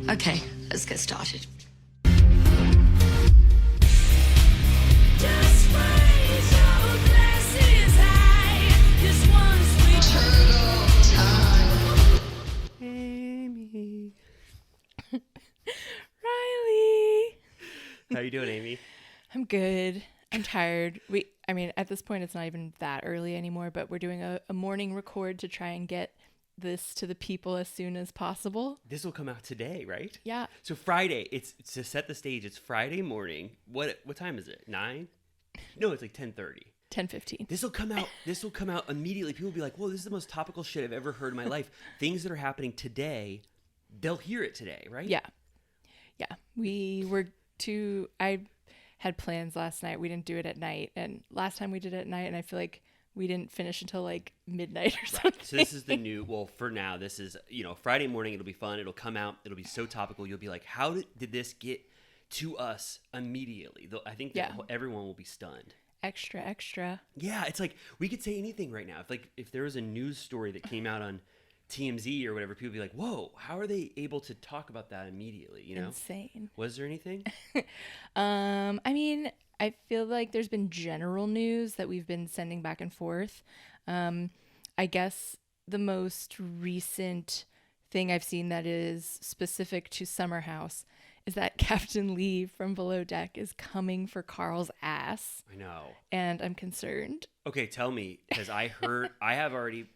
Okay, let's get started. Just raise your glasses high. This one's sweet. Amy. Riley. How you doing, Amy? I'm good. I'm tired. At this point, it's not even that early anymore, but we're doing a morning record to try and get this to the people as soon as possible. This will come out today, right? Yeah. So Friday, it's to set the stage. It's Friday morning. What time is it? 9? No, it's like 10:30. 10:15. This will come out. This will come out immediately. People will be like, "Whoa, this is the most topical shit I've ever heard in my life." Things that are happening today, they'll hear it today, right? Yeah. I had plans last night. We didn't do it at night. And last time we did it at night, and I feel like we didn't finish until like midnight or something. Right. So this is the new, well, for now, this is, Friday morning. It'll be fun. It'll come out. It'll be so topical. You'll be like, how did this get to us immediately? I think that everyone will be stunned. Extra. Yeah. It's like, we could say anything right now. If there was a news story that came out on TMZ or whatever, people would be like, whoa, how are they able to talk about that immediately? Insane. Was there anything? I feel like there's been general news that we've been sending back and forth. I guess the most recent thing I've seen that is specific to Summer House is that Captain Lee from Below Deck is coming for Carl's ass. I know. And I'm concerned. Okay, tell me, because I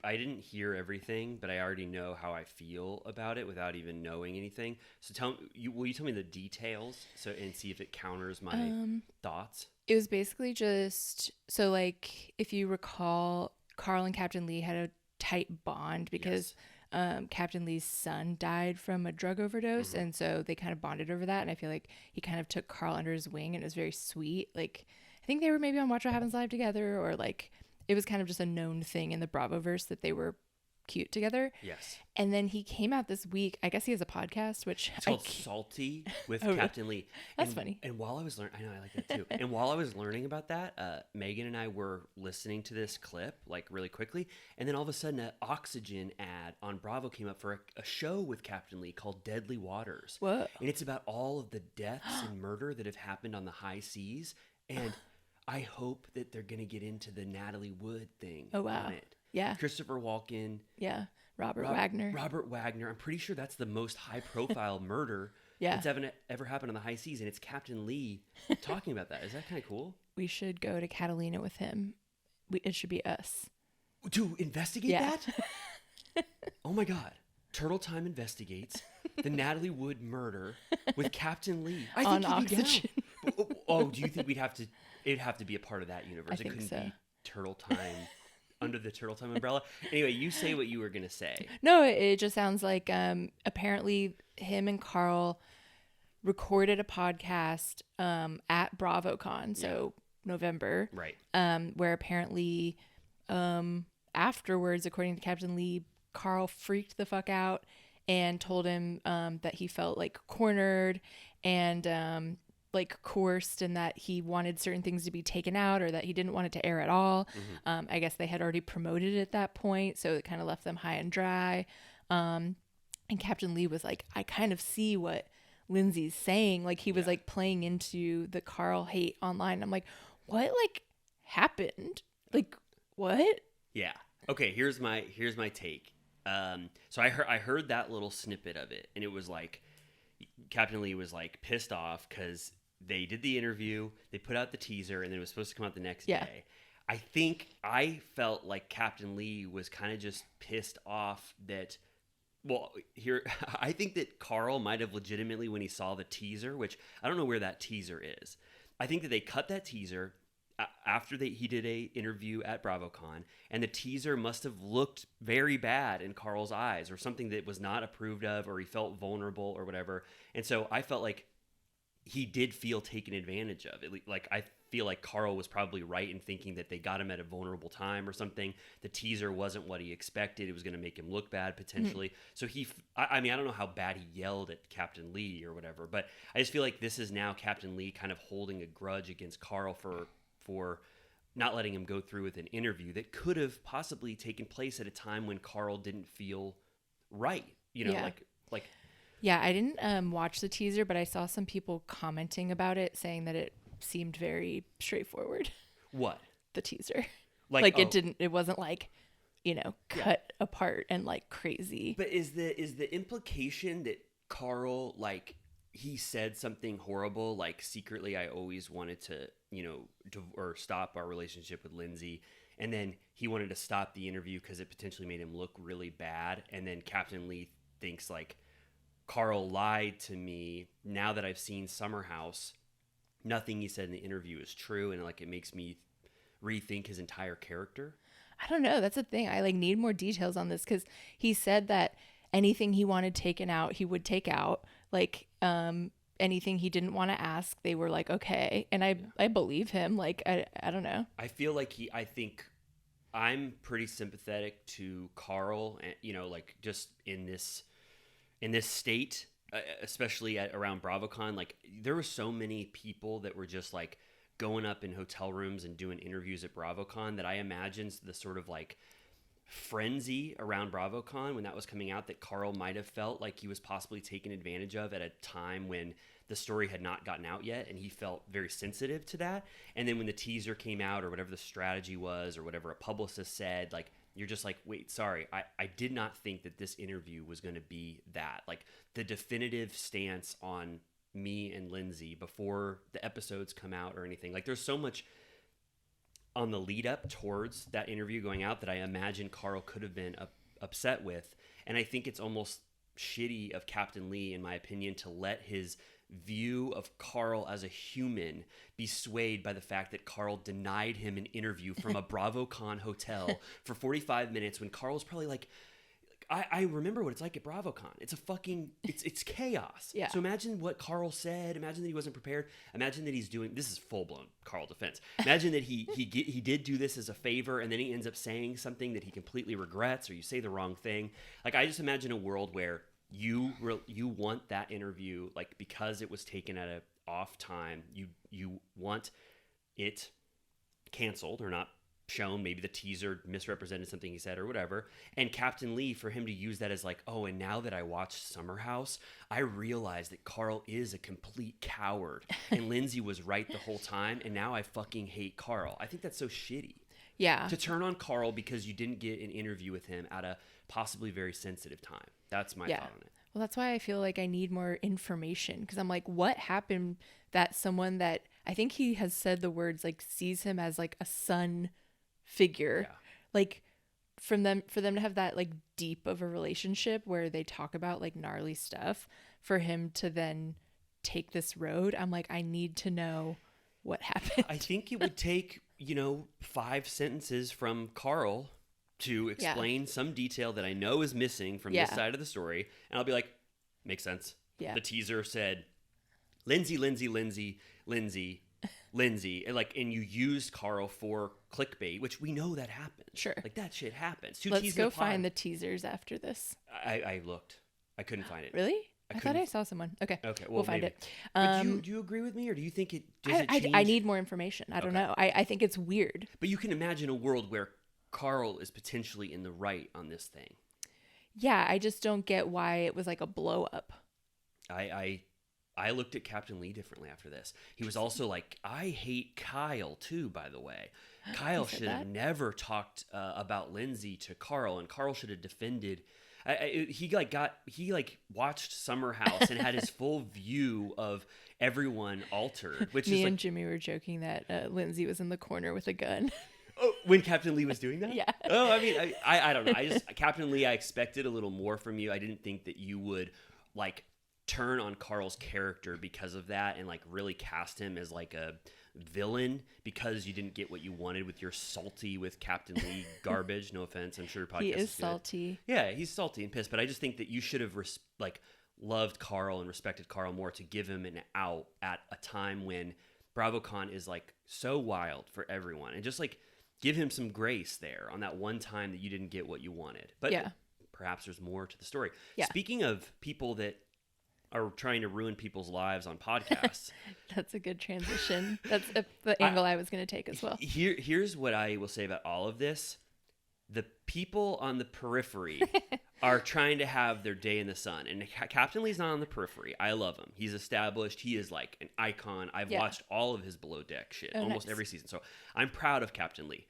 didn't hear everything, but I already know how I feel about it without even knowing anything. So will you tell me the details and see if it counters my thoughts? It was basically just, so like, if you recall, Carl and Captain Lee had a tight bond because Captain Lee's son died from a drug overdose. And so they kind of bonded over that. And I feel like he kind of took Carl under his wing, and it was very sweet. Like, I think they were maybe on Watch What Happens Live together, or like it was kind of just a known thing in the Bravoverse that they were cute together. Yes. And then he came out this week. I guess he has a podcast, which it's called Salty with Captain Lee. That's funny. And while I was learning, I know, I like that too. And while I was learning about that, Megan and I were listening to this clip like really quickly, and then all of a sudden an Oxygen ad on Bravo came up for a show with Captain Lee called Deadly Waters. Whoa. And it's about all of the deaths and murder that have happened on the high seas. And I hope that they're going to get into the Natalie Wood thing on it. Yeah. Christopher Walken. Yeah. Robert Wagner. I'm pretty sure that's the most high-profile murder that's ever happened on the high seas, and it's Captain Lee talking about that. Is that kind of cool? We should go to Catalina with him. It should be us. To investigate that? Oh my God. Turtle Time investigates the Natalie Wood murder with Captain Lee. I think on he'd be Oxygen. down. Oh, do you think it'd have to be a part of that universe? I think so. Be Turtle Time under the Turtle Time umbrella. Anyway, you say what you were going to say. No, it just sounds like apparently him and Carl recorded a podcast at BravoCon, so November. Right. Where apparently afterwards, according to Captain Lee, Carl freaked the fuck out and told him that he felt like cornered and like coerced, and that he wanted certain things to be taken out, or that he didn't want it to air at all. I guess they had already promoted it at that point, so it kind of left them high and dry. And Captain Lee was like, I kind of see what Lindsay's saying. Like, he was like playing into the Carl hate online. I'm like, what like happened? Like, what? Yeah. Okay, here's my take. So I heard that little snippet of it, and it was like Captain Lee was like pissed off because they did the interview, they put out the teaser, and then it was supposed to come out the next day. I felt like Captain Lee was kind of just pissed off that, I think that Carl might have legitimately, when he saw the teaser, which I don't know where that teaser is, I think that they cut that teaser after he did a interview at BravoCon, and the teaser must have looked very bad in Carl's eyes, or something that was not approved of, or he felt vulnerable or whatever. And so I felt like he did feel taken advantage of. Like, I feel like Carl was probably right in thinking that they got him at a vulnerable time or something. The teaser wasn't what he expected. It was going to make him look bad potentially. So I don't know how bad he yelled at Captain Lee or whatever, but I just feel like this is now Captain Lee kind of holding a grudge against Carl for not letting him go through with an interview that could have possibly taken place at a time when Carl didn't feel right. Yeah, I didn't watch the teaser, but I saw some people commenting about it, saying that it seemed very straightforward. What? The teaser, Like, oh, it wasn't like, cut apart and like crazy. But is the implication that Carl, like, he said something horrible, like, secretly I always wanted to, or stop our relationship with Lindsay, and then he wanted to stop the interview because it potentially made him look really bad, and then Captain Lee thinks, like, Carl lied to me. Now that I've seen Summer House, nothing he said in the interview is true, and, like, it makes me rethink his entire character. I don't know. That's the thing. I like need more details on this because he said that anything he wanted taken out, he would take out. Like, anything he didn't want to ask, they were like, okay. And I believe him. Like, I don't know. I feel like I think I'm pretty sympathetic to Carl, like, just in this state, especially around BravoCon. Like, there were so many people that were just like going up in hotel rooms and doing interviews at BravoCon that I imagine the sort of like frenzy around BravoCon when that was coming out that Carl might have felt like he was possibly taken advantage of at a time when the story had not gotten out yet, and he felt very sensitive to that. And then when the teaser came out, or whatever the strategy was, or whatever a publicist said, like, you're just like, wait, sorry, I did not think that this interview was going to be that. Like, the definitive stance on me and Lindsay before the episodes come out or anything. Like, there's so much on the lead up towards that interview going out that I imagine Carl could have been upset with. And I think it's almost shitty of Captain Lee, in my opinion, to let his view of Carl as a human be swayed by the fact that Carl denied him an interview from a BravoCon hotel for 45 minutes when Carl's probably like, I remember what it's like at BravoCon. It's a fucking, it's chaos. Yeah. So imagine what Carl said. Imagine that he wasn't prepared. Imagine that he's doing, this is full-blown Carl defense. Imagine that he did do this as a favor, and then he ends up saying something that he completely regrets, or you say the wrong thing. Like, I just imagine a world where you want that interview, like, because it was taken at a off time, you want it canceled or not shown. Maybe the teaser misrepresented something he said or whatever. And Captain Lee, for him to use that as like, oh, and now that I watched Summer House, I realized that Carl is a complete coward and Lindsay was right the whole time, and now I fucking hate Carl. I think that's so shitty. Yeah. To turn on Carl because you didn't get an interview with him at a possibly very sensitive time. That's my thought on it. Well, that's why I feel like I need more information, because I'm like, what happened that someone that I think he has said the words like sees him as like a son figure, like for them to have that like deep of a relationship where they talk about like gnarly stuff, for him to then take this road, I'm like, I need to know what happened. I think it would take 5 sentences from Carl to explain some detail that I know is missing from this side of the story, and I'll be like, makes sense. The teaser said Lindsay, and you used Carl for clickbait, which we know that happens. Sure. Like, that shit happens. Let's go find the teasers after this. I looked. I couldn't find it. Really? I thought I saw someone. Okay. We'll find maybe. it. But do you agree with me, or do you think it change? I need more information. I don't know. I think it's weird. But you can imagine a world where Carl is potentially in the right on this thing. Yeah, I just don't get why it was like a blow up. I looked at Captain Lee differently after this. He was also like, I hate Kyle too, by the way. Kyle should have never talked about Lindsay to Carl, and Carl should have defended. He watched Summer House and had his full view of everyone altered. Which Me and Jimmy were joking that Lindsay was in the corner with a gun. Oh, when Captain Lee was doing that? Yeah. Oh, I mean, I don't know. Captain Lee, I expected a little more from you. I didn't think that you would like turn on Carl's character because of that and like really cast him as like a villain because you didn't get what you wanted with your salty with Captain Lee garbage. No offense, I'm sure your podcast he is good. Salty. Yeah, he's salty and pissed, but I just think that you should have loved Carl and respected Carl more to give him an out at a time when BravoCon is like so wild for everyone, and just like give him some grace there on that one time that you didn't get what you wanted. But perhaps there's more to the story. Yeah. Speaking of people that are trying to ruin people's lives on podcasts. That's a good transition. That's the angle I was going to take as well. Here's what I will say about all of this. the people on the periphery are trying to have their day in the sun. And Captain Lee's not on the periphery. I love him. He's established. He is like an icon. I've watched all of his Below Deck shit almost every season. So I'm proud of Captain Lee.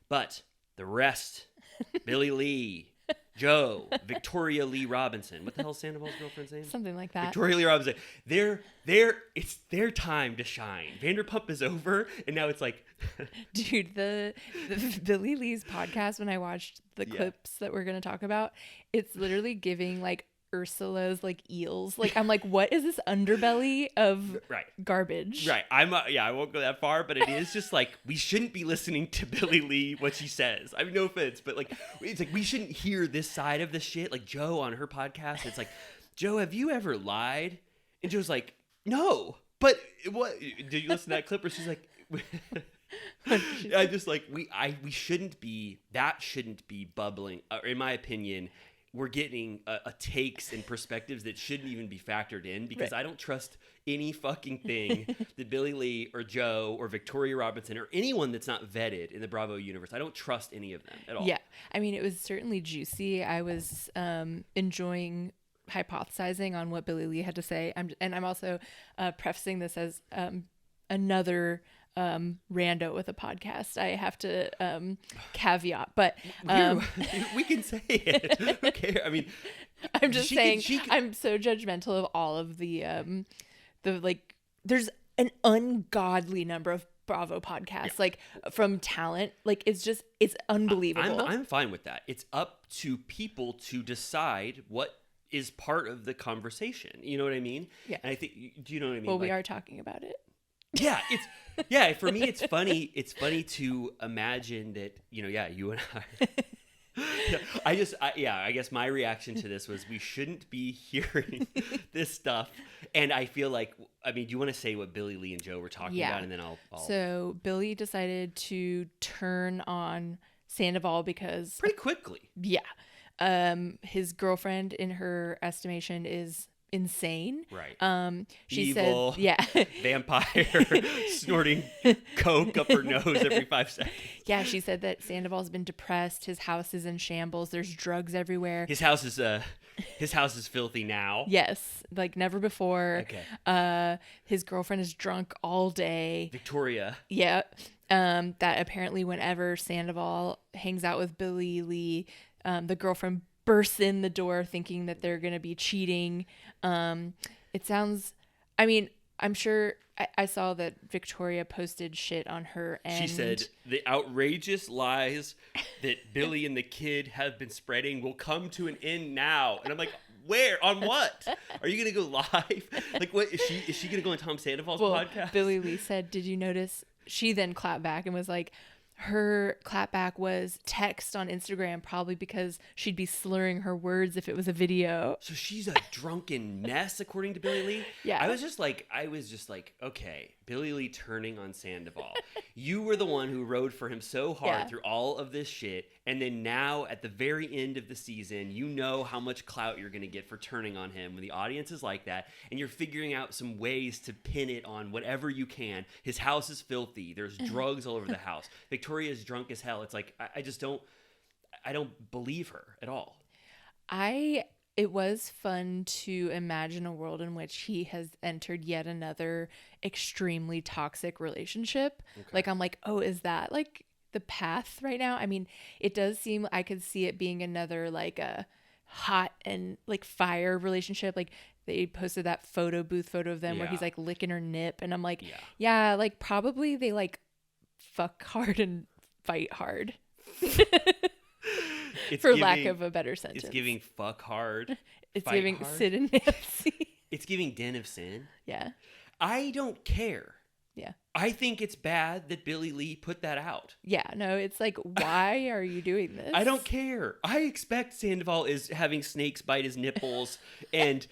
But the rest, Billy Lee, Joe, Victoria Lee Robinson. What the hell is Sandoval's girlfriend's name? Something like that. Victoria Lee Robinson. It's their time to shine. Vanderpump is over, and now it's like... Dude, the Billy Lee's podcast, when I watched the clips that we're going to talk about, it's literally giving like Ursula's like eels. Like, I'm like, what is this underbelly of garbage? Right. I won't go that far, but it is just like, we shouldn't be listening to Billy Lee, what she says. I mean, no offense, but like, it's like, we shouldn't hear this side of the shit. Like Joe on her podcast, it's like, Joe, have you ever lied? And Joe's like, no, but what, did you listen to that clip where she's like, I just like, we shouldn't be, that shouldn't be bubbling, or in my opinion, we're getting takes and perspectives that shouldn't even be factored in, because I don't trust any fucking thing that Billy Lee or Joe or Victoria Robinson or anyone that's not vetted in the Bravo universe. I don't trust any of them at all. Yeah. I mean, it was certainly juicy. I was enjoying hypothesizing on what Billy Lee had to say. I'm also prefacing this as another rando with a podcast. I have to caveat, but we can say it. Who cares? I mean, I'm just saying I'm so judgmental of all of the like, there's an ungodly number of Bravo podcasts, like from talent, like it's unbelievable. I'm fine with that. It's up to people to decide what is part of the conversation. You know what I mean? Yeah. And I think, do you know what I mean? Well, we are talking about it. Yeah, for me, it's funny. It's funny to imagine that, you and I. I guess my reaction to this was, we shouldn't be hearing this stuff. And I feel like, I mean, do you want to say what Billy Lee and Joe were talking about? And then I'll... So Billy decided to turn on Sandoval because... Pretty quickly. Yeah. His girlfriend, in her estimation, is insane. Right. She Evil, said, yeah. Vampire, snorting coke up her nose every 5 seconds. Yeah, she said that Sandoval's been depressed. His house is in shambles. There's drugs everywhere. His house is filthy now. Yes, like never before. Okay. His girlfriend is drunk all day. Victoria. Yeah. That apparently whenever Sandoval hangs out with Billy Lee, the girlfriend bursts in the door thinking that they're going to be cheating. It sounds, I mean, I'm sure I saw that Victoria posted shit on her end. She said the outrageous lies that Billy and the kid have been spreading will come to an end now. And I'm like, where? On what? Are you going to go live? Like, what? Is she going to go on Tom Sandoval's podcast? Billy Lee said, did you notice? She then clapped back and was like, her clapback was text on Instagram, probably because she'd be slurring her words if it was a video. So she's a drunken mess, according to Billy Lee? Yeah. I was just like, okay, Billy Lee turning on Sandoval. You were the one who rode for him so hard through all of this shit. And then now at the very end of the season, you know how much clout you're going to get for turning on him when the audience is like that. And you're figuring out some ways to pin it on whatever you can. His house is filthy. There's drugs all over the house. Victoria's drunk as hell. It's like, I don't believe her at all. It was fun to imagine a world in which he has entered yet another extremely toxic relationship. Okay. Like, I'm like, oh, is that like the path right now? I mean, it does seem, I could see it being another like a hot and like fire relationship. Like they posted that photo booth of them where he's like licking her nip. And I'm like, yeah, like probably they like fuck hard and fight hard. For lack of a better sentence. It's giving fuck hard. It's giving hard. Sid and Nancy. It's giving Den of Sin. Yeah. I don't care. Yeah. I think it's bad that Billy Lee put that out. Yeah, no, it's like, why are you doing this? I don't care. I expect Sandoval is having snakes bite his nipples and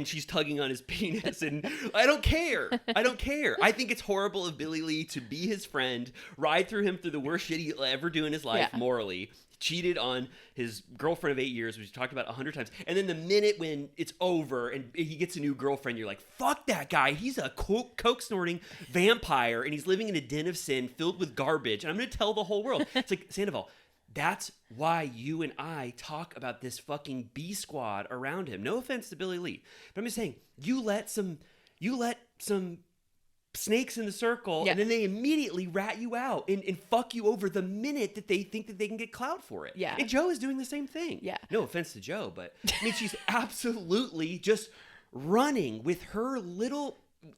she's tugging on his penis, and I don't care. I think it's horrible of Billy Lee to be his friend, ride through him through the worst shit he'll ever do in his life morally. Cheated on his girlfriend of 8 years, which we talked about 100 times. And then the minute when it's over and he gets a new girlfriend, you're like, fuck that guy. He's a coke snorting vampire and he's living in a den of sin filled with garbage. And I'm going to tell the whole world. It's like, Sandoval, That's why you and I talk about this fucking B squad around him. No offense to Billy Lee, but I'm just saying you let some snakes in the circle, and then they immediately rat you out and fuck you over the minute that they think that they can get clout for it. Yeah. And Joe is doing the same thing. Yeah. No offense to Joe, but I mean, she's absolutely just running with her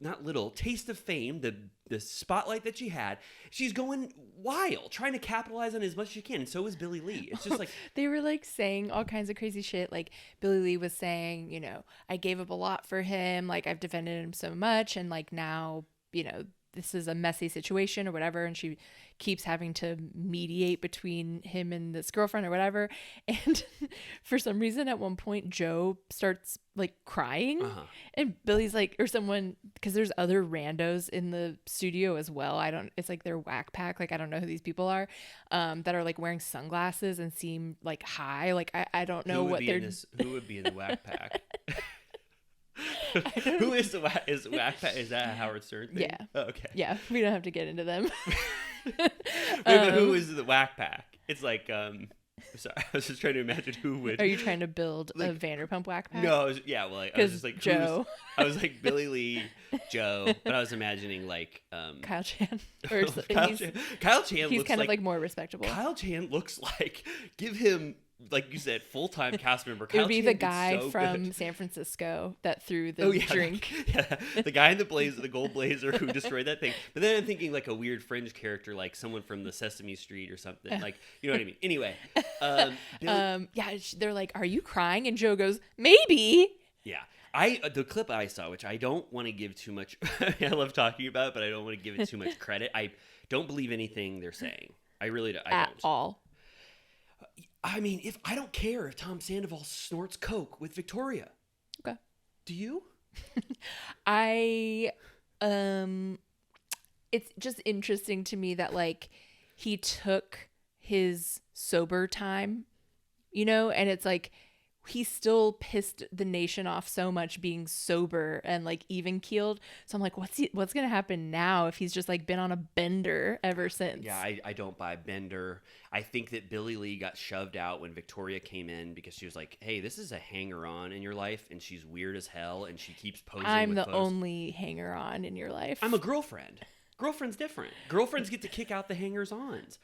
not little taste of fame, the spotlight that she had. She's going wild, trying to capitalize on it as much as she can. And so is Billy Lee. It's just like they were like saying all kinds of crazy shit. Like Billy Lee was saying, you know, I gave up a lot for him. Like I've defended him so much, and like now, you know, this is a messy situation or whatever, and she keeps having to mediate between him and this girlfriend or whatever. And for some reason at one point Joe starts like crying, and Billy's like, or someone, because there's other randos in the studio as well, it's like their whack pack, like I don't know who these people are, that are like wearing sunglasses and seem like high, like I don't know what they're who would be in the whack pack. Who is the whack pack? Is that a Howard Stern thing? Yeah. Oh, okay. Yeah, we don't have to get into them. But who is the whack pack? It's like sorry, I was just trying to imagine who would. Are you trying to build a Vanderpump whack pack? No, I was just like Joe. I was like Billy Lee, Joe, but I was imagining like Kyle Chan. Or Kyle Chan he's looks kind of like more respectable. Kyle Chan looks like, give him, like you said, full-time cast member. It would be the Chan guy so from good. San Francisco that threw the drink. The guy in the gold blazer who destroyed that thing. But then I'm thinking like a weird fringe character, like someone from the Sesame Street or something. Like, you know what I mean? Anyway. They're like, are you crying? And Joe goes, maybe. Yeah. The clip I saw, which I don't want to give too much, I love talking about, but I don't want to give it too much credit. I don't believe anything they're saying. I really don't. At all. I mean, I don't care if Tom Sandoval snorts coke with Victoria. Okay. Do you? It's just interesting to me that like he took his sober time, you know, and it's like he still pissed the nation off so much being sober and like even keeled. So I'm like, what's gonna happen now if he's just like been on a bender ever since? Yeah, I don't buy bender. I think that Billy Lee got shoved out when Victoria came in because she was like, hey, this is a hanger-on in your life, and she's weird as hell, and she keeps posing I'm with the photos. only hanger-on in your life. I'm a girlfriend. Girlfriend's different. Girlfriends get to kick out the hangers-ons.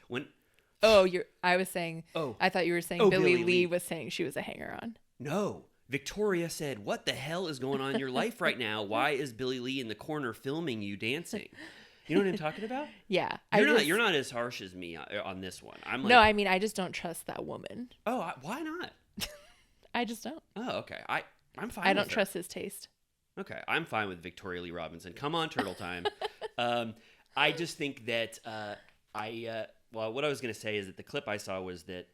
I was saying. Oh. I thought you were saying Billy Lee was saying she was a hanger-on. No. Victoria said, what the hell is going on in your life right now? Why is Billy Lee in the corner filming you dancing? You know what I'm talking about? Yeah. You're not as harsh as me on this one. I'm like, no, I mean, I just don't trust that woman. Oh, why not? I just don't. Oh, okay. I'm fine. I don't trust his taste. Okay, I'm fine with Victoria Lee Robinson. Come on, Turtle Time. I just think that what I was going to say is that the clip I saw was that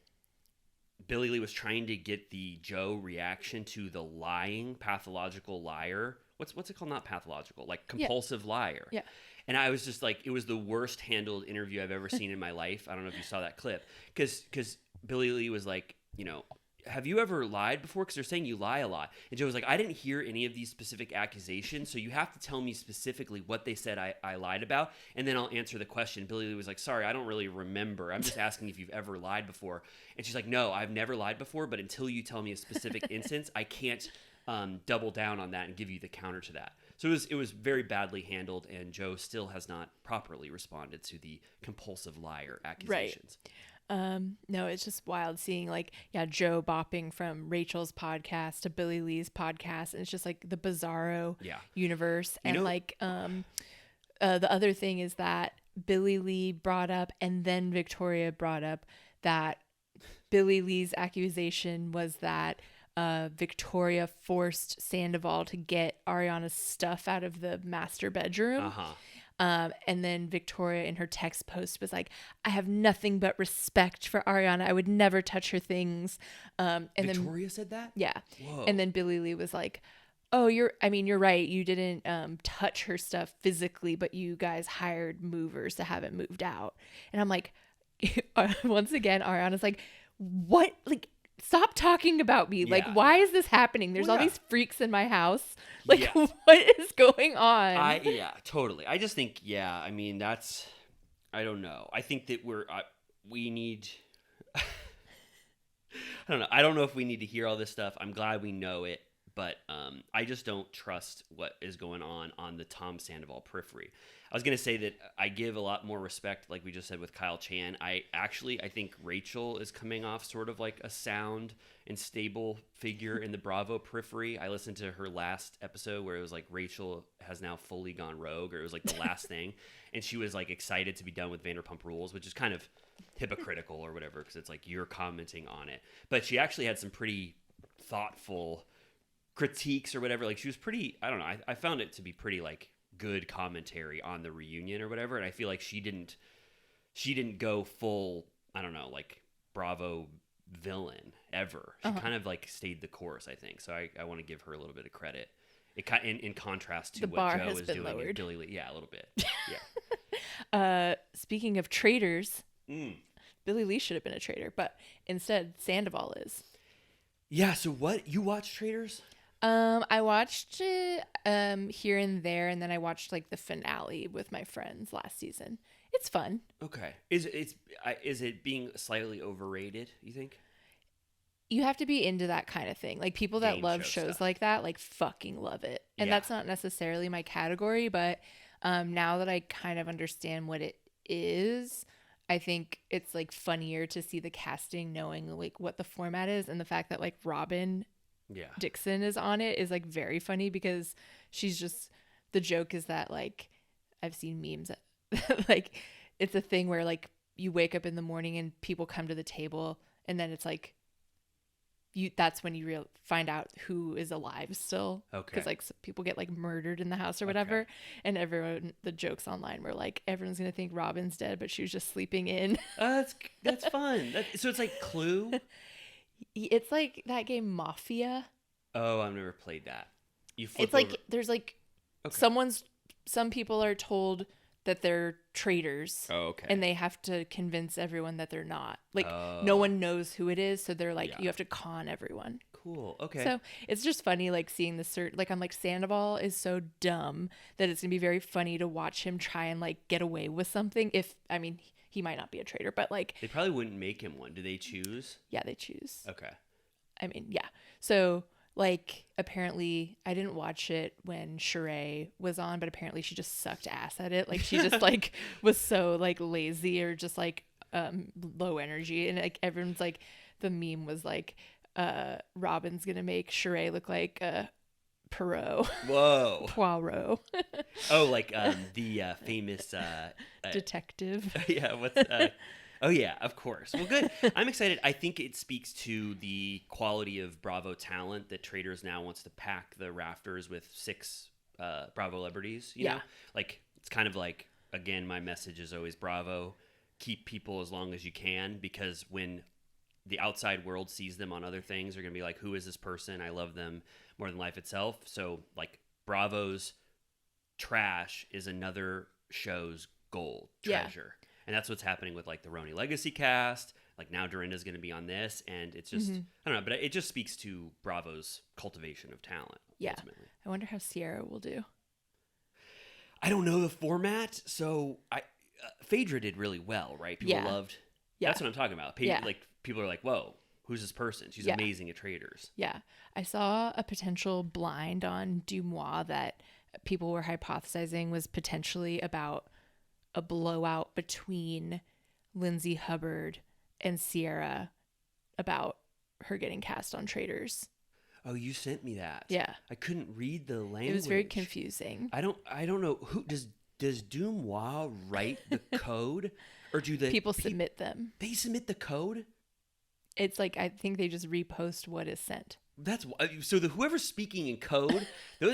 Billy Lee was trying to get the Joe reaction to the lying, pathological liar. What's it called? Not pathological, like compulsive liar. Yeah. And I was just like, it was the worst handled interview I've ever seen in my life. I don't know if you saw that clip. Because Billy Lee was like, you know, have you ever lied before? Because they're saying you lie a lot. And Joe was like, I didn't hear any of these specific accusations, so you have to tell me specifically what they said I lied about, and then I'll answer the question. Billy Lee was like, sorry, I don't really remember. I'm just asking if you've ever lied before. And she's like, no, I've never lied before, but until you tell me a specific instance, I can't double down on that and give you the counter to that. So it was very badly handled, and Joe still has not properly responded to the compulsive liar accusations. Right. No, it's just wild seeing Joe bopping from Rachel's podcast to Billy Lee's podcast, and it's just like the bizarro universe. And the other thing is that Billy Lee brought up, and then Victoria brought up, that Billy Lee's accusation was that Victoria forced Sandoval to get Ariana's stuff out of the master bedroom. And then Victoria in her text post was like, I have nothing but respect for Ariana. I would never touch her things. And Victoria said that? Yeah. Whoa. And then Billy Lee was like, oh, you're right. You didn't touch her stuff physically, but you guys hired movers to have it moved out. And I'm like, once again, Ariana's like, what? Like, stop talking about me. Like, why is this happening? There's all these freaks in my house. Like, what is going on? Totally. I just think, I mean, I don't know. I think that we need, I don't know. I don't know if we need to hear all this stuff. I'm glad we know it, but I just don't trust what is going on the Tom Sandoval periphery. I was going to say that I give a lot more respect, like we just said with Kyle Chan. I think Rachel is coming off sort of like a sound and stable figure in the Bravo periphery. I listened to her last episode where it was like Rachel has now fully gone rogue, or it was like the last thing. And she was like excited to be done with Vanderpump Rules, which is kind of hypocritical or whatever, because it's like you're commenting on it. But she actually had some pretty thoughtful critiques or whatever. Like she was pretty, I don't know, I found it to be pretty like good commentary on the reunion or whatever. And I feel like she didn't go full, I don't know, like Bravo villain ever. She kind of like stayed the course, I think. So I want to give her a little bit of credit. It in contrast to The what bar Joe has is been doing lowered. with Billy Lee. Yeah, a little bit. Yeah. Speaking of traitors, Billy Lee should have been a traitor, but instead Sandoval is. Yeah, so what? You watch Traitors? I watched it here and there, and then I watched like the finale with my friends last season. It's fun. Okay. Is it being slightly overrated, you think? You have to be into that kind of thing. Like people that Game love show shows stuff. like that, like fucking love it. And Yeah. that's not necessarily my category, but now that I kind of understand what it is, I think it's like funnier to see the casting knowing like what the format is, and the fact that like Robin Yeah. Dixon is on it is like very funny, because she's just, the joke is that like I've seen memes that, like it's a thing where like you wake up in the morning and people come to the table, and then it's like that's when you find out who is alive still. Okay. Because like people get like murdered in the house or whatever. And everyone, the jokes online were like, everyone's gonna think Robin's dead, but she was just sleeping in. That's fun. So it's like Clue? It's like that game Mafia. Oh, I've never played that. You flip It's like over- there's like Okay. some people are told that they're traitors. Oh, okay. And they have to convince everyone that they're not. Like Oh. no one knows who it is, so they're like, Yeah. you have to con everyone. Cool. Okay. So it's just funny, like seeing the like I'm like, Sandoval is so dumb that it's gonna be very funny to watch him try and like get away with something. I mean, he might not be a traitor, but like, They probably wouldn't make him one. Do they choose? yeah, they choose. Okay. I mean, yeah. So like, apparently I didn't watch it when Sheree was on, but apparently she just sucked ass at it. Like she just like was so like lazy or just like low energy, and like everyone's like, the meme was like, Robin's gonna make Sheree look like Poirot. Whoa. Poirot. Oh, like the famous Detective. yeah, what's oh yeah, of course. Well, good. I'm excited. I think it speaks to the quality of Bravo talent that Traitors now wants to pack the rafters with 6 Bravo celebrities, you know? Like it's kind of like, again, my message is always Bravo, keep people as long as you can, because when the outside world sees them on other things, they're going to be like, who is this person? I love them more than life itself. So like Bravo's trash is another show's gold treasure. And that's what's happening with like the Roni Legacy cast. Like now Dorinda's going to be on this, and it's just, I don't know, but it just speaks to Bravo's cultivation of talent. Yeah. Ultimately. I wonder how Ciara will do. I don't know the format, so Phaedra did really well, right? People Yeah. loved. Yeah. That's what I'm talking about. Yeah. Like people are like, whoa, who's this person? She's Yeah. amazing at Traitors. Yeah. I saw a potential blind on Dumois that people were hypothesizing was potentially about a blowout between Lindsay Hubbard and Ciara about her getting cast on Traitors. Oh, you sent me that. Yeah. I couldn't read the language. It was very confusing. I don't know who does Dumois write the code, or do the People submit them. They submit the code. It's like, I think they just repost what is sent. That's so whoever's speaking in code,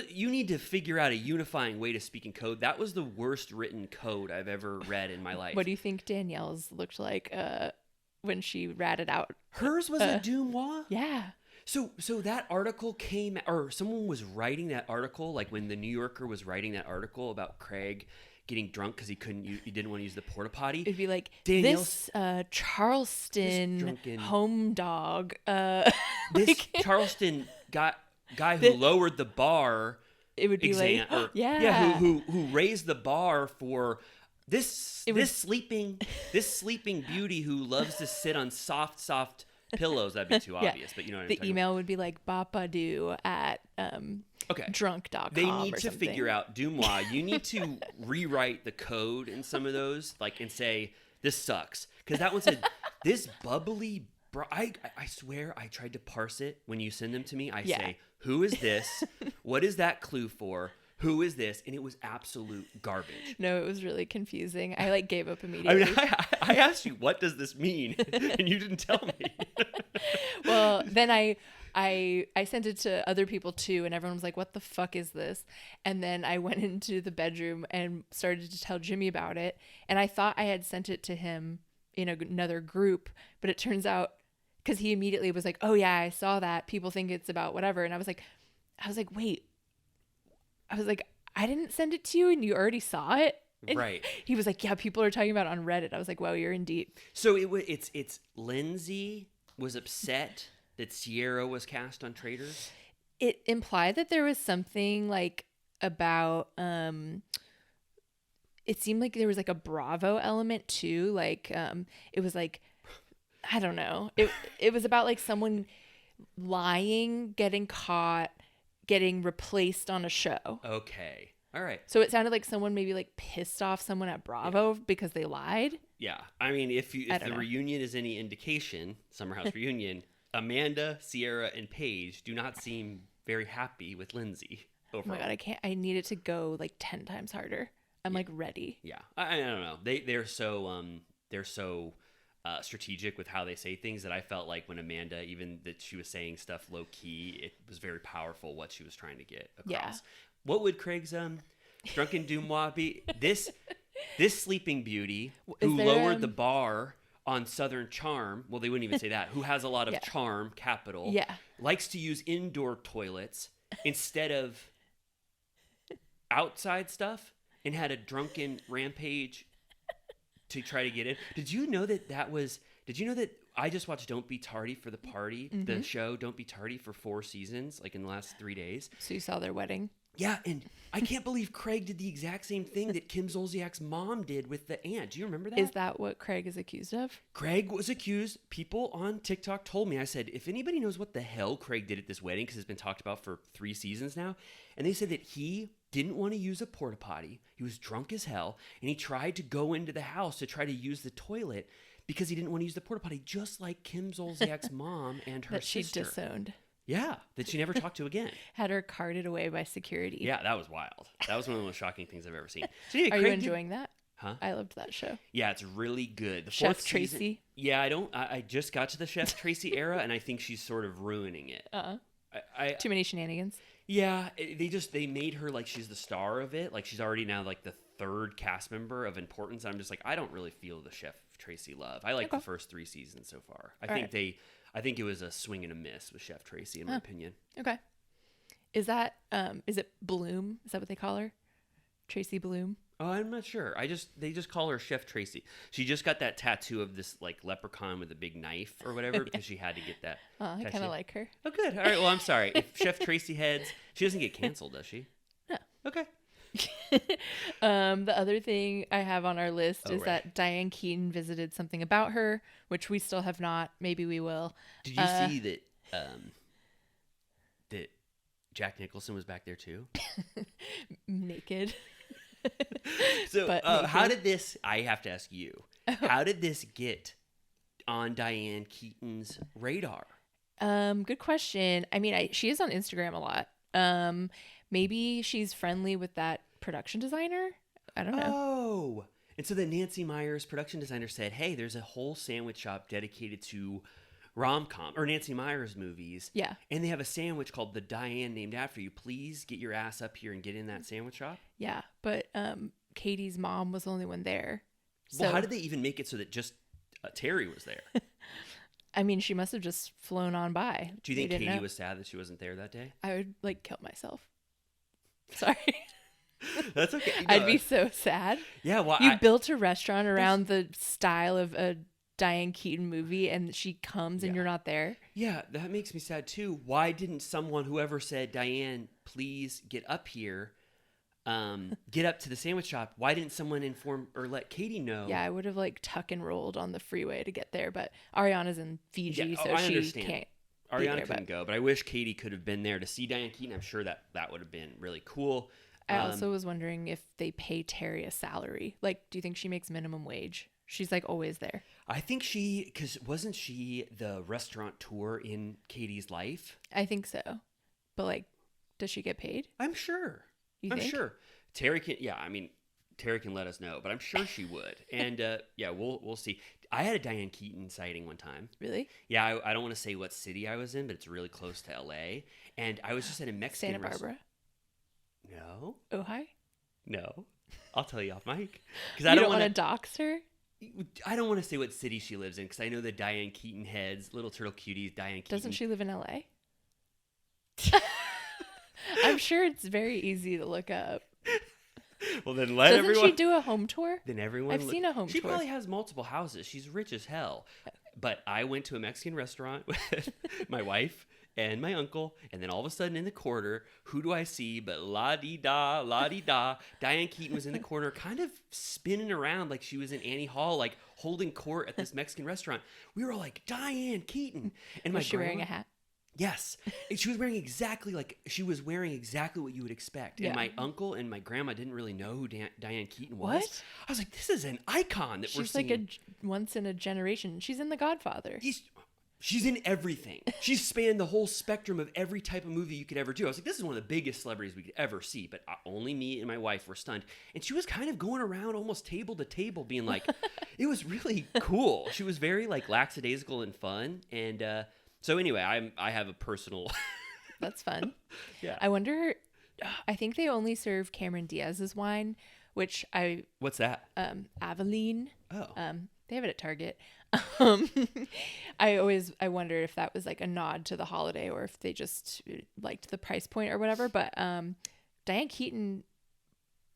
you need to figure out a unifying way to speak in code. That was the worst written code I've ever read in my life. What do you think Danielle's looked like when she ratted out? Hers was a Dumois? Yeah. So that article came, or someone was writing that article, like when the New Yorker was writing that article about Craig getting drunk because he didn't want to use the porta potty. It'd be like, Danielle's- this Charleston This drunken- home dog. This like, Charleston guy who lowered the bar. it would be exam, like, or, yeah. who raised the bar for this sleeping beauty who loves to sit on soft pillows, that'd be too obvious. But you know what I'm The talking email would be like bapadoo at Okay. drunk.com. They need or to something. figure out, Dumois, you need to rewrite the code in some of those, like, and say, this sucks. Because that one said, this bubbly, I swear I tried to parse it when you send them to me. I say, who is this? What is that clue for? Who is this? And it was absolute garbage. No, it was really confusing. I like gave up I immediately. mean, I asked you, what does this mean? And you didn't tell me. Well, then I sent it to other people too, and everyone was like, what the fuck is this? And then I went into the bedroom and started to tell Jimmy about it. And I thought I had sent it to him in another group, but it turns out, because he immediately was like, oh yeah, I saw that. People think it's about whatever. And I was like, wait. I was like, I didn't send it to you and you already saw it? And Right. he was like, yeah, people are talking about it on Reddit. I was like, wow, you're in deep. So it's Lindsay was upset that Ciara was cast on Traitors. It implied that there was something like about it seemed like there was like a Bravo element too. Like it was like, I don't know. It was about like someone lying, getting caught, getting replaced on a show. Okay. All right. So it sounded like someone maybe like pissed off someone at Bravo because they lied. Yeah. I mean, if I the don't know. reunion is any indication, Summer House reunion, Amanda, Ciara, and Paige do not seem very happy with Lindsay Oh overall. my God, I need it to go like 10 times harder. I'm like ready. Yeah. I don't know. They're so strategic with how they say things that I felt like when Amanda, even that she was saying stuff low key, it was very powerful what she was trying to get across. Yeah. What would Craig's drunken Dumois be? This Sleeping Beauty Is who there, lowered the bar on Southern Charm. Well, they wouldn't even say that. Who has a lot of Yeah. charm, capital. Yeah. Likes to use indoor toilets instead of outside stuff, and had a drunken rampage to try to get in. Did you know that I just watched Don't Be Tardy for the Party, the show Don't Be Tardy, for 4 seasons, like in the last 3 days? So you saw their wedding? Yeah, and I can't believe Craig did the exact same thing that Kim Zolciak's mom did with the aunt. Do you remember that? Is that what Craig is accused of? Craig was accused. People on TikTok told me, I said, if anybody knows what the hell Craig did at this wedding, because it's been talked about for 3 seasons now, and they said that he didn't want to use a porta potty. He was drunk as hell, and he tried to go into the house to try to use the toilet because he didn't want to use the porta potty, just like Kim Zolciak's mom and her That she sister. disowned. Yeah, that she never talked to again. Had her carted away by security. Yeah, that was wild. That was one of the most shocking things I've ever seen. So yeah, Are Craig you did- enjoying that? Huh? I loved that show. Yeah, it's really good. The Chef fourth season- Tracy? Yeah, I just got to the Chef Tracy era, and I think she's sort of ruining it. Too many shenanigans. Yeah, they made her like she's the star of it. Like she's already now like the 3rd cast member of importance. I'm just like, I don't really feel the Chef Tracy love. I like the first 3 seasons so far. I think it was a swing and a miss with Chef Tracy, in my opinion. Okay. Is it Bloom? Is that what they call her? Tracy Bloom? Oh, I'm not sure. They just call her Chef Tracy. She just got that tattoo of this like leprechaun with a big knife or whatever because she had to get that. I tattoo. kind of like her. Oh, good. All right. Well, I'm sorry. If Chef Tracy heads, she doesn't get canceled, does she? No. Okay. The other thing I have on our list is right. that Diane Keaton visited something about her, which we still have not. Maybe we will. Did you see that? That Jack Nicholson was back there too. Naked. So But how naked. did this? I have to ask you. How did this get on Diane Keaton's radar? Good question. I mean, she is on Instagram a lot. Maybe she's friendly with that production designer. I don't know. Oh, and so then Nancy Meyers, production designer, said, "Hey, there's a whole sandwich shop dedicated to rom-com or Nancy Meyers movies. Yeah. And they have a sandwich called the Diane named after you. Please get your ass up here and get in that sandwich shop." Yeah, but Katie's mom was the only one there. So, Well, how did they even make it so that just Terry was there? I mean, she must have just flown on by. Do you They think didn't Katie know. was sad that she wasn't there that day? I would like kill myself. Sorry. That's okay. I'd be so sad. Yeah, well, You built a restaurant around the style of a Diane Keaton movie, and she comes and Yeah. you're not there. yeah, that makes me sad too. Why didn't someone, whoever said, "Diane, please get up here," get up to the sandwich shop. Why didn't someone inform or let Katie know? Yeah, I would have like tuck and rolled on the freeway to get there, but Ariana's in Fiji, Yeah, so I she understand. can't. Ariana couldn't go, but I wish Katie could have been there to see Diane Keaton. I'm sure that would have been really cool. I also was wondering if they pay Terry a salary. Like, do you think she makes minimum wage? She's like always there. I think because wasn't she the restaurateur in Katie's life? I think so. But like, does she get paid? I'm sure. You I'm think? sure. Terry can, Terry can let us know, but I'm sure she would. And yeah, we'll see. I had a Diane Keaton sighting one time. Really? Yeah, I don't want to say what city I was in, but it's really close to LA. And I was just at a Mexican Santa Barbara? No. Ojai? No. I'll tell you off mic. Because You don't want to dox her? I don't want to say what city she lives in because I know the Diane Keaton heads, Little Turtle Cuties, Diane Keaton. Doesn't she live in LA? I'm sure it's very easy to look up. Well, then let Doesn't everyone. she do a home tour? Then everyone. I've seen a home She tour. probably has multiple houses. She's rich as hell. But I went to a Mexican restaurant with my wife and my uncle, and then all of a sudden in the corner, who do I see but la-di-da, la-di-da. Diane Keaton was in the corner kind of spinning around like she was in Annie Hall, like holding court at this Mexican restaurant. We were all like, Diane Keaton. And my Was she wearing grandma- a hat? Yes. And she was wearing exactly what you would expect. Yeah. And my uncle and my grandma didn't really know who Diane Keaton was. What? I was like, this is an icon that we're She's seeing. like a once in a generation. She's in The Godfather. She's in everything. She's spanned the whole spectrum of every type of movie you could ever do. I was like, this is one of the biggest celebrities we could ever see. But only me and my wife were stunned. And she was kind of going around almost table to table being like, it was really cool. She was very like lackadaisical and fun. And so anyway, I have a personal... That's fun. Yeah. I wonder, I think they only serve Cameron Diaz's wine, which What's that? Aveline. Oh. They have it at Target. I wonder if that was like a nod to the holiday or if they just liked the price point or whatever. But Diane Keaton,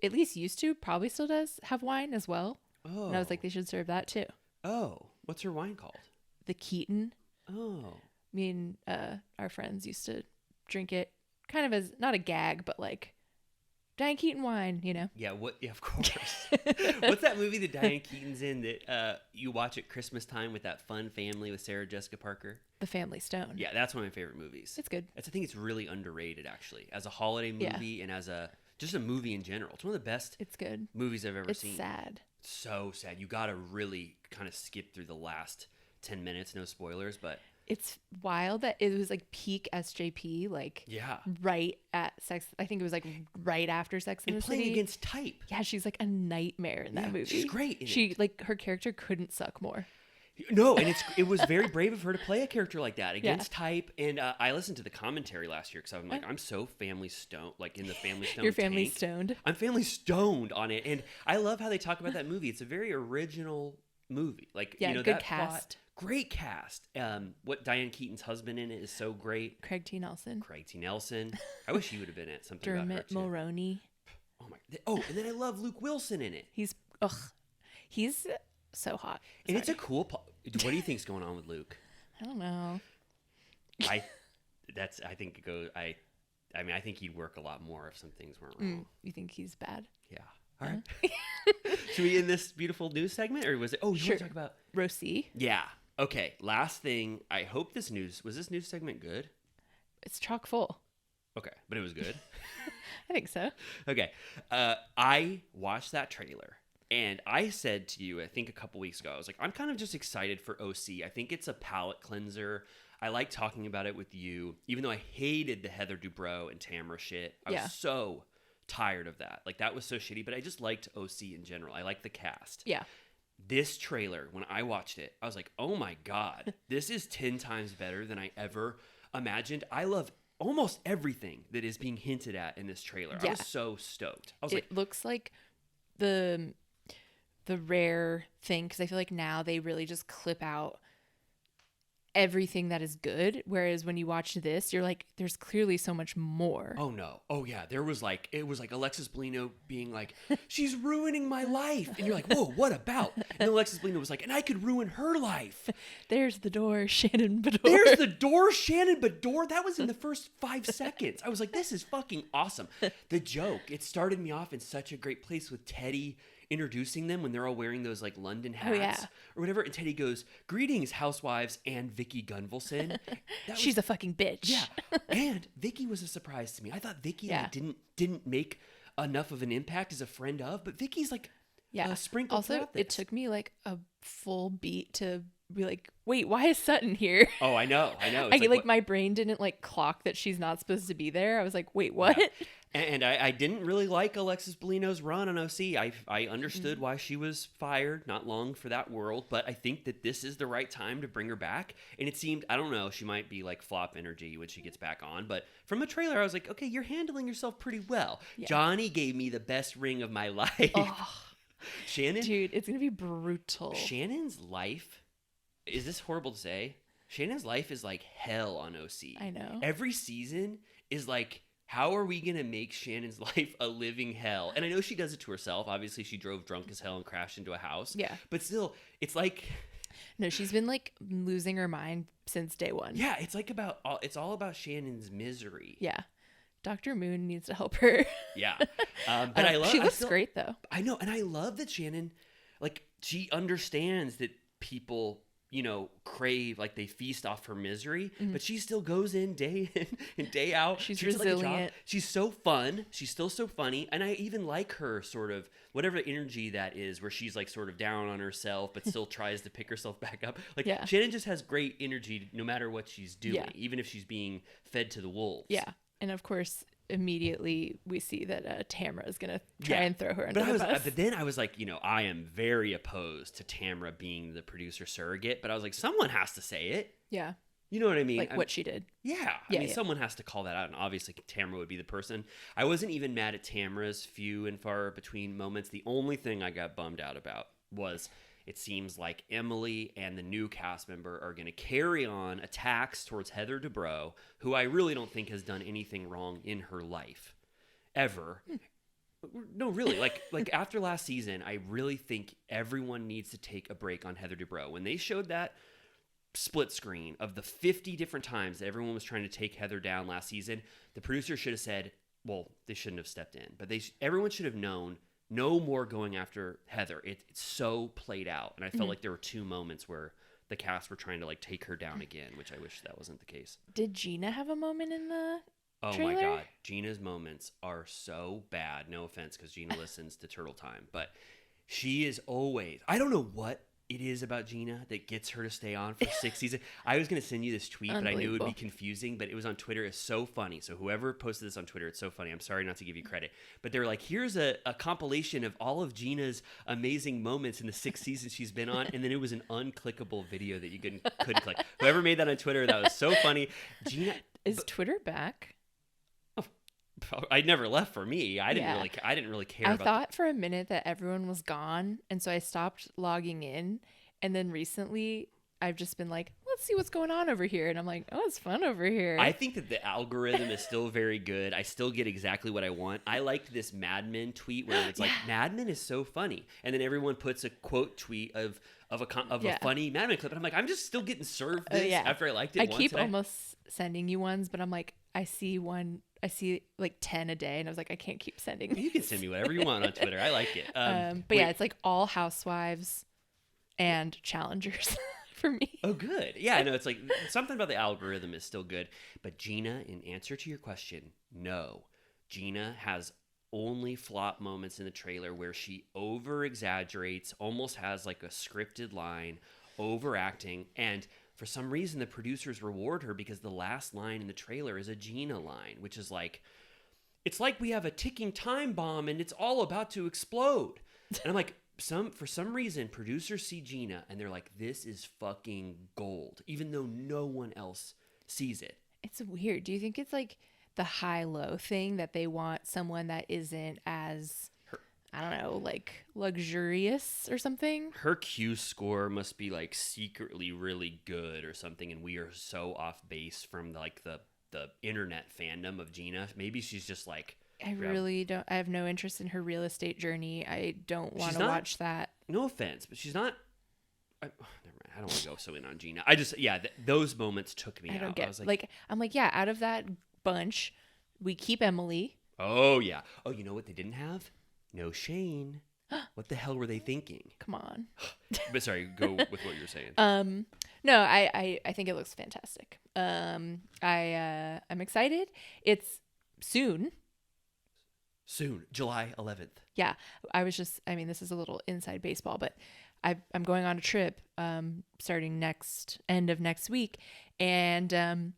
at least used to, probably still does have wine as well. Oh. And I was like, they should serve that too. Oh. What's her wine called? The Keaton. Oh. Me and our friends used to drink it kind of as not a gag, but like Diane Keaton wine, you know? Yeah, of course. What's that movie that Diane Keaton's in that you watch at Christmas time with that fun family with Sarah Jessica Parker? The Family Stone. Yeah, that's one of my favorite movies. It's good. I think it's really underrated, actually, as a holiday movie and as just a movie in general. It's one of the best It's good. movies I've ever It's seen. sad. So sad. You got to really kind of skip through the last 10 minutes. No spoilers, but... It's wild that it was like peak SJP, like Yeah. right at Sex. I think it was like right after Sex and And the playing City. against type. Yeah, she's like a nightmare in that Yeah, movie. she's great in She like her character couldn't suck more. No, and it was very brave of her to play a character like that against type. And I listened to the commentary last year because I'm like, I'm so family stoned, like in the Family Stone. Your family tank. stoned. I'm family stoned on it, and I love how they talk about that movie. It's a very original movie. Like Yeah, you know, good that cast. plot, great cast. What Diane Keaton's husband in it is so great. Craig T. Nelson. Craig T. Nelson. I wish he would have been in it. Something about her Dermot too. Mulroney. Oh my! Oh, and then I love Luke Wilson in it. He's so hot. And it's a Sorry. cool. What do you think's going on with Luke? I don't know. I think it goes. I mean, I think he'd work a lot more if some things weren't wrong. You think he's bad? Yeah. All right. Should we end this beautiful news segment, or was it? Oh, you Sure. want to talk about? Rosie. Yeah. Okay. Last thing. I hope this news segment good? It's chock full. Okay, but it was good. I think so. Okay. I watched that trailer. And I said to you, I think a couple weeks ago, I was like, I'm kind of just excited for OC. I think it's a palate cleanser. I like talking about it with you, even though I hated the Heather Dubrow and Tamara shit. I was so tired of that. Like, that was so shitty, but I just liked OC in general. I liked the cast. Yeah. This trailer, when I watched it, I was like, oh my God, this is 10 times better than I ever imagined. I love almost everything that is being hinted at in this trailer. I Yeah. was so stoked. I was It looks like the rare thing, because I feel like now they really just clip out everything that is good, whereas when you watch this, you're like, there's clearly so much more. Oh no. Oh yeah. It was like Alexis Bellino being like, she's ruining my life. And you're like, whoa, what about? And then Alexis Bellino was like, and I could ruin her life. There's the door, Shannon Bedore. There's the door, Shannon Bedore. That was in the first 5 seconds. I was like, this is fucking awesome. The joke, it started me off in such a great place with Teddy introducing them when they're all wearing those like London hats or whatever. And Teddy goes, greetings, Housewives and Vicky Gunvalson. She's a fucking bitch. Yeah. And Vicky was a surprise to me. I thought Vicky like, didn't make enough of an impact as a friend of, but Vicky's like sprinkled Also, throughout this. it took me like a full beat to be like, wait, why is Sutton here? Oh, I know. It's like my brain didn't like clock that she's not supposed to be there. I was like, wait, what? Yeah. And I didn't really like Alexis Bellino's run on OC. I understood why she was fired not long for that world, but I think that this is the right time to bring her back. And it seemed, I don't know, she might be like flop energy when she gets back on, but from the trailer, I was like, okay, you're handling yourself pretty well. Yeah. Johnny gave me the best ring of my life. Oh, Shannon? Dude, it's going to be brutal. Shannon's life, is this horrible to say? Shannon's life is like hell on OC. I know. Every season is like, how are we going to make Shannon's life a living hell? And I know she does it to herself. Obviously, she drove drunk as hell and crashed into a house. Yeah. But still, it's like... No, she's been like losing her mind since day one. Yeah, it's like it's all about Shannon's misery. Yeah. Dr. Moon needs to help her. Yeah. But she looks great, though. I know. And I love that Shannon, like, she understands that people... crave, like they feast off her misery, but she still goes in and day out. She's resilient. resilient. She's so fun. She's still so funny. And I even like her sort of, whatever energy that is, where she's like sort of down on herself, but still tries to pick herself back up. Like Shannon just has great energy no matter what she's doing, even if she's being fed to the wolves. Yeah. And of course, immediately we see that Tamra is going to try and throw her under the bus. But then I was like, I am very opposed to Tamra being the producer surrogate, but I was like, someone has to say it. Yeah. You know what I mean? Like what she did. Yeah. I mean, someone has to call that out, and obviously Tamra would be the person. I wasn't even mad at Tamra's few and far between moments. The only thing I got bummed out about was it seems like Emily and the new cast member are going to carry on attacks towards Heather Dubrow, who I really don't think has done anything wrong in her life, ever. No, really. Like after last season, I really think everyone needs to take a break on Heather Dubrow. When they showed that split screen of the 50 different times that everyone was trying to take Heather down last season, the producer should have said, well, they shouldn't have stepped in, but everyone should have known no more going after Heather. It's so played out. And I felt like there were 2 moments where the cast were trying to like take her down again, which I wish that wasn't the case. Did Gina have a moment in the Oh trailer? my God. Gina's moments are so bad. No offense, because Gina listens to Turtle Time, but she is always, I don't know what it is about Gina that gets her to stay on for 6 seasons. I was going to send you this tweet, but I knew it would be confusing, but it was on Twitter. It's so funny. So whoever posted this on Twitter, it's so funny. I'm sorry not to give you credit, but they're like, here's a compilation of all of Gina's amazing moments in the 6 seasons she's been on. And then it was an unclickable video that you couldn't click. Whoever made that on Twitter, that was so funny. Gina is Twitter back? I never left for me. I didn't really care. I thought for a minute that everyone was gone, and so I stopped logging in. And then recently, I've just been like, let's see what's going on over here. And I'm like, oh, it's fun over here. I think that the algorithm is still very good. I still get exactly what I want. I liked this Mad Men tweet where it's like, Mad Men is so funny, and then everyone puts a quote tweet of a funny Mad Men clip, and I'm like, I'm just still getting served this after I liked it. I keep almost sending you ones, but I'm like, I see like 10 a day, and I was like, I can't keep sending these. You can send me whatever you want on Twitter. I like it. But yeah, it's like all Housewives and Challengers for me. Oh, good. Yeah, I know. It's like something about the algorithm is still good. But Gina, in answer to your question, no. Gina has only flop moments in the trailer where she over exaggerates, almost has like a scripted line, overacting, and for some reason the producers reward her because the last line in the trailer is a Gina line, which is like, it's like we have a ticking time bomb and it's all about to explode. And I'm like, for some reason producers see Gina and they're like, this is fucking gold, even though no one else sees it. It's weird. Do you think it's like the high-low thing that they want someone that isn't as I don't know, like luxurious or something. Her Q score must be like secretly really good or something, and we are so off base from like the internet fandom of Gina. Maybe she's just like, I really don't. I have no interest in her real estate journey. I don't want She's to not- watch that. no offense, but she's not. Never mind. I don't want to go so in on Gina. I just those moments took me I out. don't get I was like I'm like, yeah, out of that bunch, we keep Emily. oh yeah. Oh, you know what they didn't have? No Shane. What the hell were they thinking? Come on. But sorry, go with what you're saying. No, I think it looks fantastic. I'm excited. It's soon. Soon, July 11th. Yeah, I mean, this is a little inside baseball, but I'm going on a trip starting end of next week, and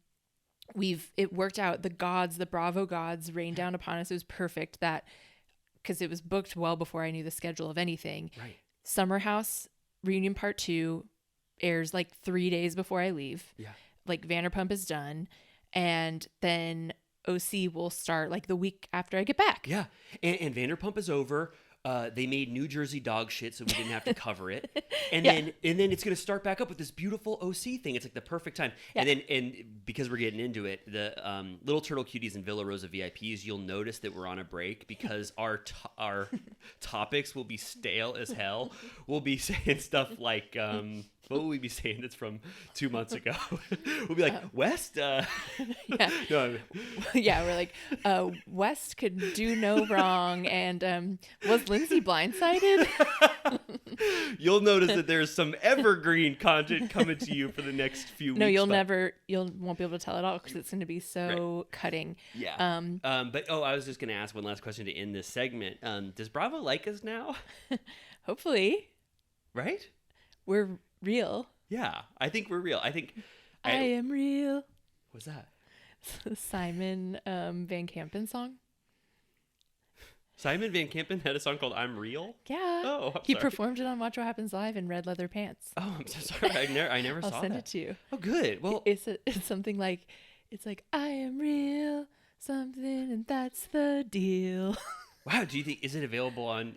it worked out. The Bravo gods rained down upon us. It was perfect because it was booked well before I knew the schedule of anything. Right. Summer House Reunion Part 2 airs like 3 days before I leave. Yeah. Like Vanderpump is done, and then OC will start like the week after I get back. Yeah, and Vanderpump is over. They made New Jersey dog shit, so we didn't have to cover it. And then it's gonna start back up with this beautiful OC thing. It's like the perfect time. Yeah. And because we're getting into it, the Little Turtle Cuties and Villa Rosa VIPs, you'll notice that we're on a break because our topics will be stale as hell. We'll be saying stuff like what will we be saying that's from 2 months ago? We'll be like, West? Yeah. No, Yeah, we're like, West could do no wrong, and was Lindsay blindsided? you'll notice that there's some evergreen content coming to you for the next few weeks. No, you but- won't be able to tell it all because it's going to be so cutting. Yeah. But I was just going to ask one last question to end this segment. Does Bravo like us now? Hopefully, Right? we're real. Yeah. I think we're real. I think. I am real. What's that? Simon Van Campen song. Simon Van Campen had a song called "I'm Real." Yeah. Oh, I'm he sorry. performed it on Watch What Happens Live in red leather pants. Oh, I'm so sorry. I never I'll saw send that. it to you. Oh, good. Well, It's something like, it's like, I am real, something, and that's the deal. wow. Do you think is it available on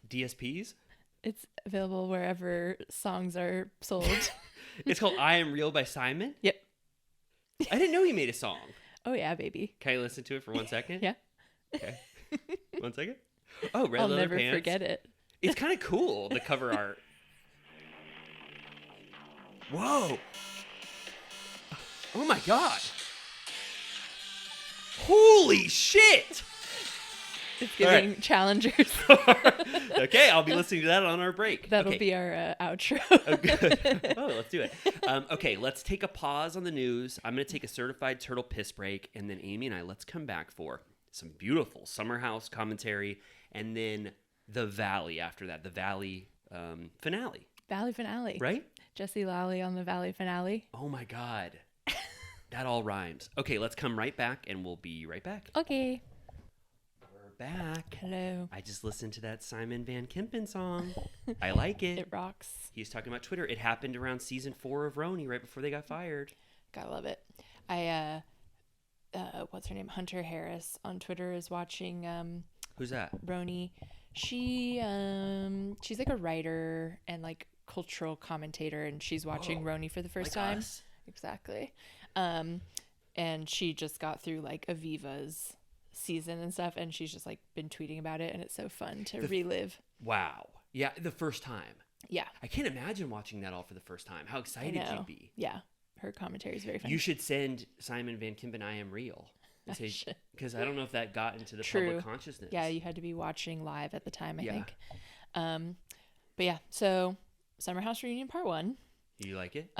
DSPs? It's available wherever songs are sold. It's called "I Am Real" by Simon. Yep. I didn't know he made a song. Oh yeah, baby. Can I listen to it for 1 second? Yeah. Okay. 1 second. Oh, red I'll leather never pants. forget it. It's kind of cool, the cover art. Whoa. Oh my god. Holy shit. It's All right. giving challengers. Okay, I'll be listening to that on our break. That'll Okay. be our outro. Oh, good. Oh, let's do it. Okay, let's take a pause on the news. I'm going to take a certified turtle piss break, and then Amy and I, let's come back for some beautiful Summer House commentary, and then the Valley after that, the Valley finale, Valley finale. right? Jesse Lally on the Valley finale. Oh my God. That all rhymes. Okay, let's come right back, and we'll be right back. Okay. We're back. Hello. I just listened to that Simon Van Kempen song. I like it. It rocks. He's talking about Twitter. It happened around season 4 of Roni, right before they got fired. Gotta love it. What's her name? Hunter Harris on Twitter is watching Who's that? Roni. She's like a writer and like cultural commentator, and she's watching Roni for the first Like time. us. Exactly. And she just got through like Aviva's season and stuff, and she's just like been tweeting about it, and it's so fun to relive. Wow. Yeah, the first time. Yeah. I can't imagine watching that all for the first time. How I excited know. you'd be. Yeah. Her commentary is very fun. You should send Simon Van Kimpen I Am Real. should. Because I don't know if that got into the True. public consciousness. Yeah, you had to be watching live at the time, I Yeah. think. But yeah, so Summer House Reunion Part 1. You like it?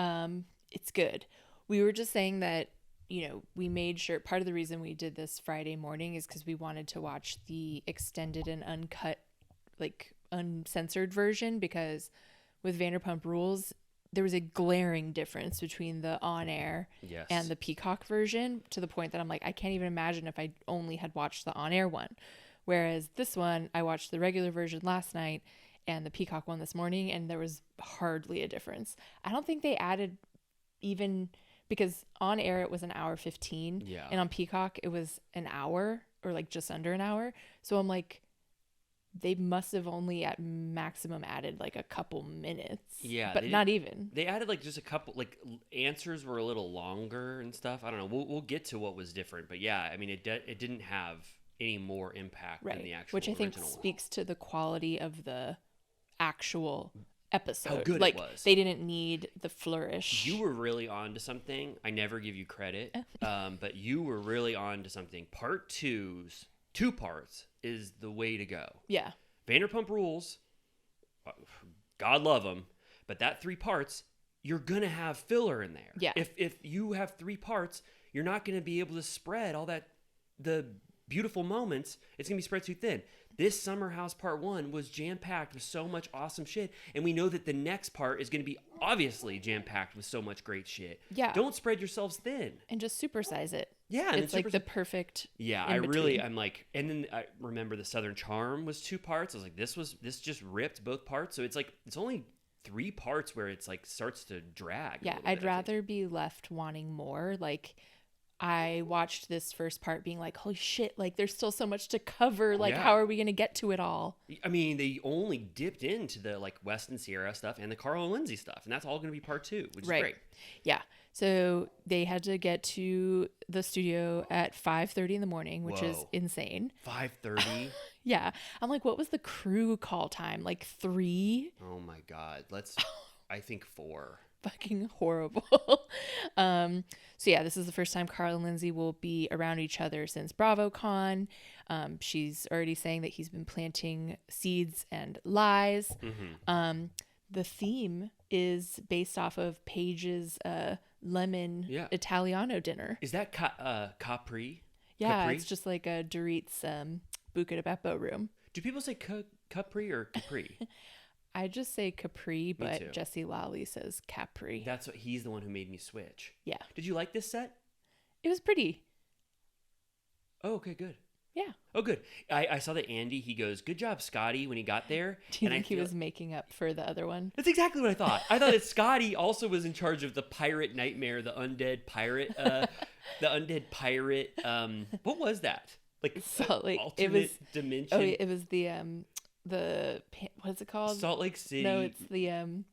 It's good. We were just saying that, we made sure part of the reason we did this Friday morning is because we wanted to watch the extended and uncut, like uncensored version, because with Vanderpump Rules, there was a glaring difference between the on-air Yes. and the Peacock version, to the point that I'm like, I can't even imagine if I only had watched the on-air one. Whereas this one, I watched the regular version last night and the Peacock one this morning, and there was hardly a difference. I don't think they added even, because on air it was an hour 15, Yeah. and on Peacock it was an hour or like just under an hour. So I'm like, they must have only at maximum added like a couple minutes. Yeah, but not even. They added like just a couple, like answers were a little longer and stuff. I don't know. We'll get to what was different, but yeah, I mean it didn't have any more impact than the actual which I think original. speaks to the quality of the actual episode. How good like, it was. They didn't need the flourish. You were really on to something. I never give you credit, but you were really on to something. Part 2's 2 parts is the way to go. Yeah. Vanderpump Rules, God love them, but that 3 parts, you're gonna have filler in there. Yeah. If you have 3 parts, you're not gonna be able to spread all that, the beautiful moments. It's gonna be spread too thin. This Summer House Part 1 was jam-packed with so much awesome shit, and we know that the next part is gonna be obviously jam-packed with so much great shit. Yeah. Don't spread yourselves thin. And just supersize it. Yeah, and it's like the perfect. Yeah, I'm like, and then I remember the Southern Charm was 2 parts. I was like, this just ripped both parts. So it's like, it's only 3 parts where it's like starts to drag. Yeah, I'd rather be left wanting more. Like, I watched this first part being like, holy shit, like there's still so much to cover. Like, Yeah. how are we going to get to it all? I mean, they only dipped into the like West and Ciara stuff and the Carl and Lindsay stuff, and that's all going to be part 2, which is great. Yeah. So they had to get to the studio at 5:30 in the morning, which is Whoa. insane. 5:30. Yeah. I'm like, what was the crew call time? Like 3? Oh my God. I think 4. Fucking horrible. So yeah, this is the first time Carl and Lindsay will be around each other since BravoCon. She's already saying that he's been planting seeds and lies. Mm-hmm. The theme is based off of Paige's lemon Italiano dinner. Is that Capri? Yeah, Capri? it's just like a Dorit's Buca de Beppo room. Do people say Capri or Capri? I just say Capri, too. but Jesse Lally says Capri. That's what he's the one who made me switch. Yeah. Did you like this set? It was pretty. Oh, okay, good. Yeah. Oh, good. I saw that Andy, he goes, good job, Scotty, when he got there. Do you think he was making up for the other one? That's exactly what I thought. I thought that Scotty also was in charge of the pirate nightmare, the undead pirate, what was that? Like Salt Lake. alternate dimension? Oh, it was the what's it called? Salt Lake City. No, it's the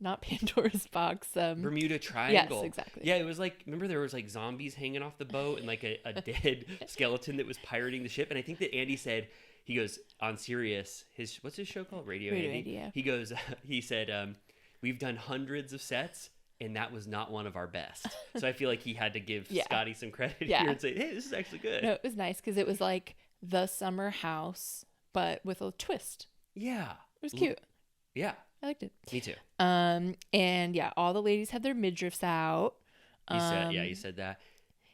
not Pandora's box. Bermuda Triangle. Yes, exactly. Yeah, it was like, remember there was like zombies hanging off the boat and like a dead skeleton that was pirating the ship. And I think that Andy said, he goes on Sirius, what's his show called? Radio Andy? yeah. He goes, he said, we've done hundreds of sets and that was not one of our best. So I feel like he had to give Scotty some credit here and say, hey, this is actually good. No, it was nice because it was like the summer house, but with a twist. Yeah. It was cute. Yeah. I liked it. Me too. And yeah, all the ladies had their midriffs out. He said that.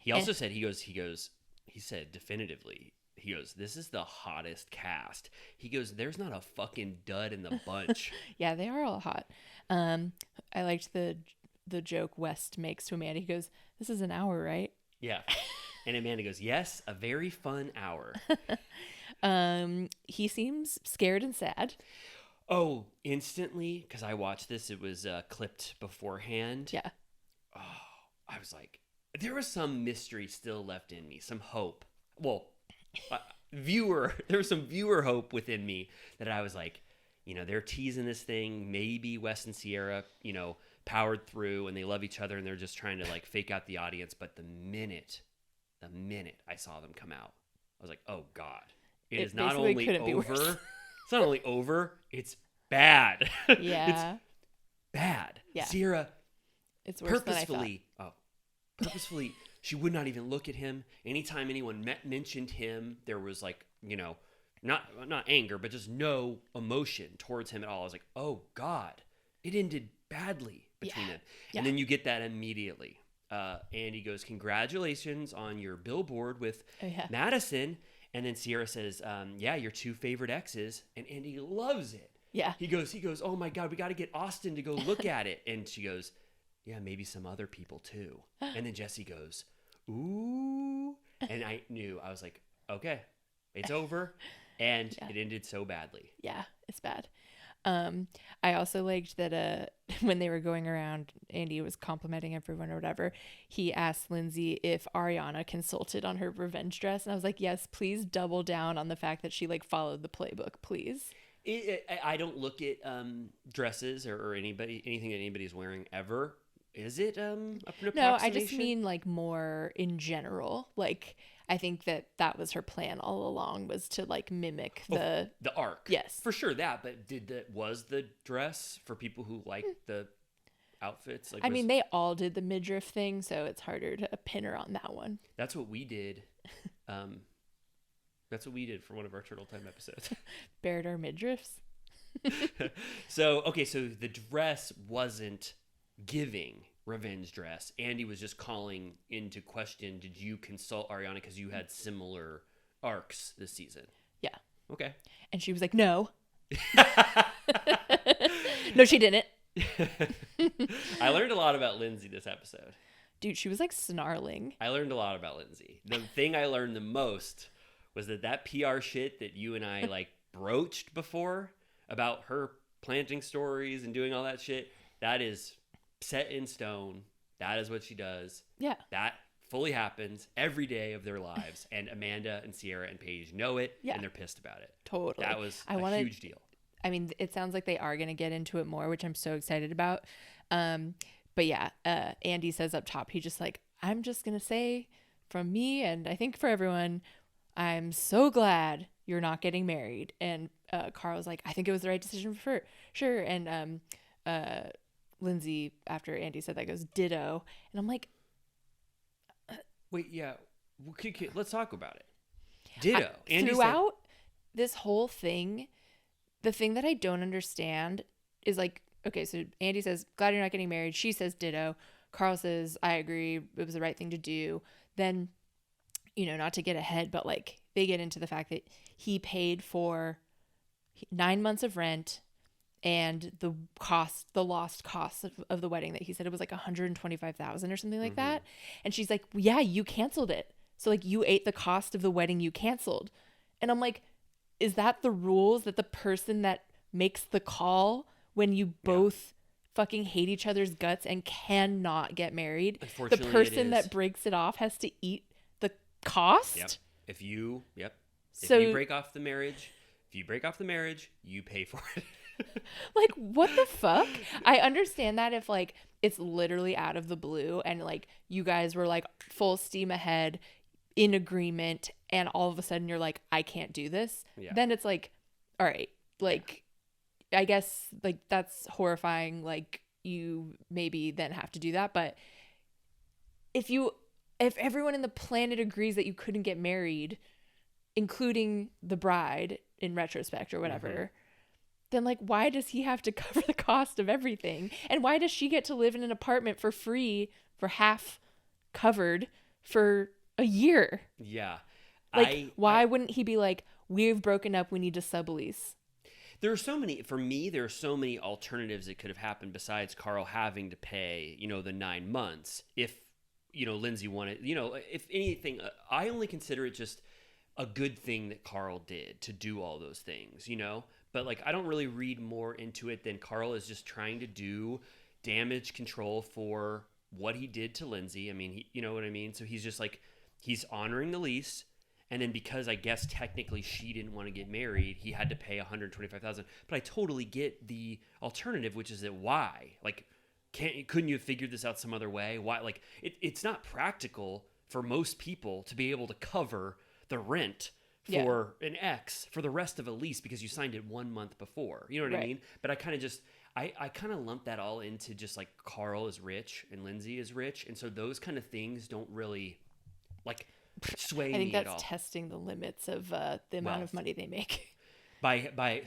He also said, he said definitively, he goes, this is the hottest cast. He goes, there's not a fucking dud in the bunch. Yeah, they are all hot. I liked the joke West makes to Amanda. He goes, this is an hour, right? Yeah. And Amanda goes, yes, a very fun hour. He seems scared and sad. Oh, instantly, because I watched this, it was clipped beforehand. Yeah. Oh, I was like, there was some mystery still left in me, some hope. Well, there was some viewer hope within me that I was like, they're teasing this thing. Maybe Wes and Ciara, powered through and they love each other and they're just trying to like fake out the audience. But the minute I saw them come out, I was like, oh God, it is not only over. It's not only over, it's bad. Yeah. It's bad. Yeah. Ciara it's worse purposefully, she would not even look at him. Anytime anyone mentioned him, there was like, not anger, but just no emotion towards him at all. I was like, oh God, it ended badly between them. And then you get that immediately. Andy goes, congratulations on your billboard with Madison. And then Ciara says, your 2 favorite exes. And Andy loves it. Yeah. He goes, oh my God, we got to get Austin to go look at it. And she goes, yeah, maybe some other people too. And then Jesse goes, ooh. And I was like, okay, it's over. And it ended so badly. Yeah, it's bad. I also liked that when they were going around, Andy was complimenting everyone or whatever. He asked Lindsay if Ariana consulted on her revenge dress, and I was like, yes, please double down on the fact that she like followed the playbook, please. I don't look at dresses or anything that anybody's wearing ever. Is it an approximation? No, I just mean like more in general. Like I think that was her plan all along, was to like mimic the arc. Yes, for sure that. But was the dress for people who like the outfits? Like, I mean, they all did the midriff thing, so it's harder to pin her on that one. That's what we did. That's what we did for one of our Turtle Time episodes. Bared our midriffs. So the dress wasn't giving revenge dress. Andy was just calling into question, did you consult Ariana because you had similar arcs this season? Yeah. Okay. And she was like, no. No, she didn't. I learned a lot about Lindsay this episode. Dude, she was like snarling. I learned a lot about Lindsay. The thing I learned the most was that PR shit that you and I like broached before about her planting stories and doing all that shit, that is set in stone. That is what she does. Yeah. That fully happens every day of their lives. And Amanda and Ciara and Paige know it, and they're pissed about it. Totally. That was a huge deal. I mean, it sounds like they are going to get into it more, which I'm so excited about. But yeah, Andy says up top, he just like, I'm just going to say from me, and I think for everyone, I'm so glad you're not getting married. And Carl's like, I think it was the right decision for her. Sure. And Lindsay, after Andy said that, goes, ditto. And I'm like, wait, yeah. Let's talk about it. Ditto. Throughout this whole thing, the thing that I don't understand is like, okay, so Andy says, glad you're not getting married. She says ditto. Carl says, I agree. It was the right thing to do. Then, you know, not to get ahead, but like they get into the fact that he paid for 9 months of rent and the lost cost of the wedding that he said it was like $125,000 or something like that. And she's like, well, yeah, you canceled it. So like you ate the cost of the wedding you canceled. And I'm like, is that the rules, that the person that makes the call when you both fucking hate each other's guts and cannot get married, the person that breaks it off has to eat the cost? Yep. If you break off the marriage, you pay for it. Like, what the fuck? I understand that if like it's literally out of the blue and like you guys were like full steam ahead in agreement and all of a sudden you're like, I can't do this. Yeah. Then it's like, all right, like I guess like that's horrifying. Like you maybe then have to do that. But if everyone in the planet agrees that you couldn't get married, including the bride in retrospect or whatever, then like why does he have to cover the cost of everything? And why does she get to live in an apartment for free, for half covered, for a year? Yeah. Like why wouldn't he be like, we've broken up, we need to sublease? There are so many alternatives that could have happened besides Carl having to pay, the 9 months. If, Lindsay wanted, if anything, I only consider it just a good thing that Carl did to do all those things, But like, I don't really read more into it than Carl is just trying to do damage control for what he did to Lindsay. I mean, you know what I mean? So he's just like, he's honoring the lease. And then because I guess technically she didn't want to get married, he had to pay $125,000. But I totally get the alternative, which is that why? Like, couldn't you have figured this out some other way? Why? Like, it's not practical for most people to be able to cover the rent for an ex for the rest of a lease because you signed it 1 month before. You know what I mean? But I kind of just, I kind of lump that all into just like Carl is rich and Lindsay is rich. And so those kind of things don't really like sway me at all. I think that's testing the limits of the amount of money they make.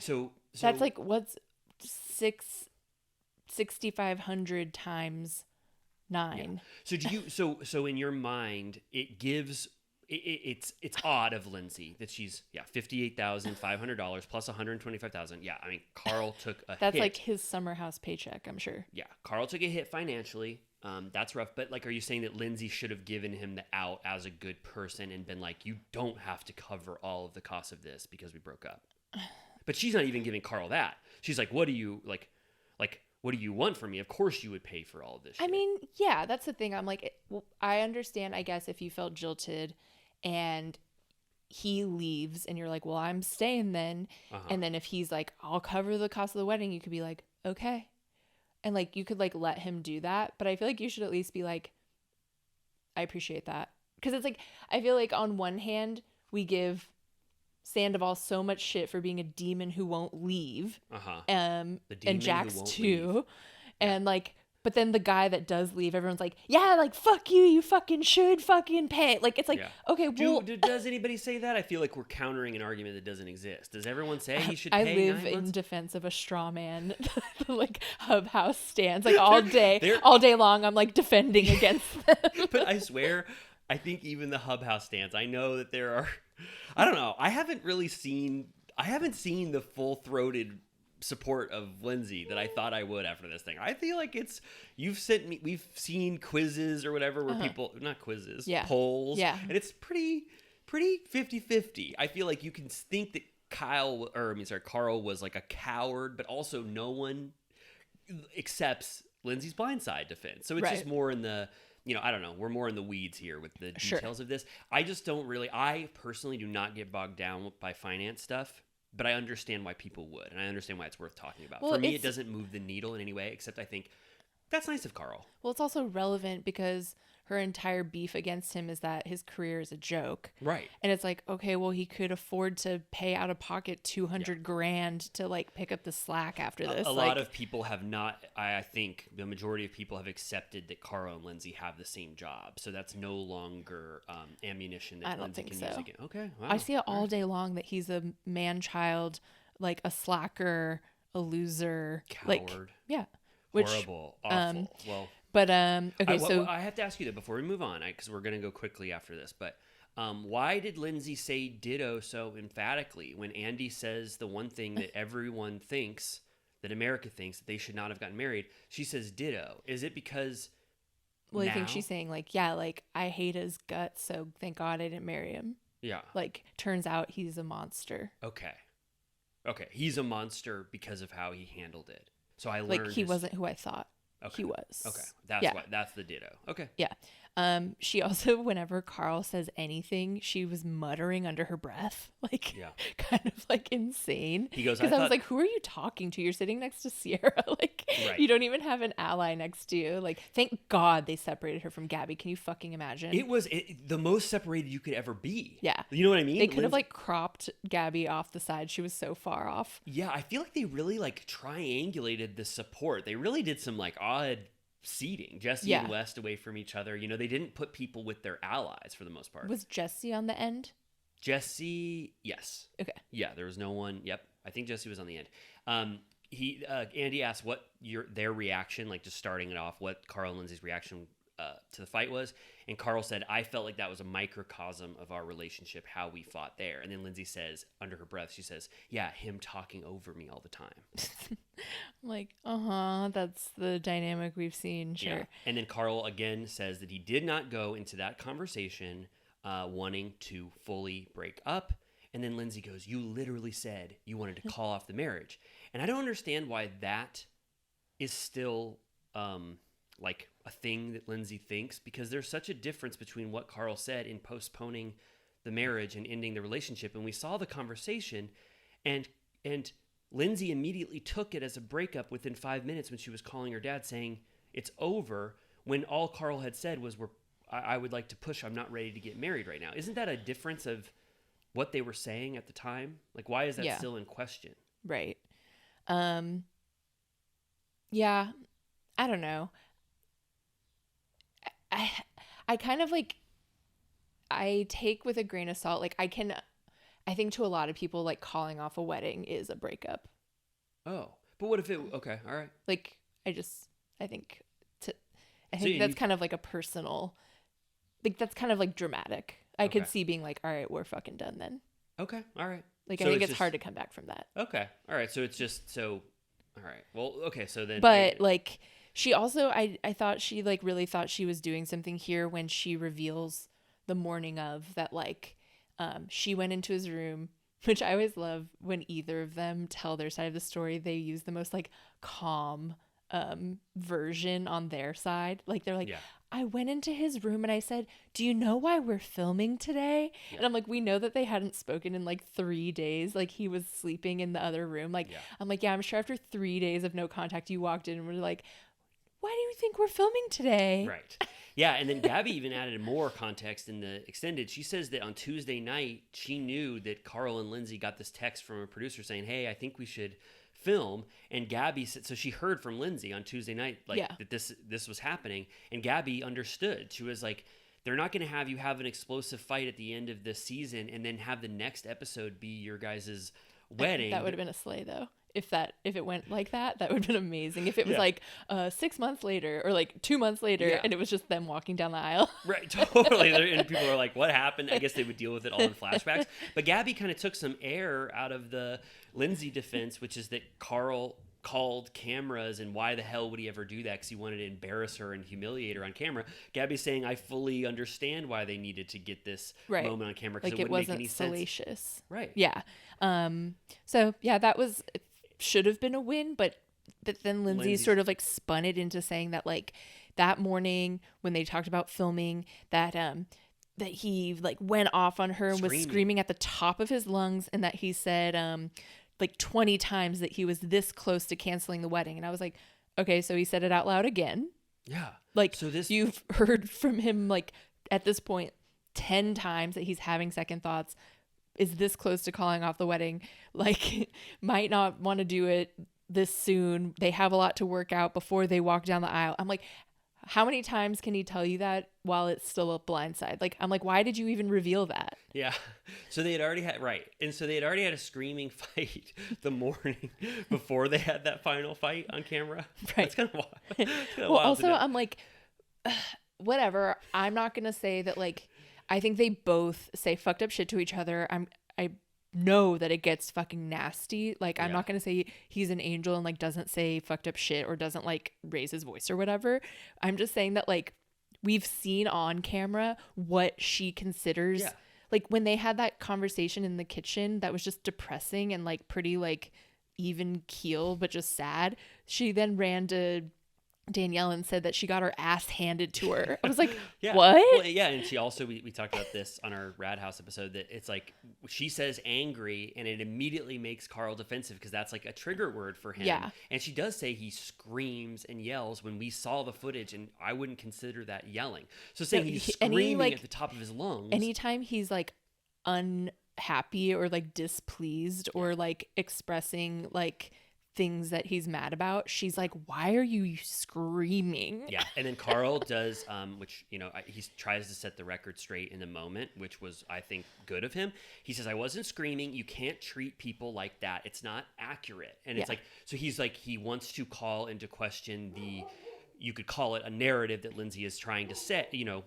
So that's like what's 6,500 times 9. Yeah. So in your mind, it gives it's odd of Lindsay that she's $58,500 plus $125,000. Yeah, I mean Carl took a hit. That's like his summer house paycheck, I'm sure. Yeah, Carl took a hit financially. That's rough. But like, are you saying that Lindsay should have given him the out as a good person and been like, you don't have to cover all of the costs of this because we broke up? But she's not even giving Carl that. She's like, what do you what do you want from me? Of course you would pay for all of this shit. I mean, yeah, that's the thing. I'm like, well, I understand, I guess, if you felt jilted and he leaves and you're like, well, I'm staying then. And then if he's like, I'll cover the cost of the wedding, you could be like, okay. And like, you could like let him do that. But I feel like you should at least be like, I appreciate that. Because it's like, I feel like on one hand, we give Sandoval so much shit for being a demon who won't leave. And Jax too. Leave. And like, but then the guy that does leave, everyone's like, yeah, like, fuck you, you fucking should fucking pay. Like, it's like, okay, well. Does anybody say that? I feel like we're countering an argument that doesn't exist. Does everyone say he should pay? I live in defense of a straw man, like, Hub House stands, like, all day long, I'm like defending against them. But I swear, I think even the Hub House stands, I know that there are, I don't know, I haven't seen the full-throated support of Lindsay that I thought I would after this thing. I feel like we've seen quizzes or whatever where people, not quizzes, polls, and it's pretty 50-50. I feel like you can think that Carl was like a coward, but also no one accepts Lindsay's blindside defense. So it's just more in the, I don't know, we're more in the weeds here with the details of this. I personally do not get bogged down by finance stuff. But I understand why people would, and I understand why it's worth talking about. Well, for me, it doesn't move the needle in any way, except I think that's nice of Carl. Well, it's also relevant because her entire beef against him is that his career is a joke. Right. And it's like, okay, well, he could afford to pay out of pocket $200,000 to like pick up the slack after this. A lot of people have not, I think the majority of people have accepted that Carl and Lindsay have the same job. So that's no longer ammunition that Lindsay can use again. Okay. Wow. I see it all day long that he's a man-child, like a slacker, a loser. Coward. Yeah. Horrible. Awful. Well. But okay, so I have to ask you that before we move on, because we're going to go quickly after this. But why did Lindsay say ditto so emphatically when Andy says the one thing that everyone thinks, that America thinks, that they should not have gotten married? She says ditto. Is it because? Well, I think she's saying like, yeah, like I hate his guts, so thank God I didn't marry him. Yeah. Like turns out he's a monster. Okay, he's a monster because of how he handled it. So I learned like he wasn't who I thought. He was. Okay. That's the ditto. Okay. Yeah. She also, whenever Carl says anything, she was muttering under her breath, like kind of like insane. He goes, because I was like, who are you talking to? You're sitting next to Ciara. Like you don't even have an ally next to you. Like, thank God they separated her from Gabby. Can you fucking imagine? It was the most separated you could ever be. Yeah. You know what I mean? They could have like cropped Gabby off the side. She was so far off. Yeah. I feel like they really like triangulated the support. They really did some like odd seating. Jesse and West away from each other. They didn't put people with their allies for the most part. Was Jesse on the end? Jesse, yes. Okay. Yeah, there was no one. Yep. I think Jesse was on the end. Andy asked what their reaction, like just starting it off, what Carl and Lindsay's reaction to the fight was. And Carl said, I felt like that was a microcosm of our relationship, how we fought there. And then Lindsay says, under her breath, she says, yeah, him talking over me all the time. I'm like, that's the dynamic we've seen. Sure. Yeah. And then Carl again says that he did not go into that conversation wanting to fully break up. And then Lindsay goes, you literally said you wanted to call off the marriage. And I don't understand why that is still like a thing that Lindsay thinks, because there's such a difference between what Carl said in postponing the marriage and ending the relationship. And we saw the conversation, and Lindsay immediately took it as a breakup within 5 minutes when she was calling her dad saying it's over, when all Carl had said was, I would like to push, I'm not ready to get married right now. Isn't that a difference of what they were saying at the time? Like, why is that still in question? Right. Yeah, I don't know. I kind of like, I take with a grain of salt. Like I think to a lot of people, like calling off a wedding is a breakup. Oh, but what if it, okay. All right. Like, I think that's kind of like a personal, like that's kind of like dramatic. I could see being like, all right, we're fucking done then. Okay. All right. Like, so I think it's hard to come back from that. Okay. All right. So it's just all right. Well, okay. So then, but like, she also, I thought she like really thought she was doing something here when she reveals the morning of that, like, she went into his room, Which I always love when either of them tell their side of the story. They use the most like calm version on their side. Like they're like, Yeah. I went into his room and I said, do you know why we're filming today? Yeah. And I'm like, we know that they hadn't spoken in like 3 days. Like he was sleeping in the other room. Like, Yeah. I'm like, yeah, I'm sure after 3 days of no contact, you walked in and were like, why do you think we're filming today? Right. Yeah, and then Gabby even added more context in the extended. She says that on Tuesday night, she knew that Carl and Lindsay got this text from a producer saying, hey, I think we should film. And Gabby said, so she heard from Lindsay on Tuesday night, like, Yeah. that this was happening. And Gabby understood. She was like, they're not going to have you have an explosive fight at the end of the season and then have the next episode be your guys' wedding. That would have been a slay though. If it went like that would have been amazing. If it was Yeah. like 6 months later or like 2 months later Yeah. and it was just them walking down the aisle. Right, totally. And people are like, what happened? I guess they would deal with it all in flashbacks. But Gabby kind of took some air out of the Lindsay defense, which is that Carl called cameras and why the hell would he ever do that, because he wanted to embarrass her and humiliate her on camera. Gabby's saying, I fully understand why they needed to get this Right. moment on camera, because Like it it wouldn't make wasn't any sense. salacious. Right. Yeah. So yeah, that was should have been a win, but then Lindsay Lindsay's- sort of like spun it into saying that like that morning when they talked about filming that that he like went off on her and was Screaming. screaming at the top of his lungs, and that he said like 20 times that he was this close to canceling the wedding. And I was like, okay, so he said it out loud again. Yeah. Like So this- you've heard from him like at this point 10 times that he's having second thoughts, is this close to calling off the wedding, like might not want to do it this soon. They have a lot to work out before they walk down the aisle. I'm like, how many times can he tell you that while it's still a blindside? Like, I'm like, why did you even reveal that? Yeah. So they had already had, right. And so they had already had a screaming fight the morning before they had that final fight on camera. Right. That's kind of wild. Well, also, I'm like, whatever. I'm not going to say that, like, I think they both say fucked up shit to each other. I know that it gets fucking nasty. Like, I'm Yeah. not going to say he's an angel and, like, doesn't say fucked up shit or doesn't, like, raise his voice or whatever. I'm just saying that, like, we've seen on camera what she considers. Yeah. Like, when they had that conversation in the kitchen that was just depressing and, like, pretty, like, even keel, but just sad. She then ran to Danielle and said that she got her ass handed to her. I was like, Yeah. what? Well, yeah, and she also, we talked about this on our Rad House episode, that it's like she says angry and it immediately makes Carl defensive because that's like a trigger word for him. Yeah. And she does say he screams and yells when we saw the footage, and I wouldn't consider that yelling. So saying No, he's and he, screaming like, at the top of his lungs. Anytime he's like unhappy or like displeased or like expressing like things that he's mad about, she's like, why are you screaming? Yeah, and then Carl does, which, you know, he tries to set the record straight in the moment, which was, I think, good of him. He says, I wasn't screaming. You can't treat people like that. It's not accurate. And it's Yeah. like, so he's like, he wants to call into question you could call it a narrative that Lindsay is trying to set, you know,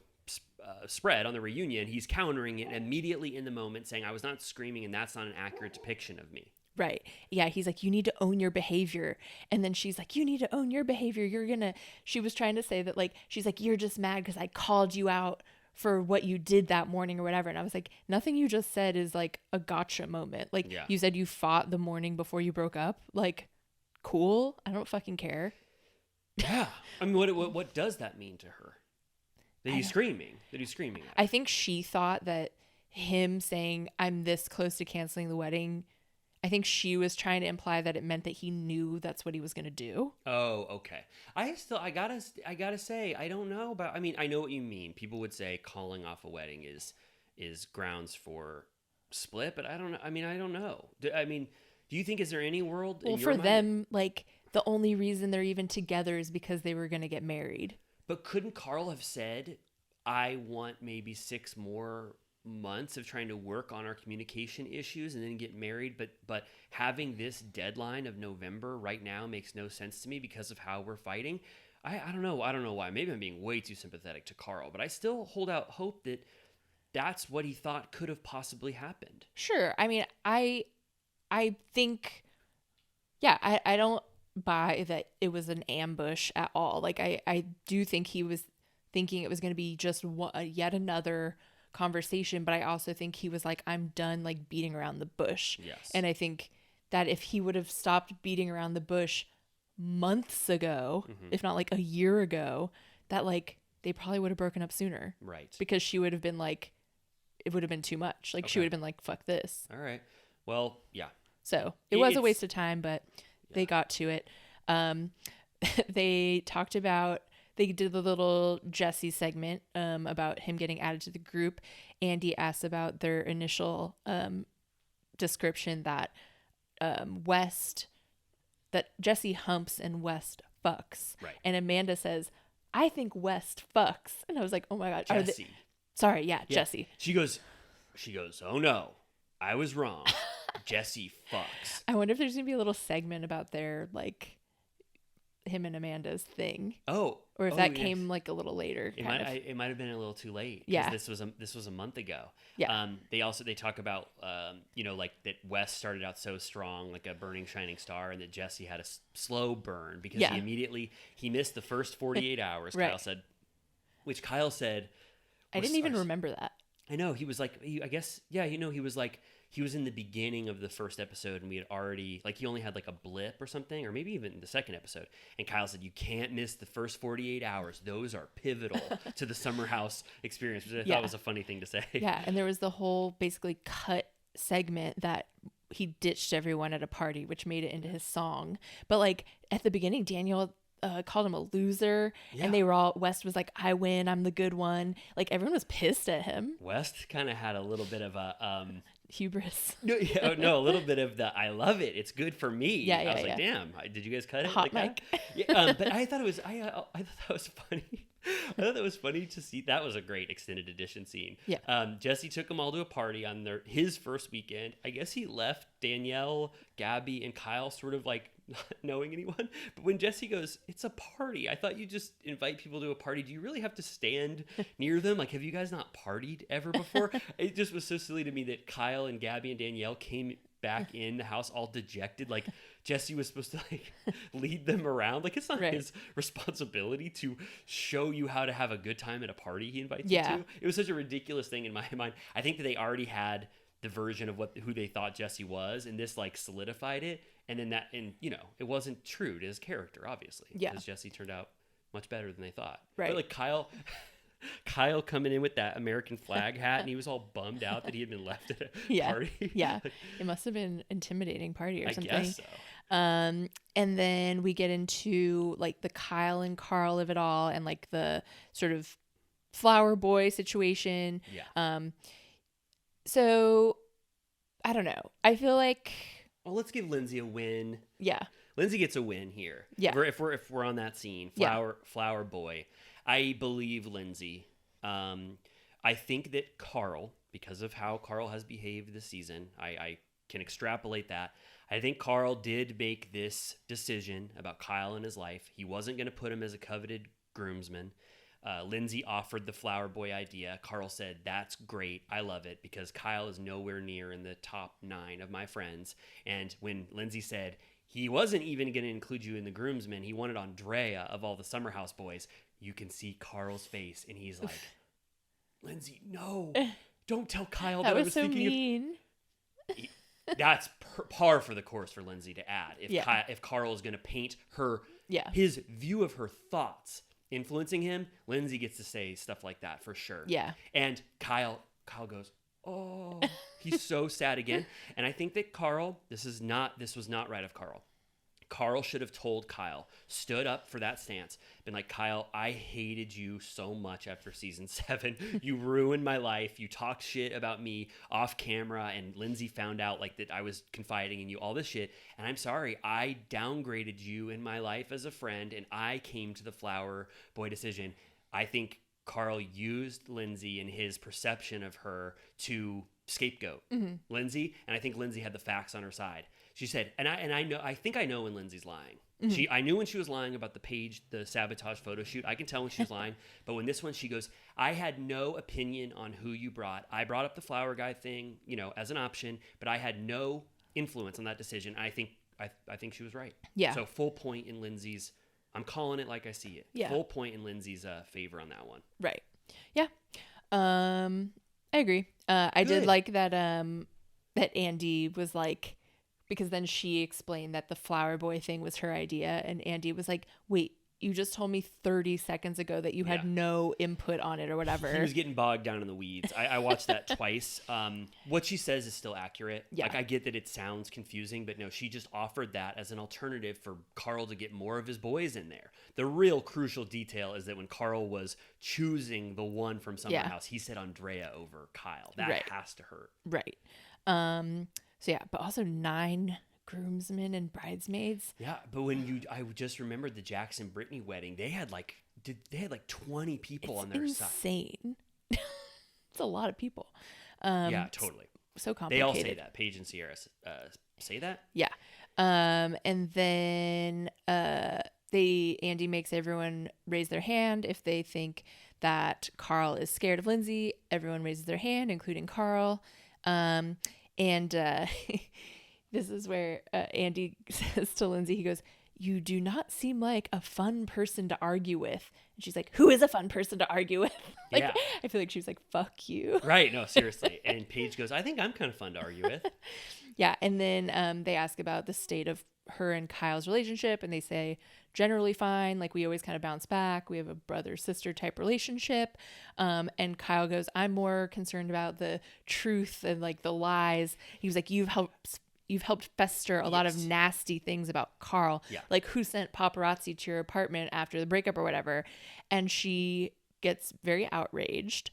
spread on the reunion. He's countering it immediately in the moment, saying, I was not screaming, and that's not an accurate depiction of me. Right. Yeah. He's like, you need to own your behavior. And then she's like, you need to own your behavior. She was trying to say that, like, she's like, you're just mad because I called you out for what you did that morning or whatever. And I was like, nothing you just said is like a gotcha moment. Like, Yeah. you said you fought the morning before you broke up. Like, cool. I don't fucking care. Yeah. I mean, what does that mean to her? That he's screaming. That he's screaming at her. I think she thought that him saying, I'm this close to canceling the wedding, I think she was trying to imply that it meant that he knew that's what he was going to do. Oh, okay. I gotta say, I don't know about. I mean, I know what you mean. People would say calling off a wedding is grounds for split, but I don't know. I mean, I don't know. Do you think, is there any world? Well, in your for mind? them, like, the only reason they're even together is because they were going to get married. But couldn't Carl have said, "I want maybe 6 more months of trying to work on our communication issues and then get married," but having this deadline of November right now makes no sense to me because of how we're fighting. I don't know why. Maybe I'm being way too sympathetic to Carl, but I still hold out hope that that's what he thought could have possibly happened. Sure. I mean, I think, yeah, I don't buy that it was an ambush at all. Like, I do think he was thinking it was going to be just yet another conversation, but I also think he was like, I'm done like beating around the bush. Yes. And I think that if he would have stopped beating around the bush months ago, if not like a year ago, that like they probably would have broken up sooner. Right. Because she would have been like, it would have been too much. Like she would have been like, fuck this. All right. Well, yeah. So it was a It's- waste of time, but they got to it. They talked about, they did the little Jesse segment about him getting added to the group. Andy asked about their initial description that West, that Jesse humps and West fucks. Right. And Amanda says, I think West fucks. And I was like, oh my God. Jesse. Sorry, yeah, Jesse. She goes, oh no, I was wrong. Jesse fucks. I wonder if there's going to be a little segment about their, like, him and Amanda's thing. Oh. Or if that came, like, a little later. It might have been a little too late. 'Cause Yeah. This was a month ago. Yeah. They talk about, like that West started out so strong, like a burning shining star, and that Jesse had a slow burn because Yeah. he missed the first 48 hours. Right. Kyle said, I didn't even remember that. I know he was like, he was like, he was in the beginning of the first episode and we had already, like, he only had like a blip or something, or maybe even the second episode. And Kyle said, you can't miss the first 48 hours. Those are pivotal to the summer house experience, which I thought was a funny thing to say. Yeah. And there was the whole basically cut segment that he ditched everyone at a party, which made it into his song. But like at the beginning, Daniel called him a loser, and they were all, West was like, I win, I'm the good one. Like everyone was pissed at him. West kind of had a little bit of a Hubris. a little bit of the I love it, it's good for me. Yeah, I was yeah. like, damn, did you guys cut it? Hot like mic. Yeah, but I thought it was I thought that was funny. I thought that was funny to see. That was a great extended edition scene. Yeah. Jesse took them all to a party on his first weekend. I guess he left Danielle, Gabby, and Kyle sort of like not knowing anyone. But when Jesse goes, it's a party. I thought you just invite people to a party. Do you really have to stand near them? Like, have you guys not partied ever before? It just was so silly to me that Kyle and Gabby and Danielle came back in the house all dejected. Like Jesse was supposed to like lead them around. Like it's not his responsibility to show you how to have a good time at a party he invites you to. It was such a ridiculous thing in my mind. I think that they already had the version of who they thought Jesse was, and this like solidified it. And then it wasn't true to his character, obviously. Yeah. Because Jesse turned out much better than they thought. Right. But like Kyle coming in with that American flag hat, and he was all bummed out that he had been left at a party. Yeah. It must have been an intimidating party or something. I guess so. And then we get into like the Kyle and Carl of it all, and like the sort of flower boy situation. Yeah. So I don't know. I feel like, well, let's give Lindsay a win. yeah. Lindsay gets a win here. Yeah. If we're on that scene, flower boy, I believe Lindsay. I think that Carl, because of how Carl has behaved this season, I can extrapolate that. I think Carl did make this decision about Kyle and his life. He wasn't going to put him as a coveted groomsman. Lindsay offered the flower boy idea. Carl said, that's great. I love it, because Kyle is nowhere near in the top 9 of my friends. And when Lindsay said he wasn't even going to include you in the groomsmen, he wanted Andrea of all the summer house boys, you can see Carl's face, and he's like, Lindsay, no, don't tell Kyle that I was so thinking mean. That's par for the course for Lindsay to add. If Carl is going to paint his view of her thoughts influencing him, Lindsay gets to say stuff like that for sure. Yeah. And Kyle goes, oh, he's so sad again. And I think that this was not right of Carl. Carl should have told Kyle, stood up for that stance, been like, Kyle, I hated you so much after season 7. You ruined my life. You talked shit about me off camera, and Lindsay found out like that I was confiding in you, all this shit. And I'm sorry, I downgraded you in my life as a friend, and I came to the flower boy decision. I think Carl used Lindsay and his perception of her to scapegoat Lindsay, and I think Lindsay had the facts on her side. She said, I think I know when Lindsay's lying. I knew when she was lying about the sabotage photo shoot. I can tell when she's lying. But when this one, she goes, I had no opinion on who you brought. I brought up the flower guy thing, as an option, but I had no influence on that decision. I think she was right. Yeah. So full point in Lindsay's, I'm calling it like I see it. Yeah. Full point in Lindsay's favor on that one. Right. Yeah. I agree. I did Good. like that that Andy was like, because then she explained that the flower boy thing was her idea, and Andy was like, wait, you just told me 30 seconds ago that you had Yeah. no input on it or whatever. He was getting bogged down in the weeds. I watched that twice. What she says is still accurate. Yeah. Like, I get that it sounds confusing, but no, she just offered that as an alternative for Carl to get more of his boys in there. The real crucial detail is that when Carl was choosing the one from Summer Yeah. House, he said Andrea over Kyle. That Right. has to hurt. Right. So yeah, but also 9 groomsmen and bridesmaids. Yeah, but I just remembered the Jax and Britney wedding. They had like 20 people on their side. Insane. It's a lot of people. Yeah, totally. So They complicated. all say that. Paige and Ciara say that. Yeah. And then Andy makes everyone raise their hand if they think that Carl is scared of Lindsay. Everyone raises their hand, including Carl. And this is where Andy says to Lindsay, he goes, "You do not seem like a fun person to argue with." And she's like, "Who is a fun person to argue with?" Like, Yeah. I feel like she was like, "Fuck you." Right. No, seriously. And Paige goes, "I think I'm kind of fun to argue with." Yeah, and then they ask about the state of her and Kyle's relationship, and they say generally fine. Like, we always kind of bounce back. We have a brother-sister type relationship. And Kyle goes, "I'm more concerned about the truth and like the lies." He was like, You've helped fester a lot of Yes. nasty things about Carl. Yeah. Like, who sent paparazzi to your apartment after the breakup or whatever." And she gets very outraged.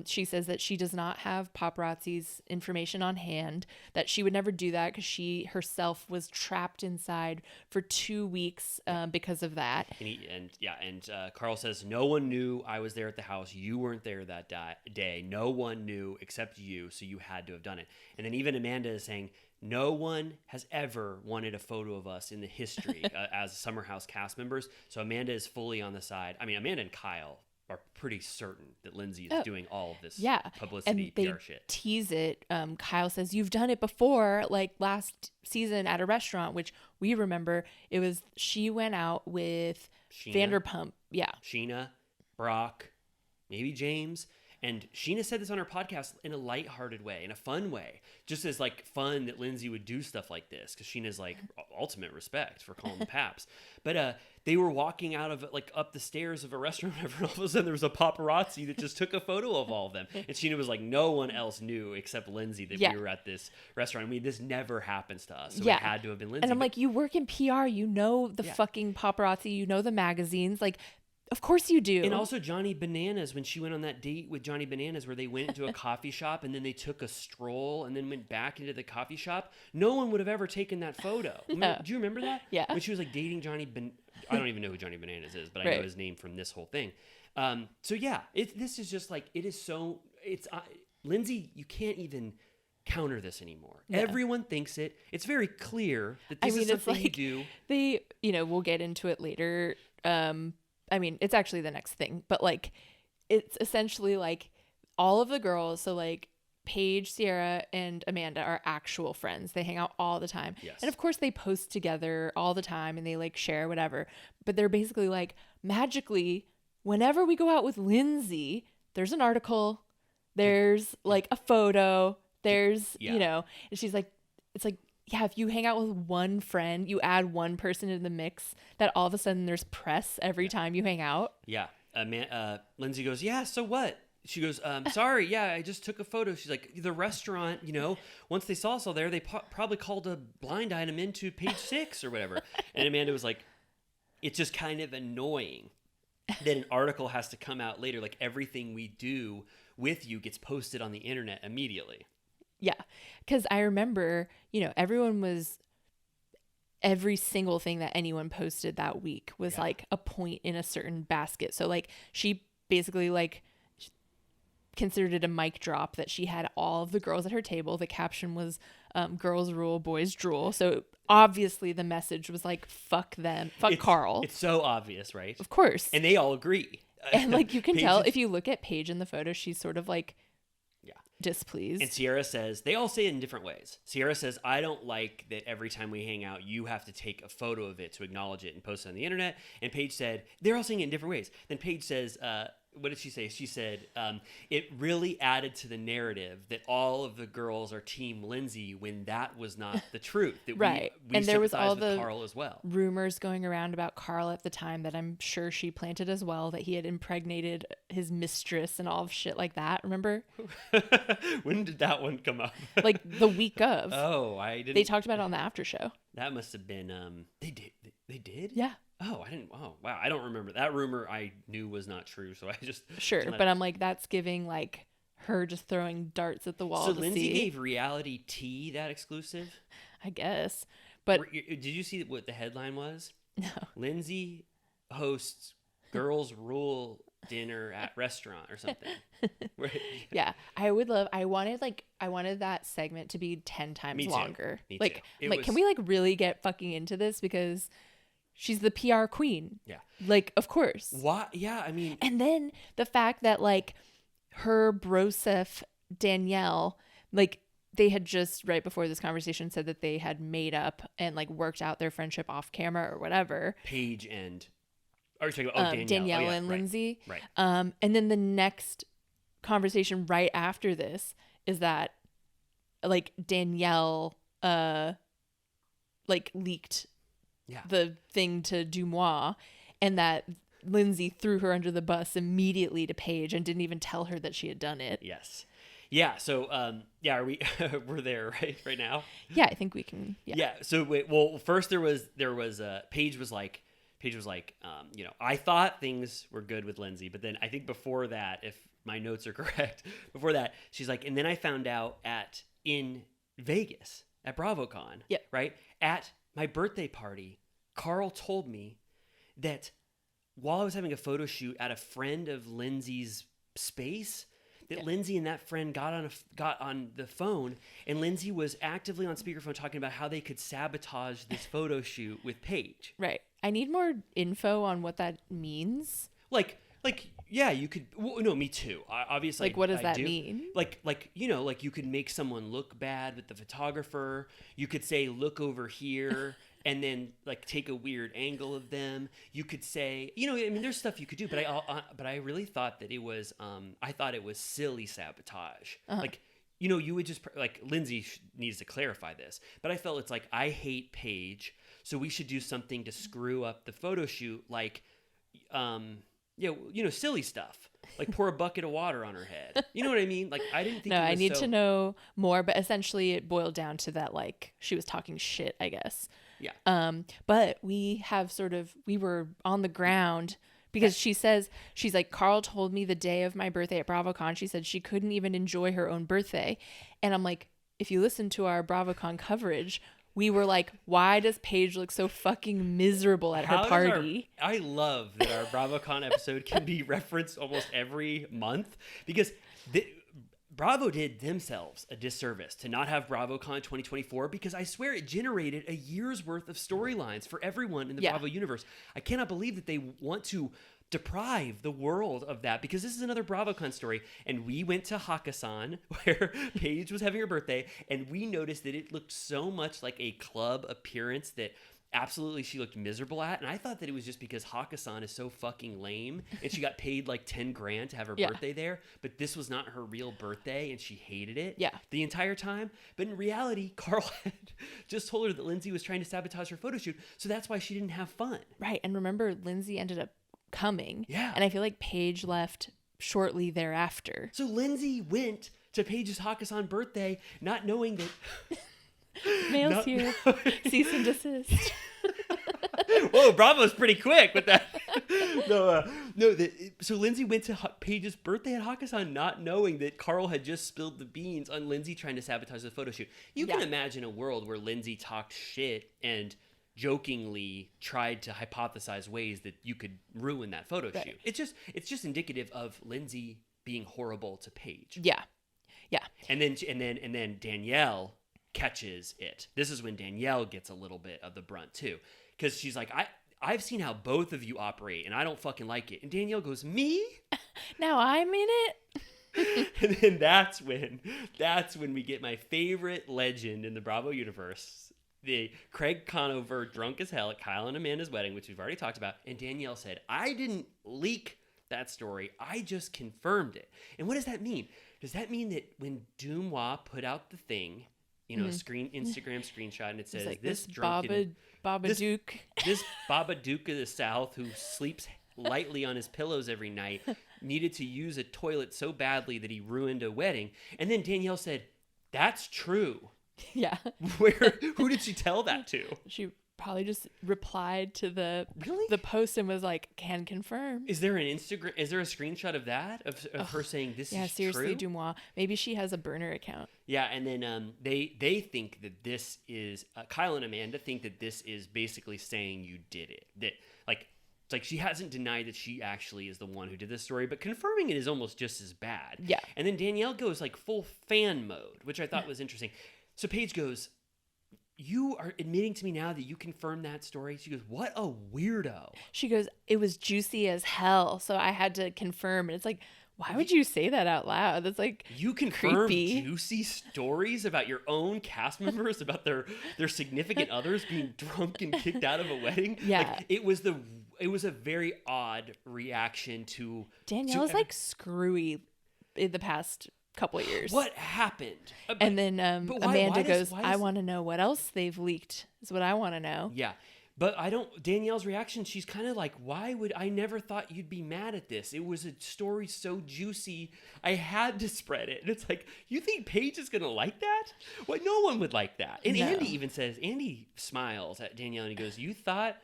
She says that she does not have paparazzi's information on hand, that she would never do that because she herself was trapped inside for 2 weeks because of that. And Carl says, "No one knew I was there at the house. You weren't there that day. No one knew except you, so you had to have done it." And then even Amanda is saying, "No one has ever wanted a photo of us in the history as Summer House cast members." So Amanda is fully on the side. I mean, Amanda and Kyle are pretty certain that Lindsay is doing all of this Yeah. publicity And they PR shit. tease it. Kyle says, "You've done it before, like last season at a restaurant," which we remember she went out with Sheena. Vanderpump. Yeah. Sheena, Brock, maybe James. And Sheena said this on her podcast in a lighthearted way, in a fun way, just as like fun that Lindsay would do stuff like this, because Sheena's like ultimate respect for calling the paps. But they were walking out of like up the stairs of a restaurant, and all of a sudden there was a paparazzi that just took a photo of all of them, and Sheena was like, "No one else knew except Lindsay that we were at this restaurant. I mean, this never happens to us, so it had to have been Lindsay." And I'm But- like, you work in PR, you know the fucking paparazzi, you know the magazines, like. Of course you do. And also Johnny Bananas, when she went on that date with Johnny Bananas where they went into a coffee shop and then they took a stroll and then went back into the coffee shop, no one would have ever taken that photo. Do you remember that? Yeah. When she was like dating I don't even know who Johnny Bananas is, but I know his name from this whole thing. So yeah, this is just like, it is so, Lindsay, you can't even counter this anymore. Yeah. Everyone thinks it. It's very clear that this is something you do. They, we'll get into it later. I mean, it's actually the next thing, but like, it's essentially like all of the girls. So like Paige, Ciara, and Amanda are actual friends. They hang out all the time. Yes. And of course they post together all the time and they like share whatever, but they're basically like, magically, whenever we go out with Lindsay, there's an article, there's like a photo, there's, and she's like, it's like, yeah, if you hang out with one friend, you add one person in the mix, that all of a sudden there's press every time you hang out. Yeah. Lindsay goes, "Yeah, so what?" She goes, "Sorry, yeah, I just took a photo." She's like, "The restaurant, once they saw us all there, they probably called a blind item into page 6 or whatever." And Amanda was like, "It's just kind of annoying that an article has to come out later. Like, everything we do with you gets posted on the internet immediately." Yeah, because I remember, every single thing that anyone posted that week was like a point in a certain basket. So like she basically like considered it a mic drop that she had all of the girls at her table. The caption was "Girls rule, boys drool." So obviously the message was like, fuck them, fuck Carl. It's so obvious, right? Of course. And they all agree. And like you can Paige tell is- if you look at Paige in the photo, she's sort of like displeased. And Ciara says, they all say it in different ways. Ciara says, "I don't like that every time we hang out, you have to take a photo of it to acknowledge it and post it on the internet." And Paige said, they're all saying it in different ways. Then Paige says, what did she say? She said it really added to the narrative that all of the girls are Team Lindsay when that was not the truth. That Right. we And there was sympathize all with the Carl as well. rumors going around about Carl at the time that I'm sure she planted as well, that he had impregnated his mistress and all of shit like that. Remember? When did that one come up? Like the week of. Oh, I didn't. They talked about it on the after show. That must have been. They did. They did. Yeah. Oh, I didn't. Oh, wow. I don't remember that rumor. I knew was not true, so I just Sure, but I'm like, that's giving like her just throwing darts at the wall. So to Lindsay see. gave Reality T that exclusive. I guess, but Did you see what the headline was? no. Lindsay hosts Girls Rule dinner at restaurant or something. Right. Yeah, I wanted that segment to be 10 times Me too. longer. Me Like, too. can we like really get fucking into this, because she's the PR queen. Yeah. Like, of course. Why? Yeah, I mean, And then the fact that like her brosef Danielle, like they had just right before this conversation said that they had made up and like worked out their friendship off camera or whatever. Paige and Danielle, Danielle Oh, yeah, and right. Lindsay. Right. And then the next conversation right after this is that like Danielle like leaked Yeah. the thing to Dumois, and that Lindsay threw her under the bus immediately to Paige and didn't even tell her that she had done it. Yes. Yeah. So, yeah, are we? We're there right now. Yeah, I think we can. Yeah. Yeah. So, well, first there was Paige was like, I thought things were good with Lindsay, but then I think before that, if my notes are correct, before that, she's like, and then I found out in Vegas at BravoCon, Yep. right, at my birthday party, Carl told me that while I was having a photo shoot at a friend of Lindsay's space, that Lindsay and that friend got on the phone, and Lindsay was actively on speakerphone talking about how they could sabotage this photo shoot with Paige. Right. I need more info on what that means. Like, yeah, you could. Well, no, me too. Obviously, Like, what does I that do. mean? Like you could make someone look bad with the photographer. You could say, "Look over here," and then like take a weird angle of them. You could say, I mean, there's stuff you could do, but I really thought that it was. I thought it was silly sabotage. Like, you would just like Lindsay needs to clarify this, but I felt it's like I hate Paige, so we should do something to screw up the photo shoot, like, silly stuff, like pour a bucket of water on her head. You know what I mean? Like, I didn't think. No, it was I need so... to know more, but essentially it boiled down to that, like, she was talking shit, I guess. Yeah. But we were on the ground because she says, she's like, Carl told me the day of my birthday at BravoCon, she said she couldn't even enjoy her own birthday. And I'm like, if you listen to our BravoCon coverage, we were like, why does Paige look so fucking miserable at her party? I love that our BravoCon episode can be referenced almost every month, because Bravo did themselves a disservice to not have BravoCon 2024, because I swear it generated a year's worth of storylines for everyone in the Bravo universe. I cannot believe that they want to deprive the world of that, because this is another BravoCon story. And we went to Hakkasan where Paige was having her birthday, and we noticed that it looked so much like a club appearance that absolutely she looked miserable at. And I thought that it was just because Hakkasan is so fucking lame and she got paid like 10 grand to have her birthday there, but this was not her real birthday and she hated it the entire time. But in reality, Carl had just told her that Lindsay was trying to sabotage her photo shoot, so that's why she didn't have fun. Right. And remember, Lindsay ended up coming. Yeah. And I feel like Paige left shortly thereafter. So Lindsay went to Paige's Hakkasan birthday not knowing that... Mail's here. Cease and desist. Whoa, Bravo's pretty quick with that. So Lindsay went to Paige's birthday at Hakkasan not knowing that Carl had just spilled the beans on Lindsay trying to sabotage the photo shoot. You can imagine a world where Lindsay talked shit and jokingly tried to hypothesize ways that you could ruin that photo shoot. It's just indicative of Lindsay being horrible to Paige. Yeah. And then Danielle catches it. This is when Danielle gets a little bit of the brunt too, because she's like, I've seen how both of you operate and I don't fucking like it. And Danielle goes, me? Now I'm in it. And then that's when we get my favorite legend in the Bravo universe, the Craig Conover drunk as hell at Kyle and Amanda's wedding, which we've already talked about. And Danielle said, I didn't leak that story. I just confirmed it. And what does that mean? Does that mean that when Dumois put out the thing, Instagram screenshot, and it says like this this drunken Babadook. this Babadook of the South who sleeps lightly on his pillows every night needed to use a toilet so badly that he ruined a wedding. And then Danielle said, "That's true." Yeah. Who did she tell that to? She probably just replied to the Really? post and was like, "Can confirm." Is there an Instagram? Is there a screenshot of that of her saying this Yeah, is seriously, true? Dumois. Maybe she has a burner account. Yeah, and then they think that this is Kyle and Amanda think that this is basically saying you did it. That it's like she hasn't denied that she actually is the one who did this story, but confirming it is almost just as bad. Yeah. And then Danielle goes like full fan mode, which I thought was interesting. So Paige goes, "You are admitting to me now that you confirmed that story?" She goes, "What a weirdo." She goes, "It was juicy as hell, so I had to confirm." And it's like, why would you say that out loud? That's like You confirm creepy. juicy stories about your own cast members, about their significant others being drunk and kicked out of a wedding. Yeah. Like, it was a very odd reaction to Danielle is like screwy in the past couple of years. what happened. And then but why Amanda does- goes, why "I does- want to know what else they've leaked." Is what I want to know. Yeah. But Danielle's reaction, she's kind of like, I never thought you'd be mad at this. It was a story so juicy, I had to spread it. And it's like, you think Paige is going to like that? Well, no one would like that. And No. Andy smiles at Danielle and he goes, "You thought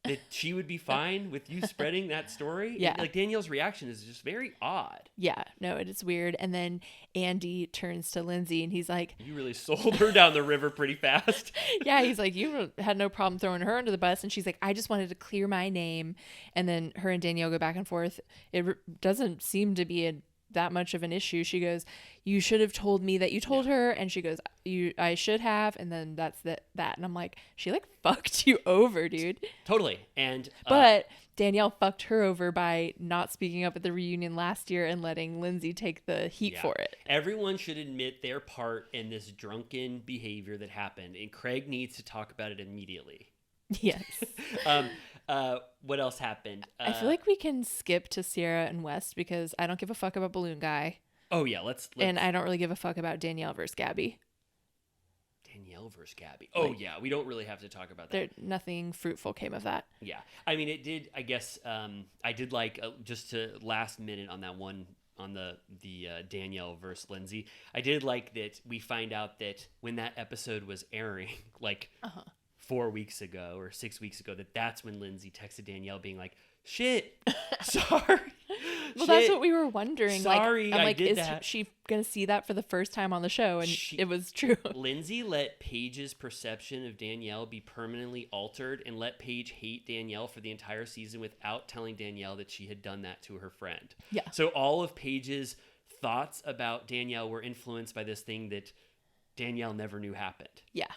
that she would be fine with you spreading that story?" Yeah. And, like, Danielle's reaction is just very odd. Yeah, no, it is weird. And then Andy turns to Lindsay and he's like, You really sold her down the river pretty fast. yeah, he's like, "You had no problem throwing her under the bus." And she's like, "I just wanted to clear my name." And then her and Danielle go back and forth. It doesn't seem to be that much of an issue. She goes, "You should have told me that you told her." And she goes, I should have. And then that's that. And I'm like, she like fucked you over, dude. Totally. And But Danielle fucked her over by not speaking up at the reunion last year and letting Lindsay take the heat yeah. for it. Everyone should admit their part in this drunken behavior that happened, and Craig needs to talk about it immediately. Yes. What else happened? I feel like we can skip to Ciara and West because I don't give a fuck about Balloon Guy. Oh yeah, let's And I don't really give a fuck about Danielle versus Gabby. Danielle versus Gabby. Oh yeah, we don't really have to talk about that. Nothing fruitful came of that. Yeah, I mean it did. I guess I did like just to last minute on that one on the Danielle versus Lindsay. I did like that we find out that when that episode was airing, like 4 weeks ago or 6 weeks ago, that's when Lindsay texted Danielle being like, "Shit, sorry." Well, that's what we were wondering. Sorry, I'm I like, did is that. she gonna see that for the first time on the show? And it was true. Lindsay let Paige's perception of Danielle be permanently altered and let Paige hate Danielle for the entire season without telling Danielle that she had done that to her friend. Yeah. So all of Paige's thoughts about Danielle were influenced by this thing that Danielle never knew happened. Yeah.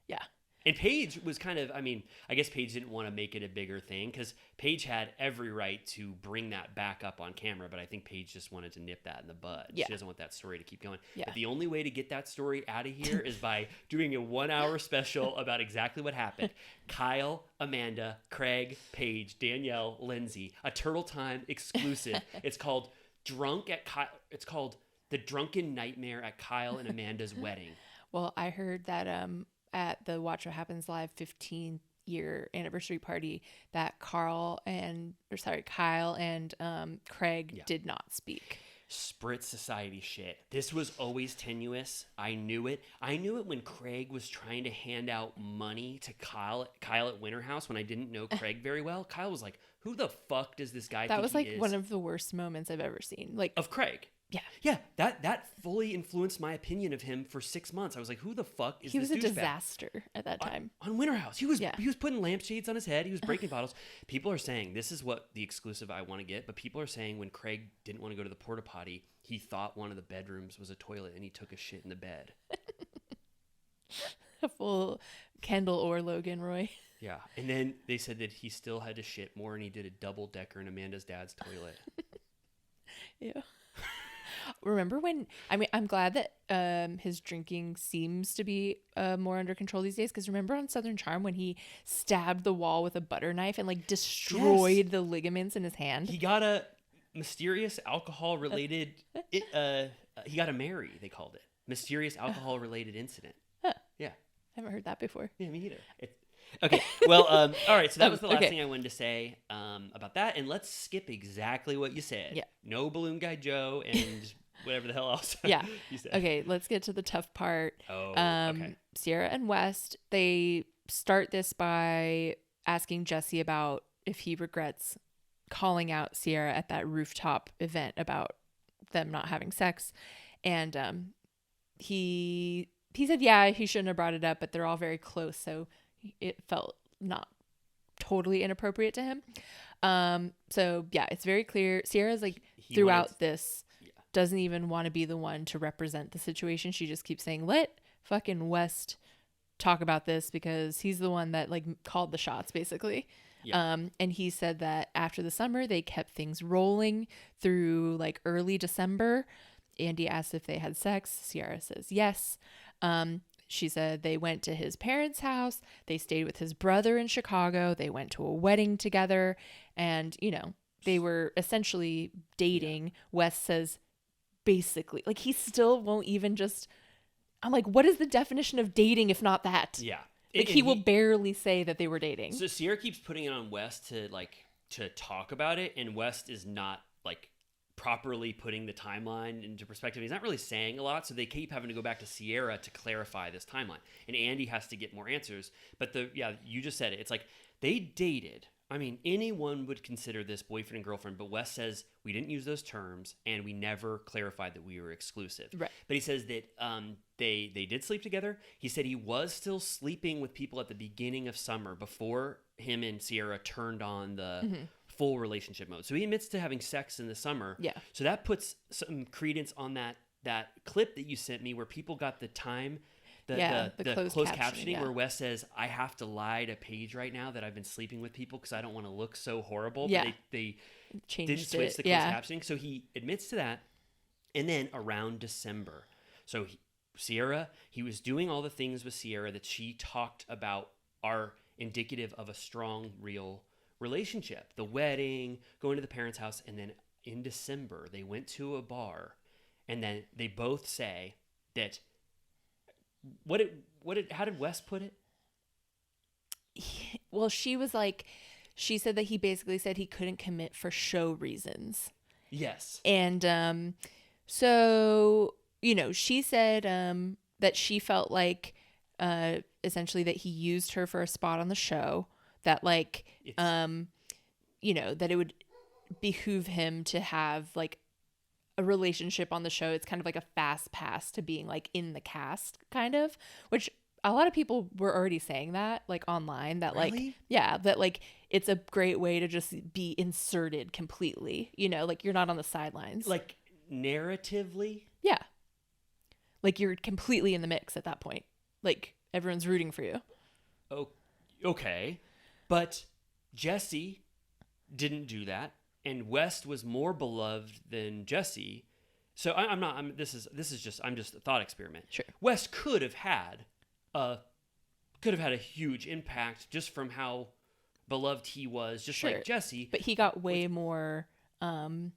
Yeah. And Paige was kind of, I guess Paige didn't want to make it a bigger thing because Paige had every right to bring that back up on camera, but I think Paige just wanted to nip that in the bud. Yeah. She doesn't want that story to keep going. Yeah. But the only way to get that story out of here is by doing a 1 hour special about exactly what happened. Kyle, Amanda, Craig, Paige, Danielle, Lindsay, a Turtle Time exclusive. It's called It's called The Drunken Nightmare at Kyle and Amanda's Wedding. Well, I heard that at the Watch What Happens Live 15-year anniversary party that Kyle and Craig did not speak. Sprit society shit. This was always tenuous. I knew it. I knew it when Craig was trying to hand out money to Kyle at Winter House when I didn't know Craig very well. Kyle was like, "Who the fuck does this guy think That was he like is?" one of the worst moments I've ever seen. Like Of Craig. Yeah. Yeah, that fully influenced my opinion of him for 6 months. I was like, "Who the fuck is he was this a douchebag?" disaster at that time. On Winter House. He was Yeah. putting lampshades on his head. He was breaking bottles. People are saying, this is what the exclusive I want to get, but people are saying when Craig didn't want to go to the porta potty, he thought one of the bedrooms was a toilet and he took a shit in the bed. A full Kendall or Logan Roy. Yeah. And then they said that he still had to shit more and he did a double decker in Amanda's dad's toilet. Yeah. Remember when, I'm glad that his drinking seems to be more under control these days, because remember on Southern Charm when he stabbed the wall with a butter knife and like destroyed the ligaments in his hand? He got mysterious alcohol related. He got a Mary. They called it mysterious alcohol related incident. Huh. Yeah. I haven't heard that before. Yeah, me either. Okay. Well, all right. So that was the last Okay. thing I wanted to say about that, and let's skip exactly what you said. Yeah. No balloon guy Joe and whatever the hell else. Yeah. You said. Okay, let's get to the tough part. Oh. Okay. Ciara and West, they start this by asking Jesse about if he regrets calling out Ciara at that rooftop event about them not having sex. And he said, yeah, he shouldn't have brought it up, but they're all very close, so it felt not totally inappropriate to him. So yeah, it's very clear. Ciara's like He throughout wanted- this doesn't even want to be the one to represent the situation. She just keeps saying, let fucking West talk about this because he's the one that like called the shots basically. Yeah. And he said that after the summer they kept things rolling through like early December. Andy asked if they had sex. Ciara says yes. She said they went to his parents' house. They stayed with his brother in Chicago. They went to a wedding together. And, you know, they were essentially dating. Yeah. West says basically, like, he still won't even just, I'm like, what is the definition of dating if not that? Yeah. Like, he will barely say that they were dating. So Ciara keeps putting it on West to talk about it, and West is not, like, properly putting the timeline into perspective. He's not really saying a lot, so they keep having to go back to Ciara to clarify this timeline. And Andy has to get more answers. But you just said it. It's like they dated. I mean, anyone would consider this boyfriend and girlfriend, but Wes says we didn't use those terms and we never clarified that we were exclusive. Right. But he says that they did sleep together. He said he was still sleeping with people at the beginning of summer before him and Ciara turned on the full relationship mode. So he admits to having sex in the summer. Yeah. So that puts some credence on that clip that you sent me where people got the time. The closed captioning where Wes says, I have to lie to Paige right now that I've been sleeping with people because I don't want to look so horrible. Yeah. But they Changed didn't switch it. the closed captioning. So he admits to that. And then around December, so Ciara, he was doing all the things with Ciara that she talked about are indicative of a strong, real relationship. The wedding, going to the parents' house, and then in December, they went to a bar. And then they both say that how did Wes put it? Well, she said that he basically said he couldn't commit for show reasons. Yes. And so, you know, she said that she felt like essentially that he used her for a spot on the show, that like you know, that it would behoove him to have like a relationship on the show. It's kind of like a fast pass to being like in the cast, kind of, which a lot of people were already saying that like online, that really? like, yeah, that like it's a great way to just be inserted completely, you know, like you're not on the sidelines, like narratively. Yeah, like you're completely in the mix at that point, like everyone's rooting for you. Oh, okay, but Jesse didn't do that. And West was more beloved than Jesse, so I'm just a thought experiment. Sure. West could have had a huge impact just from how beloved he was, just like Jesse. But he got way more. I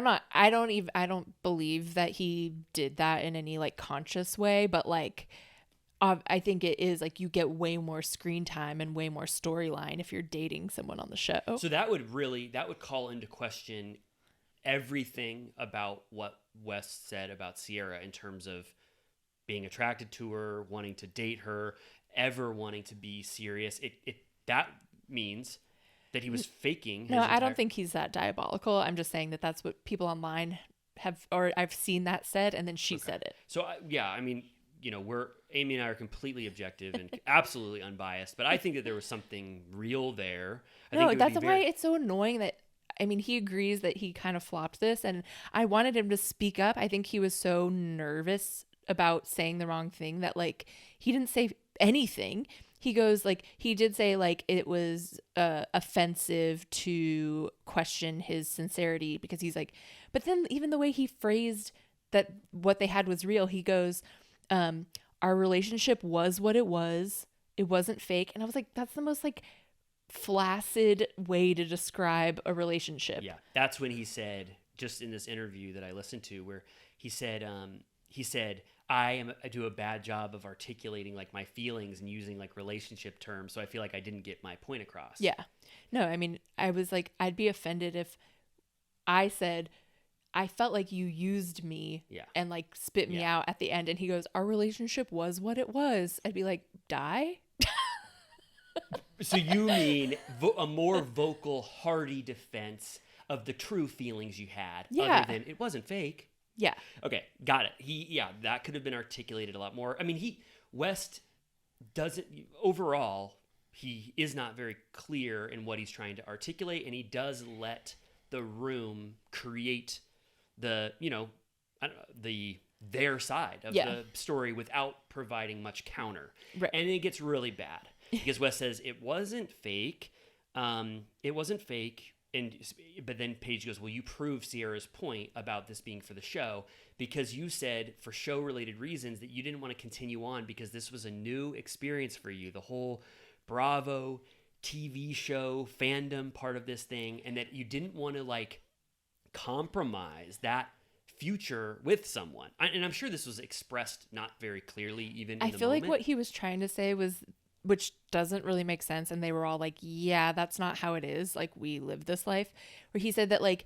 don't believe that he did that in any like conscious way, but like. I think it is like you get way more screen time and way more storyline if you're dating someone on the show. So that would call into question everything about what West said about Ciara in terms of being attracted to her, wanting to date her, ever wanting to be serious. That means that he was faking. No, I don't think he's that diabolical. I'm just saying that that's what people online have, or I've seen that said, and then she said it. So I mean, you know, Amy and I are completely objective and absolutely unbiased, but I think that there was something real there. That's why it's so annoying that, I mean, he agrees that he kind of flopped this, and I wanted him to speak up. I think he was so nervous about saying the wrong thing that, like, he didn't say anything. He goes, like, he did say, like, it was offensive to question his sincerity because he's like, but then even the way he phrased that what they had was real, he goes, our relationship was what it was. It wasn't fake. And I was like, that's the most like flaccid way to describe a relationship. Yeah, that's when he said, just in this interview that I listened to, where he said, I do a bad job of articulating like my feelings and using like relationship terms, so I feel like I didn't get my point across. Yeah. No, I mean, I was like, I'd be offended if I said, I felt like you used me and like spit me out at the end. And he goes, our relationship was what it was. I'd be like, die? So you mean a more vocal, hearty defense of the true feelings you had, other than it wasn't fake. Yeah. Okay, got it. That could have been articulated a lot more. I mean, West doesn't, overall, he is not very clear in what he's trying to articulate, and he does let the room create the, their side of the story without providing much counter. Right. And it gets really bad because West says it wasn't fake. It wasn't fake. But then Paige goes, well, you proved Ciara's point about this being for the show because you said for show related reasons that you didn't want to continue on because this was a new experience for you. The whole Bravo TV show fandom part of this thing, and that you didn't want to like compromise that future with someone. And I'm sure this was expressed not very clearly even in the moment. I feel like what he was trying to say was, which doesn't really make sense, and they were all like, yeah, that's not how it is, like we live this life, where he said that like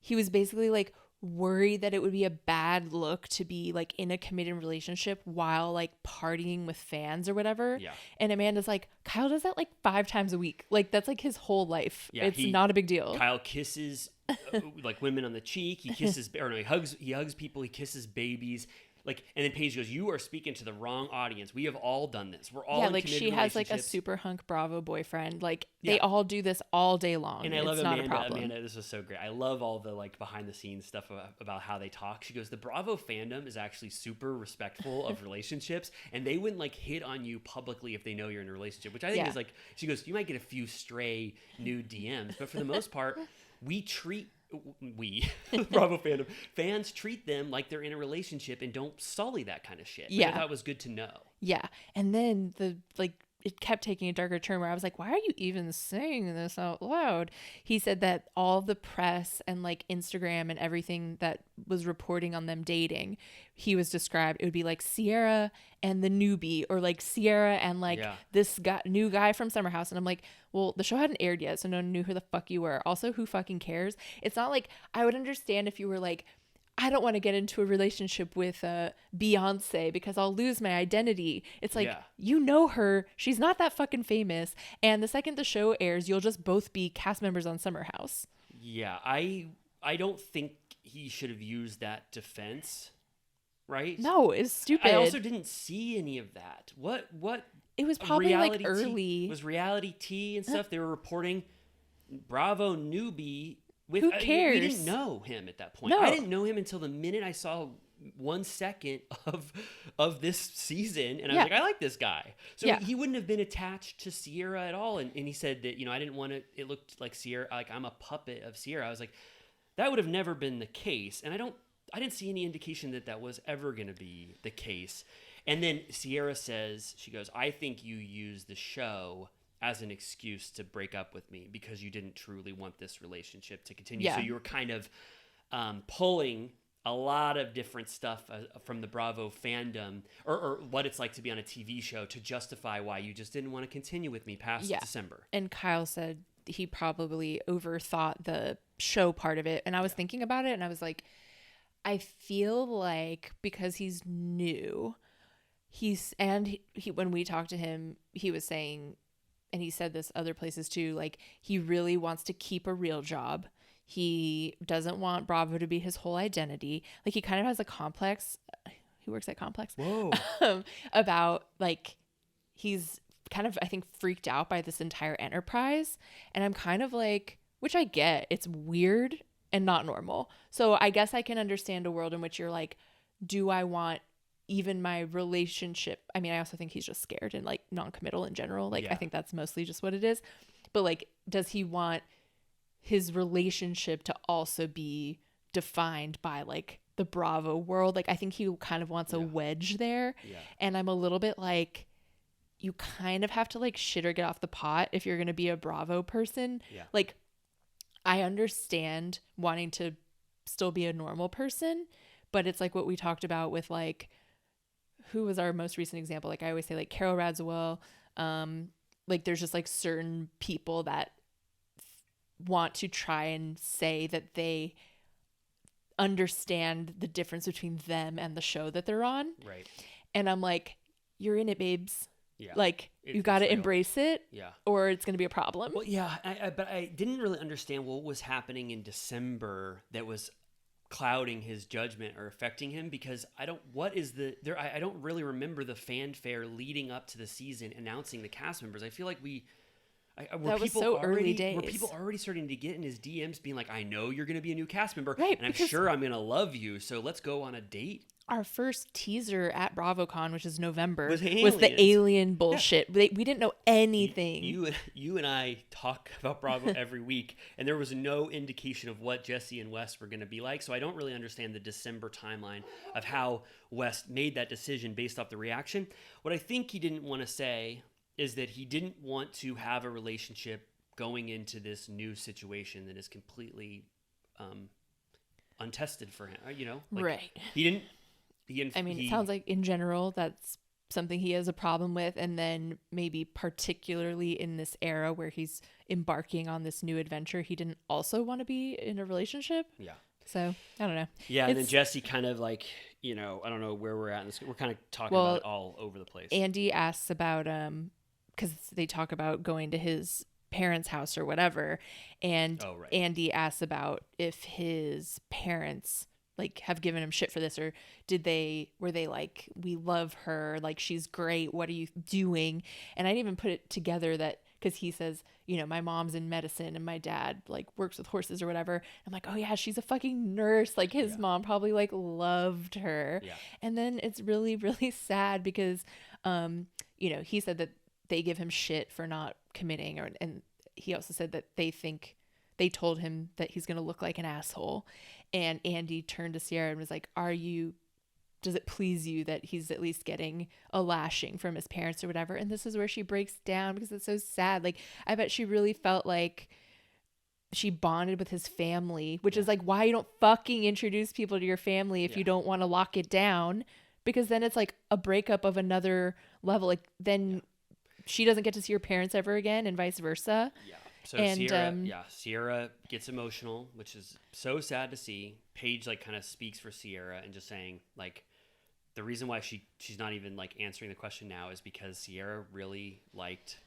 he was basically like worried that it would be a bad look to be like in a committed relationship while like partying with fans or whatever. Yeah. And Amanda's like, Kyle does that like 5 times a week. Like that's like his whole life. Yeah, it's not a big deal. Kyle kisses like women on the cheek. He kisses, or no, he hugs people. He kisses babies. Like, and then Paige goes, you are speaking to the wrong audience. We have all done this. We're all in like she has like a super hunk Bravo boyfriend. Like they all do this all day long. And I love it's Amanda. Not a problem. Amanda, this was so great. I love all the like behind the scenes stuff about how they talk. She goes, the Bravo fandom is actually super respectful of relationships, and they wouldn't like hit on you publicly if they know you're in a relationship, which I think is like, she goes, you might get a few stray nude DMs, but for the most part, Bravo fandom fans treat them like they're in a relationship and don't sully that kind of shit. Which I thought was good to know. Yeah. And then it kept taking a darker turn where I was like, why are you even saying this out loud? He said that all the press and like Instagram and everything that was reporting on them dating, he was described, it would be like Ciara and the newbie, or like Ciara and like this new guy from Summer House. And I'm like, well, the show hadn't aired yet, so no one knew who the fuck you were. Also, who fucking cares? It's not like, I would understand if you were like, I don't want to get into a relationship with Beyonce because I'll lose my identity. It's like, you know her. She's not that fucking famous. And the second the show airs, you'll just both be cast members on Summer House. Yeah, I don't think he should have used that defense, right? No, it's stupid. I also didn't see any of that. What? It was probably like early. It was reality tea and stuff. They were reporting Bravo newbie. Who cares? We didn't know him at that point. No. I didn't know him until the minute I saw 1 second of this season, and I was like, I like this guy. So he wouldn't have been attached to Ciara at all. And he said that, I didn't want to, it looked like Ciara, like I'm a puppet of Ciara. I was like, that would have never been the case. And I didn't see any indication that was ever going to be the case. And then Ciara says, she goes, I think you use the show as an excuse to break up with me because you didn't truly want this relationship to continue. Yeah. So you were kind of pulling a lot of different stuff from the Bravo fandom or what it's like to be on a TV show to justify why you just didn't want to continue with me past December. And Kyle said he probably overthought the show part of it. And I was thinking about it and I was like, I feel like because he's new, when we talked to him, he was saying, and he said this other places too, like he really wants to keep a real job. He doesn't want Bravo to be his whole identity. Like he kind of has a complex. He works at Complex. Whoa. About like he's kind of, I think, freaked out by this entire enterprise. And I'm kind of like, which I get, it's weird and not normal. So I guess I can understand a world in which you're like, do I want even my relationship? I mean, I also think he's just scared and like non-committal in general. Like I think that's mostly just what it is. But like, does he want his relationship to also be defined by like the Bravo world? Like I think he kind of wants a wedge there. Yeah. And I'm a little bit like, you kind of have to like shit or get off the pot if you're going to be a Bravo person. Yeah. Like, I understand wanting to still be a normal person, but it's like what we talked about with like, who was our most recent example? Like I always say like Carol Radziwill. Like there's just like certain people that want to try and say that they understand the difference between them and the show that they're on. Right. And I'm like, you're in it, babes. Yeah. Like you got to embrace it. Yeah. Or it's going to be a problem. Well, yeah, but I didn't really understand what was happening in December that was clouding his judgment or affecting him, because I don't really remember the fanfare leading up to the season announcing the cast members. I feel like that was so early days. Were people already starting to get in his DMs being like, I know you're going to be a new cast member, right, and I'm sure I'm going to love you, so let's go on a date. Our first teaser at BravoCon, which is November, was aliens. the alien bullshit. Yeah. We didn't know anything. You and I talk about Bravo every week, and there was no indication of what Jesse and West were going to be like, so I don't really understand the December timeline of how West made that decision based off the reaction. What I think he didn't want to say is that he didn't want to have a relationship going into this new situation that is completely untested for him. You know, like, right? It sounds like in general that's something he has a problem with, and then maybe particularly in this era where he's embarking on this new adventure, he didn't also want to be in a relationship. Yeah. So I don't know. Yeah, and then Jesse kind of like, you know, I don't know where we're at in this. We're kind of talking about it all over the place. Andy asks about because they talk about going to his parents' house or whatever, and Andy asks about if his parents like have given him shit for this, or were they like, we love her, like she's great, what are you doing? And I didn't even put it together that, because he says, you know, my mom's in medicine and my dad like works with horses or whatever. I'm like, oh yeah, she's a fucking nurse. Like his mom probably like loved her. Yeah. And then it's really, really sad because, you know, he said that they give him shit for not committing, and he also said that they told him that he's going to look like an asshole. And Andy turned to Ciara and was like, does it please you that he's at least getting a lashing from his parents or whatever? And this is where she breaks down because it's so sad. Like, I bet she really felt like she bonded with his family, which is like why you don't fucking introduce people to your family if you don't want to lock it down, because then it's like a breakup of another level. Like then she doesn't get to see her parents ever again and vice versa. Yeah. So Ciara gets emotional, which is so sad to see. Paige like kind of speaks for Ciara and just saying like the reason why she's not even like answering the question now is because Ciara really liked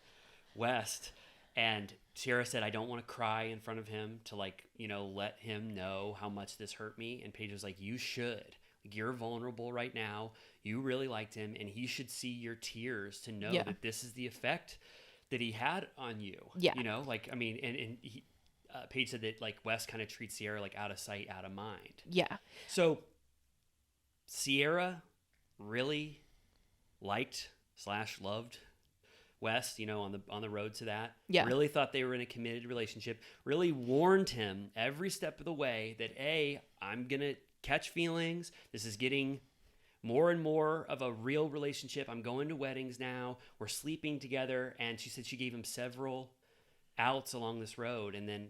West, and Ciara said, I don't want to cry in front of him to like, you know, let him know how much this hurt me. And Paige was like, you should. Like, you're vulnerable right now. You really liked him, and he should see your tears to know that this is the effect that he had on you. Yeah. You know, like, I mean, and he, Paige said that like West kind of treats Ciara like out of sight, out of mind. Yeah. So Ciara really liked / loved West, you know, on the road to that. Yeah. Really thought they were in a committed relationship. Really warned him every step of the way that, I'm going to catch feelings. This is getting more and more of a real relationship. I'm going to weddings now. We're sleeping together. And she said she gave him several outs along this road. And then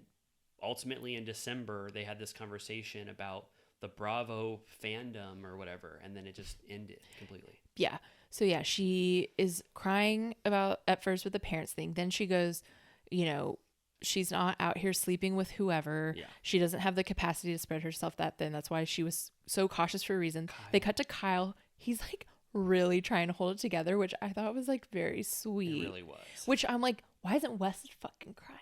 ultimately in December, they had this conversation about the Bravo fandom or whatever. And then it just ended completely. Yeah. So yeah, she is crying about at first with the parents thing. Then she goes, you know, she's not out here sleeping with whoever. Yeah. She doesn't have the capacity to spread herself that thin. That's why she was so cautious for a reason. Kyle. They cut to Kyle. He's like really trying to hold it together, which I thought was like very sweet. It really was. Which I'm like, why isn't West fucking crying?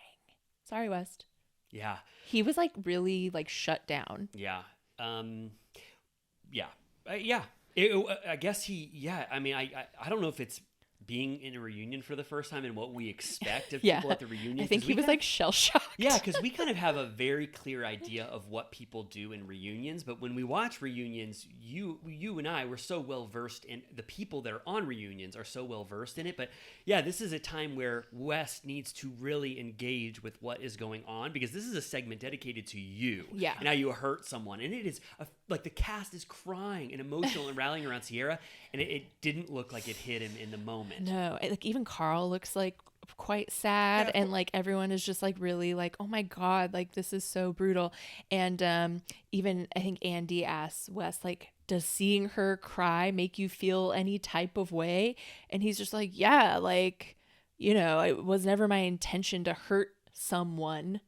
Sorry, West. Yeah. He was like really like shut down. Yeah. Yeah. I guess I mean, I don't know if it's being in a reunion for the first time and what we expect of people at the reunion. I think he was like shell shocked. Yeah, because we kind of have a very clear idea of what people do in reunions. But when we watch reunions, you and I were so well versed in the people that are on reunions are so well versed in it. But yeah, this is a time where West needs to really engage with what is going on, because this is a segment dedicated to you. Yeah. And how you hurt someone. And it is like the cast is crying and emotional and rallying around Ciara. And it didn't look like it hit him in the moment. No, like even Carl looks like quite sad, Yeah. and like everyone is just like really like, oh my god, like this is so brutal. And even I think Andy asks Wes, like, does seeing her cry make you feel any type of way? And he's just like, yeah, like, it was never my intention to hurt someone.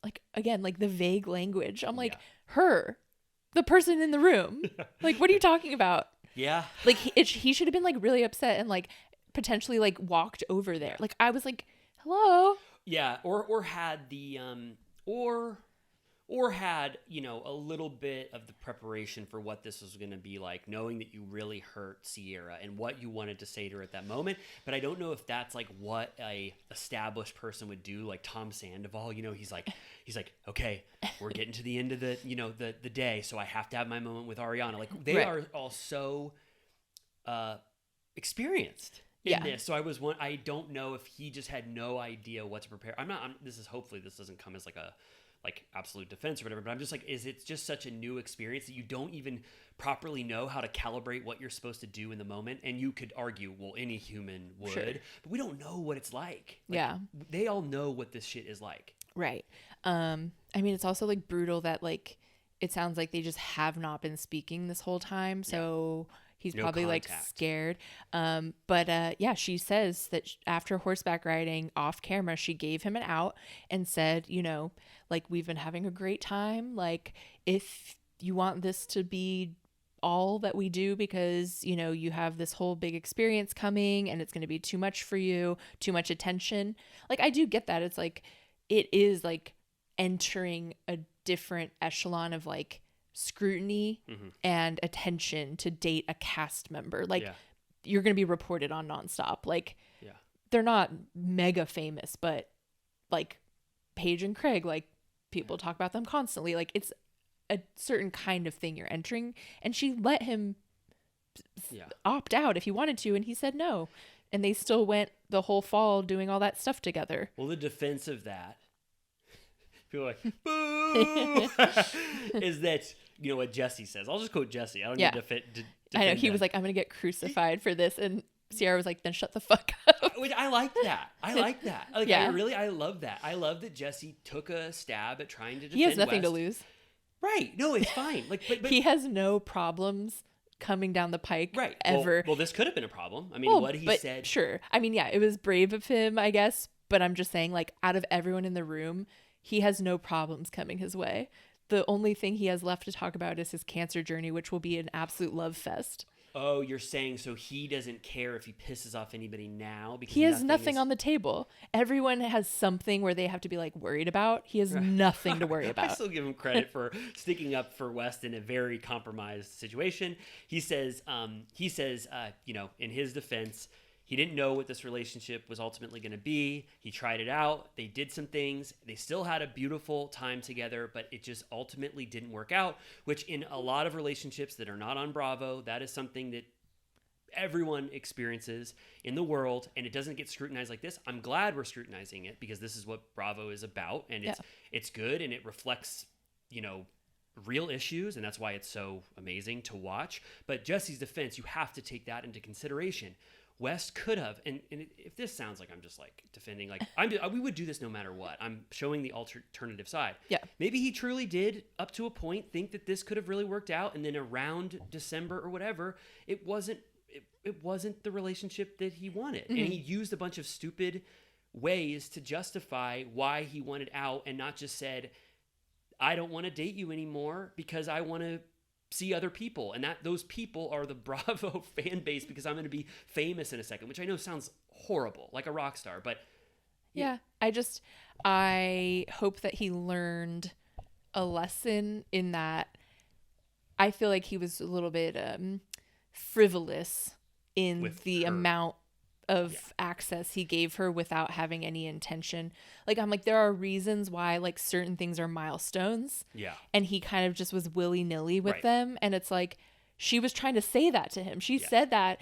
Like, again, like the vague language. I'm like, Yeah. her, the person in the room. Like, what are you talking about? Yeah. Like he should have been like really upset and like potentially like walked over there. Like I was like, hello. Yeah, or had the or had, a little bit of the preparation for what this was going to be like, knowing that you really hurt Ciara and what you wanted to say to her at that moment. But I don't know if that's like what a established person would do, like Tom Sandoval. He's like, okay, we're getting to the end of the the day, so I have to have my moment with Ariana. Like they Right. are all so experienced in this. So I don't know if he just had no idea what to prepare. Hopefully this doesn't come as like a absolute defense or whatever, but I'm just like, is it just such a new experience that you don't even properly know how to calibrate what you're supposed to do in the moment? And you could argue, well, any human would, Sure. but we don't know what it's like. Yeah. They all know what this shit is like. Right. I mean, it's also like brutal that like it sounds like they just have not been speaking this whole time. So he's No probably like contact. scared. But she says that after horseback riding off camera, she gave him an out and said, like, we've been having a great time. Like, if you want this to be all that we do because, you have this whole big experience coming and it's going to be too much for you, too much attention. Like, I do get that. It's like, it is like entering a different echelon of like scrutiny and attention to date a cast member. Like, you're going to be reported on nonstop. Like, they're not mega famous, but like Paige and Craig, like people talk about them constantly. Like, it's a certain kind of thing you're entering, and she let him opt out if he wanted to, and he said no, and they still went the whole fall doing all that stuff together. Well, the defense of that, people are like, boo, is that, what Jesse says. I'll just quote Jesse. I don't need to defend I know, he was like, I'm gonna get crucified for this, and Ciara was like, then shut the fuck up. Which I like that. Like, I love that. I love that Jesse took a stab at trying to defend He has nothing to West. lose. Right. No, it's fine. Like, but He has no problems coming down the pike right. ever. Well, this could have been a problem. I mean, what he said. Sure. I mean, yeah, it was brave of him, I guess. But I'm just saying, like, out of everyone in the room, he has no problems coming his way. The only thing he has left to talk about is his cancer journey, which will be an absolute love fest. Oh, you're saying so he doesn't care if he pisses off anybody now because he has nothing on the table. Everyone has something where they have to be like worried about. He has nothing to worry about. I still give him credit for sticking up for West in a very compromised situation. He says, in his defense, he didn't know what this relationship was ultimately going to be. He tried it out. They did some things. They still had a beautiful time together, but it just ultimately didn't work out, which in a lot of relationships that are not on Bravo, that is something that everyone experiences in the world, and it doesn't get scrutinized like this. I'm glad we're scrutinizing it because this is what Bravo is about, and it's good, and it reflects, real issues, and that's why it's so amazing to watch. But Jesse's defense, you have to take that into consideration. West could have, and if this sounds like I'm just like defending, like we would do this no matter what. I'm showing the alternative side. Yeah. Maybe he truly did, up to a point, think that this could have really worked out, and then around December or whatever, it wasn't the relationship that he wanted, and he used a bunch of stupid ways to justify why he wanted out, and not just said, I don't want to date you anymore because I want to see other people, and that those people are the Bravo fan base because I'm going to be famous in a second, which I know sounds horrible, like a rock star, but I hope that he learned a lesson in that. I feel like he was a little bit frivolous in with the her amount of access he gave her without having any intention. Like, I'm like, there are reasons why like certain things are milestones. Yeah. And he kind of just was willy-nilly with them. And it's like, she was trying to say that to him. She said that.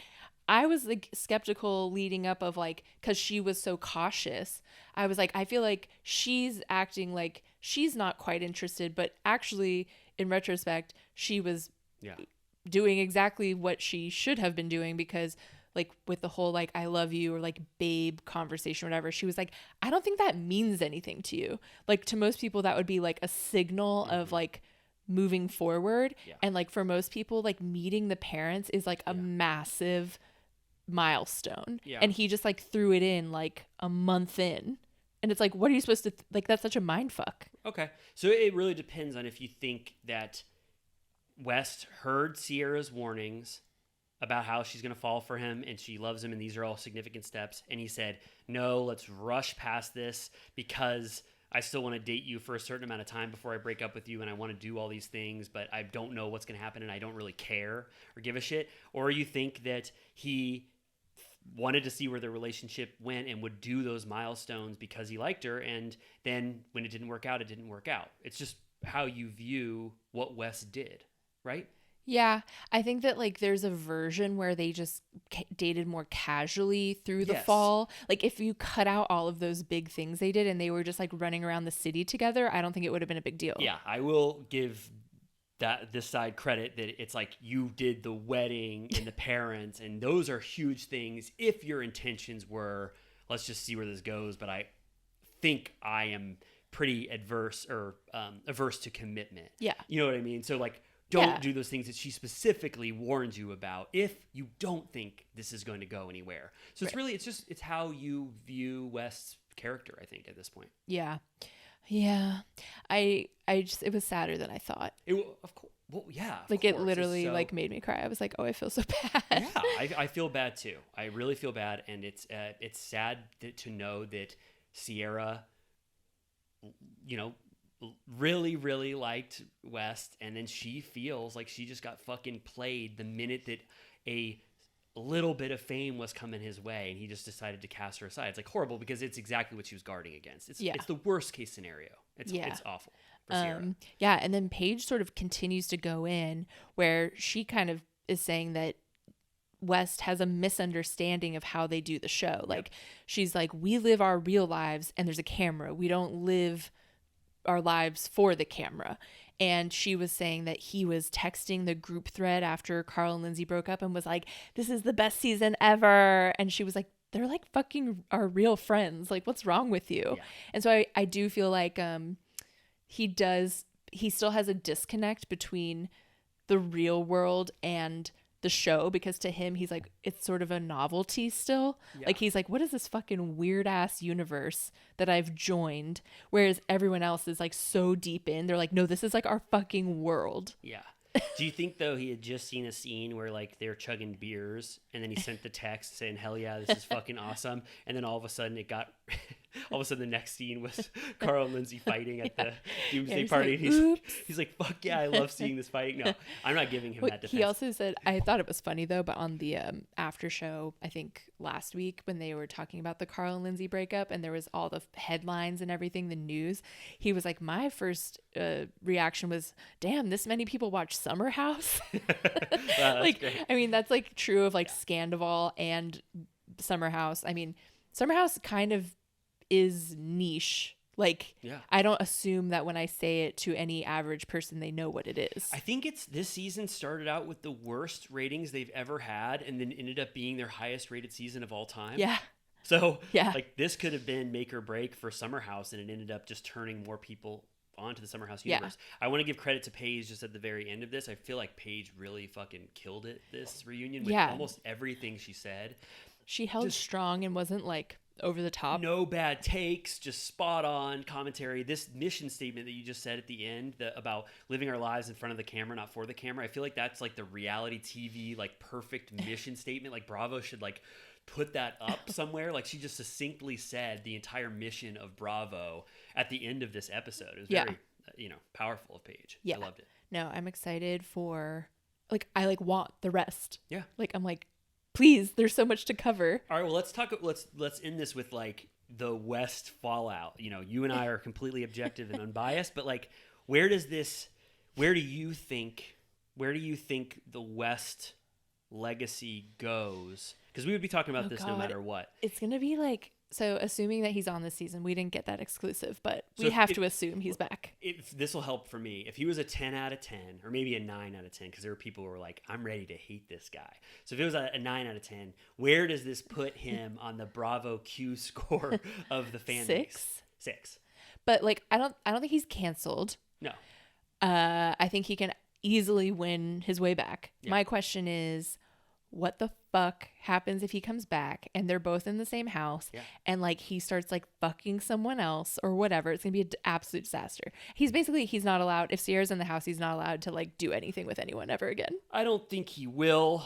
I was like skeptical leading up of like, cause she was so cautious. I was like, I feel like she's acting like she's not quite interested, but actually in retrospect, she was doing exactly what she should have been doing, because like with the whole like I love you or like babe conversation or whatever, she was like, I don't think that means anything to you. Like to most people that would be like a signal of like moving forward. Yeah. And like for most people, like meeting the parents is like a massive milestone. Yeah. And he just like threw it in like a month in. And it's like, what are you supposed to like? That's such a mind fuck. Okay. So it really depends on if you think that West heard Ciara's warnings about how she's going to fall for him and she loves him and these are all significant steps. And he said, no, let's rush past this because I still want to date you for a certain amount of time before I break up with you and I want to do all these things, but I don't know what's going to happen and I don't really care or give a shit. Or you think that he wanted to see where their relationship went and would do those milestones because he liked her, and then when it didn't work out, it didn't work out. It's just how you view what Wes did, right? Yeah, I think that like there's a version where they just dated more casually through the Yes. fall. Like if you cut out all of those big things they did and they were just like running around the city together, I don't think it would have been a big deal. Yeah, I will give this side credit that it's like you did the wedding and the parents, and those are huge things if your intentions were, let's just see where this goes, but I think I am pretty averse to commitment. Yeah. You know what I mean? So like, don't do those things that she specifically warns you about if you don't think this is going to go anywhere. So it's really, it's how you view West's character, I think, at this point. Yeah. Yeah. I just, it was sadder than I thought. Of course. Well, yeah. Like it literally like made me cry. I was like, oh, I feel so bad. Yeah, I feel bad too. I really feel bad, and it's sad to know that Ciara, you know, really, really liked West, and then she feels like she just got fucking played the minute that a little bit of fame was coming his way, and he just decided to cast her aside. It's like horrible because it's exactly what she was guarding against. It's the worst case scenario. It's awful for Ciara. Yeah, and then Paige sort of continues to go in where she kind of is saying that West has a misunderstanding of how they do the show. Like she's like, we live our real lives and there's a camera. We don't live our lives for the camera. And she was saying that he was texting the group thread after Carl and Lindsay broke up and was like, this is the best season ever. And she was like, they're like fucking our real friends. Like, what's wrong with you? Yeah. And so I do feel like he still has a disconnect between the real world and the show, because to him he's like, it's sort of a novelty still. Like he's like, what is this fucking weird ass universe that I've joined, whereas everyone else is like so deep in, they're like, no, this is like our fucking world. Do you think though he had just seen a scene where like they're chugging beers and then he sent the text saying, hell yeah, this is fucking awesome, and then all of a sudden the next scene was Carl and Lindsay fighting at the Doomsday Party, like, and he's like, fuck yeah, I love seeing this fighting. No, I'm not giving him that defense. He also said, I thought it was funny though, but on the after show, I think last week when they were talking about the Carl and Lindsay breakup and there was all the headlines and everything, the news, he was like, my first reaction was, damn, this many people watch Summer House. Wow, like great. I mean, that's like true of like Scandival and Summer House. I mean, Summer House kind of is niche. Like I don't assume that when I say it to any average person they know what it is. I think this season started out with the worst ratings they've ever had and then ended up being their highest rated season of all time. So like this could have been make or break for Summer House, and it ended up just turning more people onto the Summer House universe. I want to give credit to Paige just at the very end of this. I feel like Paige really fucking killed it this reunion with almost everything she said. She held strong and wasn't like over the top. No bad takes, just spot on commentary. This mission statement that you just said at the end about living our lives in front of the camera, not for the camera. I feel like that's like the reality TV, like perfect mission statement. Like Bravo should like put that up somewhere. Like she just succinctly said the entire mission of Bravo at the end of this episode. It was very, powerful of Paige. I loved it. No, I'm excited for, like, I like want the rest. Yeah. Like, I'm like, please, there's so much to cover. All right, well, let's end this with like the West fallout. You know, you and I are completely objective and unbiased, but like, where do you think the West legacy goes? Because we would be talking about this no matter what. It's gonna be like So assuming that he's on this season, we didn't get that exclusive, but So we have if- to assume he's back. If this will help for me, if he was a 10 out of 10, or maybe a 9 out of 10, because there were people who were like, I'm ready to hate this guy. So if it was a 9 out of 10, where does this put him on the Bravo Q score of the fan base? 6. 6. But like, I don't think he's canceled. No. I think he can easily win his way back. Yeah. My question is, what the fuck happens if he comes back and they're both in the same house and like he starts like fucking someone else or whatever? It's gonna be an absolute disaster. He's not allowed, if Ciara's in the house, he's not allowed to like do anything with anyone ever again. I don't think he will.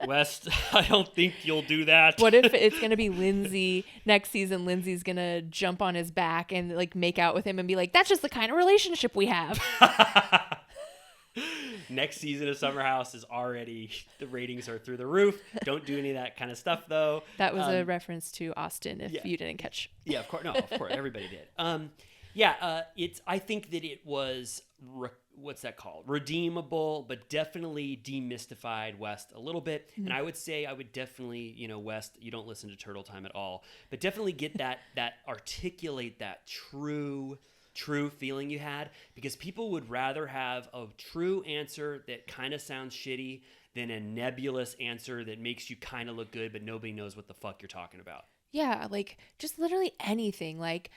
West, I don't think you'll do that. What if it's gonna be Lindsay next season? Lindsay's gonna jump on his back and like make out with him and be like, that's just the kind of relationship we have. Next season of Summer House is already, the ratings are through the roof. Don't do any of that kind of stuff, though. That was a reference to Austin, if you didn't catch. Yeah, of course. No, of course. Everybody did. I think that it was, what's that called? Redeemable, but definitely demystified West a little bit. Mm-hmm. And I would say I would definitely, West, you don't listen to Turtle Time at all, but definitely get that articulate that true feeling you had, because people would rather have a true answer that kind of sounds shitty than a nebulous answer that makes you kind of look good, but nobody knows what the fuck you're talking about. Yeah, like just literally anything. Like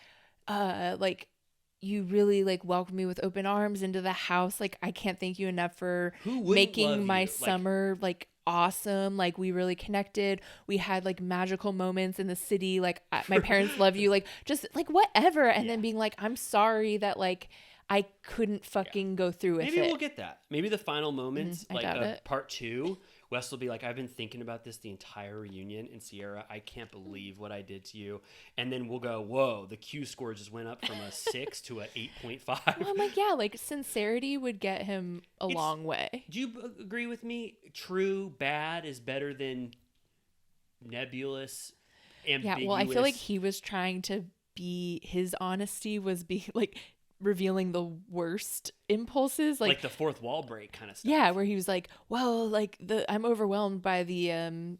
you really like welcomed me with open arms into the house. Like I can't thank you enough for making my summer like awesome. Like we really connected. We had like magical moments in the city. Like my parents love you. Like just like whatever. And then being like, I'm sorry that like I couldn't fucking go through with it. Maybe we'll get that. Maybe the final moments, I doubt it. part 2, Wes will be like, I've been thinking about this the entire reunion, and Ciara, I can't believe what I did to you. And then we'll go, whoa, the Q score just went up from a 6 to a 8.5. Well, I'm like, yeah, like sincerity would get him a long way. Do you agree with me? True, bad is better than nebulous, ambiguous. Yeah, well, I feel like he was trying to his honesty was like revealing the worst impulses, like the fourth wall break kind of stuff. Yeah, where he was like, well, like I'm overwhelmed by the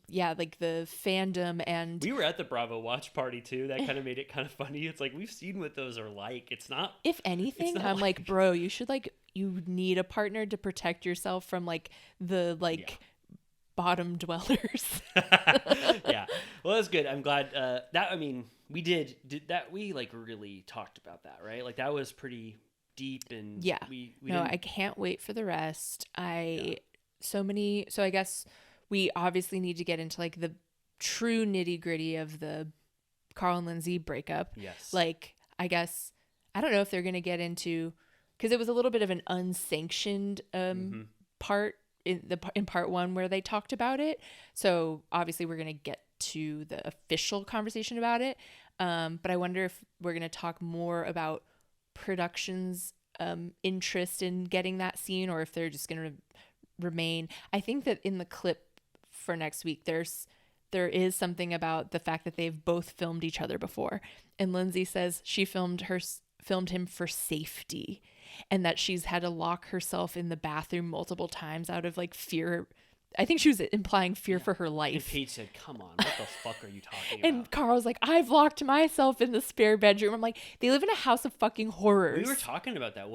like the fandom. And we were at the Bravo watch party too. That kind of made it kind of funny. It's like, we've seen what those are like. It's not, if anything, I'm like, bro, you should you need a partner to protect yourself from like the bottom dwellers. Yeah, well, that's good. I'm glad we did that. We like really talked about that, right? Like that was pretty deep, and I can't wait for the rest. So I guess we obviously need to get into like the true nitty gritty of the Carl and Lindsay breakup. Yes. Like, I guess, I don't know if they're going to get into, because it was a little bit of an unsanctioned part in part 1 where they talked about it. So obviously we're going to get to the official conversation about it. But I wonder if we're going to talk more about production's interest in getting that scene, or if they're just going to remain. I think that in the clip for next week, there is something about the fact that they've both filmed each other before. And Lindsay says she filmed him for safety, and that she's had to lock herself in the bathroom multiple times out of like fear. I think she was implying fear for her life. And Paige said, come on, what the fuck are you talking about? And Carl's like, I've locked myself in the spare bedroom. I'm like, they live in a house of fucking horrors. We were talking about that.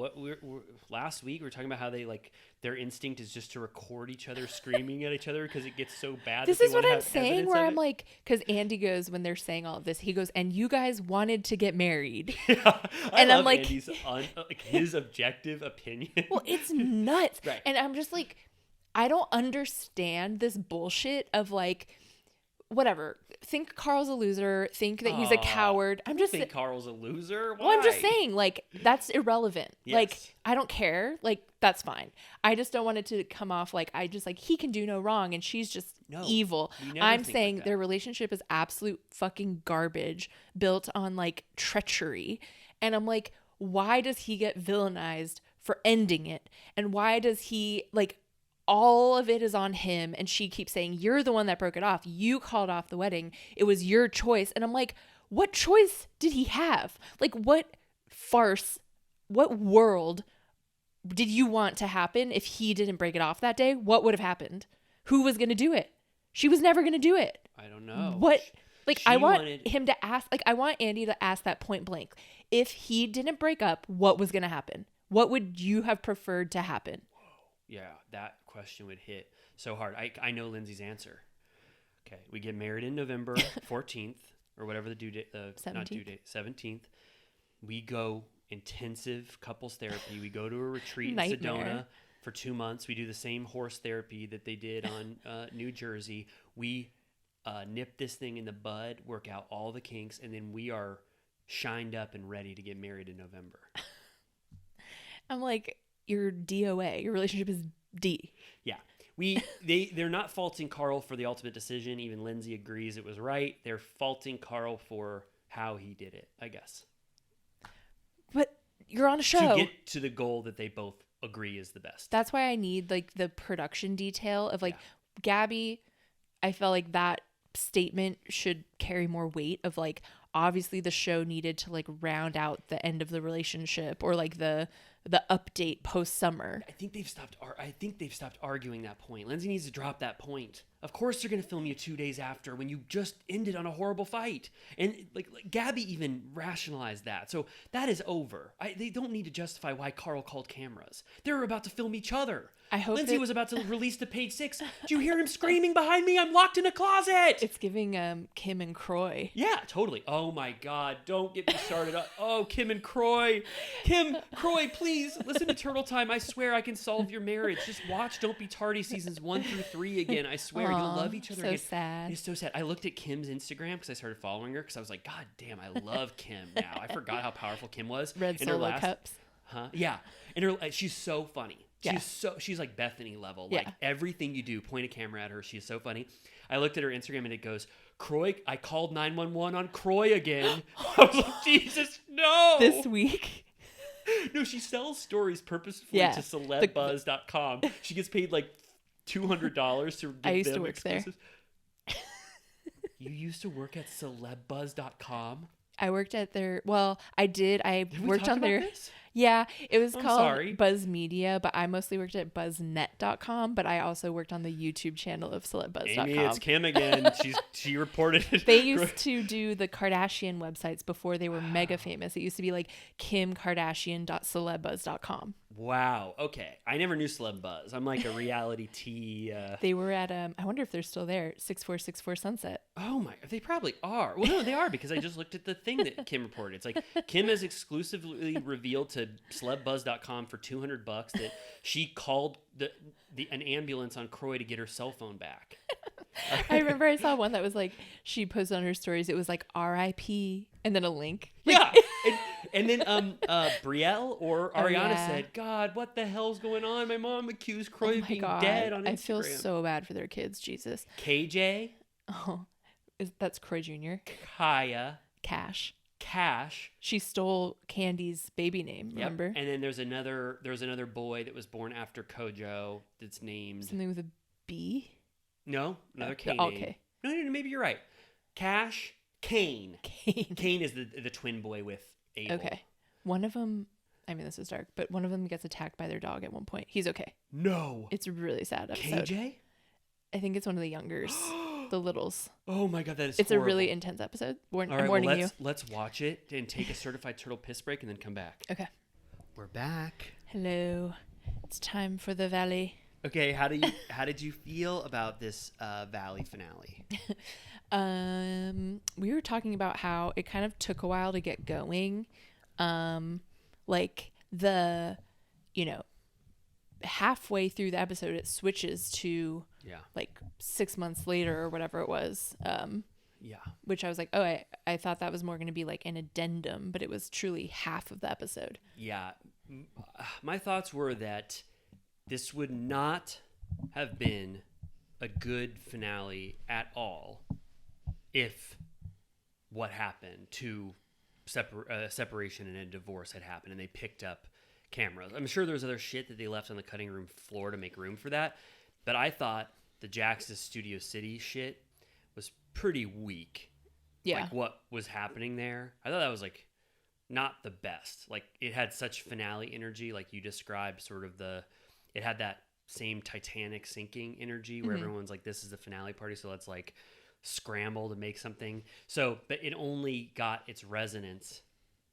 Last week, we were talking about how they like, their instinct is just to record each other screaming at each other because it gets so bad. This is what I'm saying, where I'm like, because Andy goes, when they're saying all of this, he goes, and you guys wanted to get married. Yeah, and I'm like, Andy's his objective opinion. Well, it's nuts. Right. And I'm just like, I don't understand this bullshit of like, whatever. Think Carl's a loser. Think that he's a coward. I think Carl's a loser. Why? Well, I'm just saying, like, that's irrelevant. Yes. Like, I don't care. Like, that's fine. I just don't want it to come off like he can do no wrong and she's just evil. I'm saying their relationship is absolute fucking garbage, built on like treachery. And I'm like, why does he get villainized for ending it? And why does he like, all of it is on him, and she keeps saying, you're the one that broke it off. You called off the wedding. It was your choice. And I'm like, what choice did he have? Like, what farce, what world did you want to happen if he didn't break it off that day? What would have happened? Who was going to do it? She was never going to do it. I don't know. What? Like, She I want wanted- him to ask, like, I want Andy to ask that point blank. If he didn't break up, what was going to happen? What would you have preferred to happen? Yeah, that question would hit so hard. I know Lindsay's answer. Okay, we get married in November 14th or whatever the due date, not due 17th. date, 17th. We go intensive couples therapy. We go to a retreat in Nightmare. Sedona for 2 months. We do the same horse therapy that they did on New Jersey. We nip this thing in the bud, work out all the kinks, and then we are shined up and ready to get married in November. I'm like, your DOA, your relationship is D. Yeah. They're not faulting Carl for the ultimate decision. Even Lindsay agrees it was right. They're faulting Carl for how he did it, I guess. But you're on a show. To get to the goal that they both agree is the best. That's why I need like the production detail of like Yeah. Gabby. I felt like that statement should carry more weight of like, obviously the show needed to like round out the end of the relationship or like the update post summer. I think they've stopped arguing that point. Lindsay needs to drop that point. Of course they're going to film you 2 days after when you just ended on a horrible fight. And like Gabby even rationalized that. So that is over. They don't need to justify why Carl called cameras. They're about to film each other. I hope Lindsay that- was about to release to page 6. Did you hear him screaming behind me? I'm locked in a closet. It's giving Kim and Croy. Yeah, totally. Oh my God, don't get me started. Oh, Kim and Croy. Kim, Croy, please listen to Turtle Time. I swear I can solve your marriage. Just watch Don't Be Tardy seasons 1 through 3 again. I swear you'll love each other so again. sad. It's so sad. I looked at Kim's Instagram because I started following her because I was like, God damn, I love Kim now. I forgot how powerful Kim was. Red In her Solo last- cups. Huh? Yeah. And she's so funny. Yeah. She's like Bethany level. Yeah. Like everything you do, point a camera at her. She's so funny. I looked at her Instagram and it goes, Croy, I called 911 on Croy again. I was like, Jesus, no. This week. No, she sells stories purposefully Yeah. to celebBuzz.com. She gets paid like $200 to give I used to them work there. exclusives. You used to work at celebBuzz.com? I worked at their, well, I did. I Did we worked talk on about their, this? yeah, it was I'm called sorry. Buzz Media, but I mostly worked at buzznet.com, but I also worked on the YouTube channel of celebBuzz.com. Amy, it's Kim again. She reported it. They used to do the Kardashian websites before they were mega famous. It used to be like kimkardashian.celebbuzz.com. Wow. Okay. I never knew Celeb Buzz. I'm like a reality T. They were at, I wonder if they're still there, 6464 Sunset. Oh my! They probably are. Well, no, they are because I just looked at the thing that Kim reported. It's like Kim has exclusively revealed to CelebBuzz.com for $200 that she called an ambulance on Croy to get her cell phone back. I remember I saw one that was like, she posted on her stories, it was like RIP and then a link. Yeah, and then Brielle or Ariana yeah. said, "God, what the hell's going on? My mom accused Croy Oh of my being God. dead on Instagram." I feel so bad for their kids, Jesus. KJ, Oh, that's Croy Jr. Kaya, Cash. Cash. She stole Candy's baby name, Yep. remember? And then there's another boy that was born after Kojo that's named Something with a B? no, another K name. Okay. No, maybe you're right. Cash, Kane. Kane. Kane is the twin boy with Abel. Okay. One of them, I mean, this is dark, but one of them gets attacked by their dog at one point. He's okay. No. It's a really sad episode. KJ? I think it's one of the youngers, the littles. Oh my God, that is It's horrible. a really intense episode. All I'm right, warning you. let's watch it and take a certified turtle piss break and then come back. Okay. We're back. Hello. It's time for the valley. Okay, how did you feel about this Valley finale? We were talking about how it kind of took a while to get going. Like halfway through the episode, it switches to Yeah. like 6 months later or whatever it was. Yeah. Which I was like, oh, I thought that was more going to be like an addendum, but it was truly half of the episode. Yeah. My thoughts were that this would not have been a good finale at all if what happened to separation and a divorce had happened and they picked up cameras. I'm sure there's other shit that they left on the cutting room floor to make room for that, but I thought the Jax's Studio City shit was pretty weak. Yeah. Like what was happening there. I thought that was like not the best. Like it had such finale energy, like you described, sort of it had that same Titanic sinking energy where everyone's like, this is the finale party, so let's like scramble to make something. So, but it only got its resonance,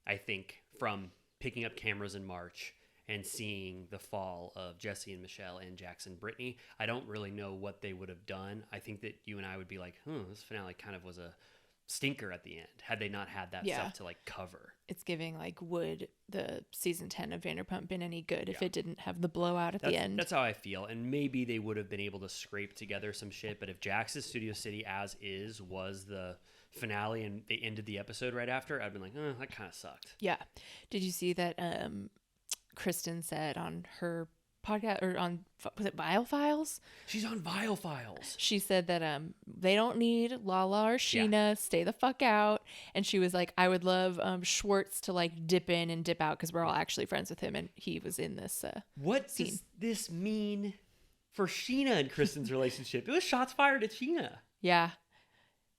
I think, from picking up cameras in March and seeing the fall of Jesse and Michelle and Jax and Britney. I don't really know what they would have done. I think that you and I would be like, this finale kind of was a stinker at the end had they not had that stuff to like cover. It's giving like, would the season 10 of Vanderpump been any good if it didn't have the blowout at the end? That's how I feel. And maybe they would have been able to scrape together some shit. But if Jax's Studio City as is was the finale and they ended the episode right after, I'd been like, that kind of sucked. Yeah. Did you see that Kristen said on her podcast, or on, was it Vial Files? She's on Vial Files. She said that they don't need Lala or Sheena. Stay the fuck out. And she was like, I would love Schwartz to like dip in and dip out because we're all actually friends with him and he was in this what scene. Does this mean for Sheena and Kristen's relationship? It was shots fired at Sheena. Yeah.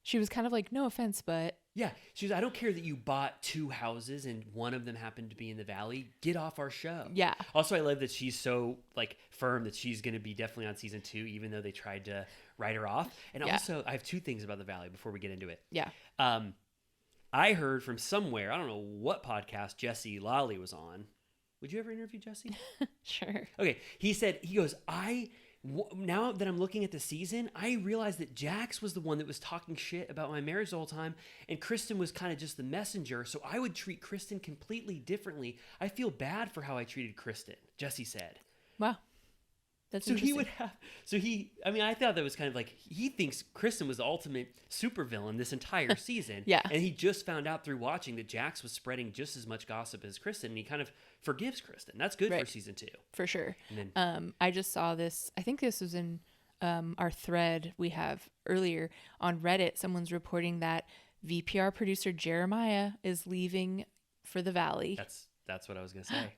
She was kind of like, no offense, but... Yeah. She was, I don't care that you bought 2 houses and one of them happened to be in the Valley. Get off our show. Yeah. Also, I love that she's so like firm that she's going to be definitely on season 2, even though they tried to write her off. And also, I have 2 things about the Valley before we get into it. Yeah. I heard from somewhere, I don't know what podcast Jesse Lally was on. Would you ever interview Jesse? Sure. Okay. He goes, now that I'm looking at the season, I realized that Jax was the one that was talking shit about my marriage the whole time, and Kristen was kind of just the messenger, so I would treat Kristen completely differently. I feel bad for how I treated Kristen, Jesse said. Wow. That's so interesting. he would have, I thought that was kind of like, he thinks Kristen was the ultimate supervillain this entire season. Yeah. And he just found out through watching that Jax was spreading just as much gossip as Kristen, and he kind of forgives Kristen. That's good for season 2. For sure. And then, I just saw this, I think this was in our thread we have earlier on Reddit. Someone's reporting that VPR producer Jeremiah is leaving for the Valley. That's what I was going to say.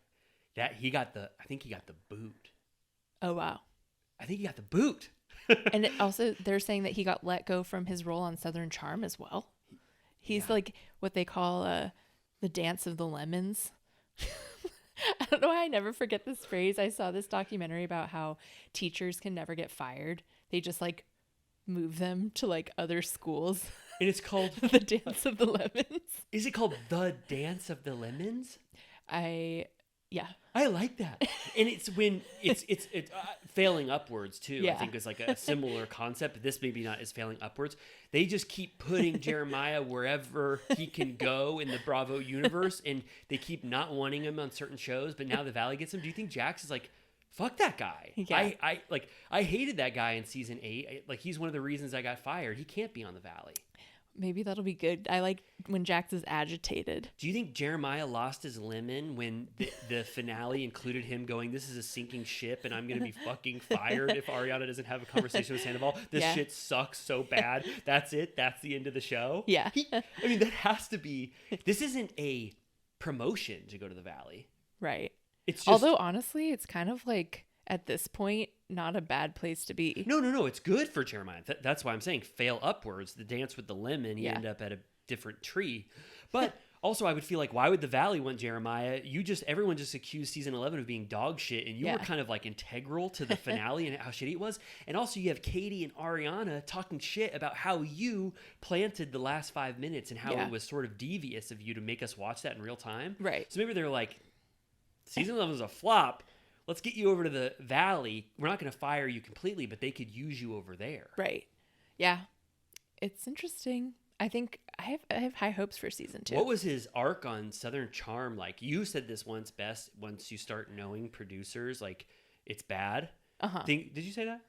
I think he got the boot. Oh, wow. I think he got the boot. And also, they're saying that he got let go from his role on Southern Charm as well. He's like what they call the dance of the lemons. I don't know why I never forget this phrase. I saw this documentary about how teachers can never get fired. They just like move them to like other schools. And it's called the dance of the lemons. Is it called the dance of the lemons? Yeah. I like that. And it's when it's failing upwards too. Yeah. I think is like a similar concept. This maybe not is failing upwards. They just keep putting Jeremiah wherever he can go in the Bravo universe, and they keep not wanting him on certain shows, but now the Valley gets him. Do you think Jax is like, fuck that guy? Yeah. I hated that guy in season 8. He's one of the reasons I got fired. He can't be on the Valley. Maybe that'll be good. I like when Jax is agitated. Do you think Jeremiah lost his lemon when the finale included him going, this is a sinking ship and I'm going to be fucking fired if Ariana doesn't have a conversation with Sandoval? This shit sucks so bad. That's it. That's the end of the show. Yeah. That has to be. This isn't a promotion to go to the Valley. Right. It's just, although honestly, it's kind of like at this point, not a bad place to be. No. It's good for Jeremiah. That's why I'm saying fail upwards. The dance with the lemon, you end up at a different tree. But also, I would feel like, why would the Valley want Jeremiah? Everyone just accused season 11 of being dog shit, and you were kind of like integral to the finale and how shitty it was. And also, you have Katie and Ariana talking shit about how you planted the last 5 minutes and how it was sort of devious of you to make us watch that in real time. Right. So maybe they're like, season 11 is a flop. Let's get you over to the Valley. We're not going to fire you completely, but they could use you over there. Right. Yeah. It's interesting. I think I have high hopes for season 2. What was his arc on Southern Charm like? You said this once best, once you start knowing producers, like, it's bad. Uh-huh. Did you say that?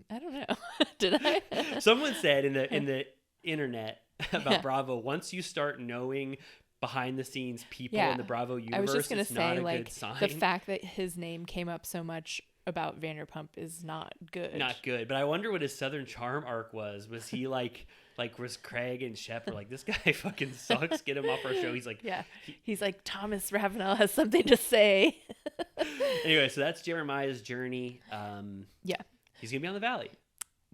I don't know. Did I? Someone said in the internet about Bravo, once you start knowing behind the scenes people in the Bravo universe, I was just gonna say, like, good sign. the fact that his name came up so much about Vanderpump is not good. Not good. But I wonder what his Southern Charm arc was. Was he like was Craig and Shep were like, this guy fucking sucks, get him off our show? He's like, he's like, Thomas Ravenel has something to say. Anyway, so that's Jeremiah's journey. He's gonna be on the Valley.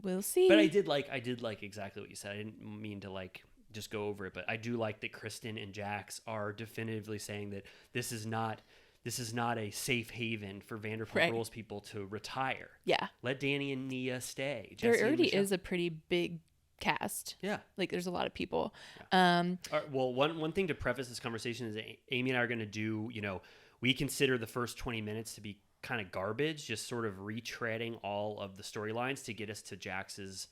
We'll see. But I did like exactly what you said. I didn't mean to like just go over it, but I do like that Kristen and Jax are definitively saying that this is not a safe haven for Vanderpump Rules people to retire. Yeah. Let Danny and Nia stay. There already is a pretty big cast. Yeah. Like there's a lot of people. All right, well, one thing to preface this conversation is that Amy and I are going to do, we consider the first 20 minutes to be kind of garbage, just sort of retreading all of the storylines to get us to Jax's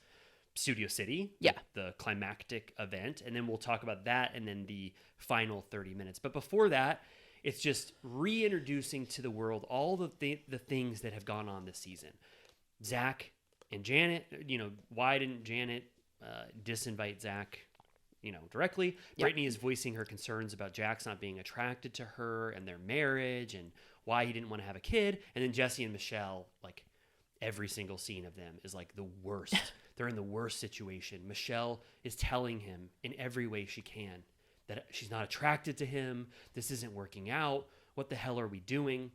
Studio City, the climactic event, and then we'll talk about that and then the final 30 minutes. But before that, it's just reintroducing to the world all the things that have gone on this season. Zach and Janet, why didn't Janet disinvite Zach, directly? Yep. Britney is voicing her concerns about Jax not being attracted to her and their marriage and why he didn't want to have a kid. And then Jesse and Michelle, like every single scene of them is like the worst. They're in the worst situation. Michelle is telling him in every way she can that she's not attracted to him. This isn't working out. What the hell are we doing?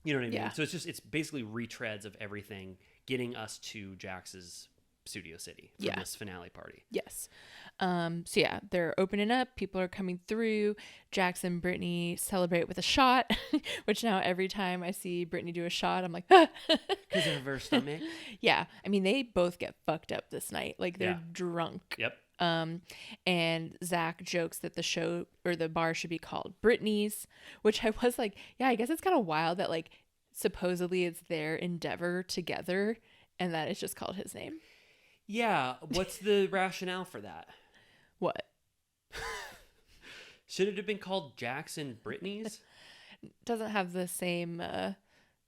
You know what I mean? Yeah. So it's basically retreads of everything getting us to Jax's Studio City for this finale party. Yes. So yeah, they're opening up. People are coming through. Jax and Britney celebrate with a shot, which now every time I see Britney do a shot, I'm like, ah. Because of her stomach. Yeah. I mean, they both get fucked up this night. Like they're drunk. Yep. And Zach jokes that the show or the bar should be called Britney's, which I was like, yeah, I guess it's kind of wild that like supposedly it's their endeavor together and that it's just called his name. Yeah. What's the rationale for that? What? Should it have been called Jax and Britney's? Doesn't have the same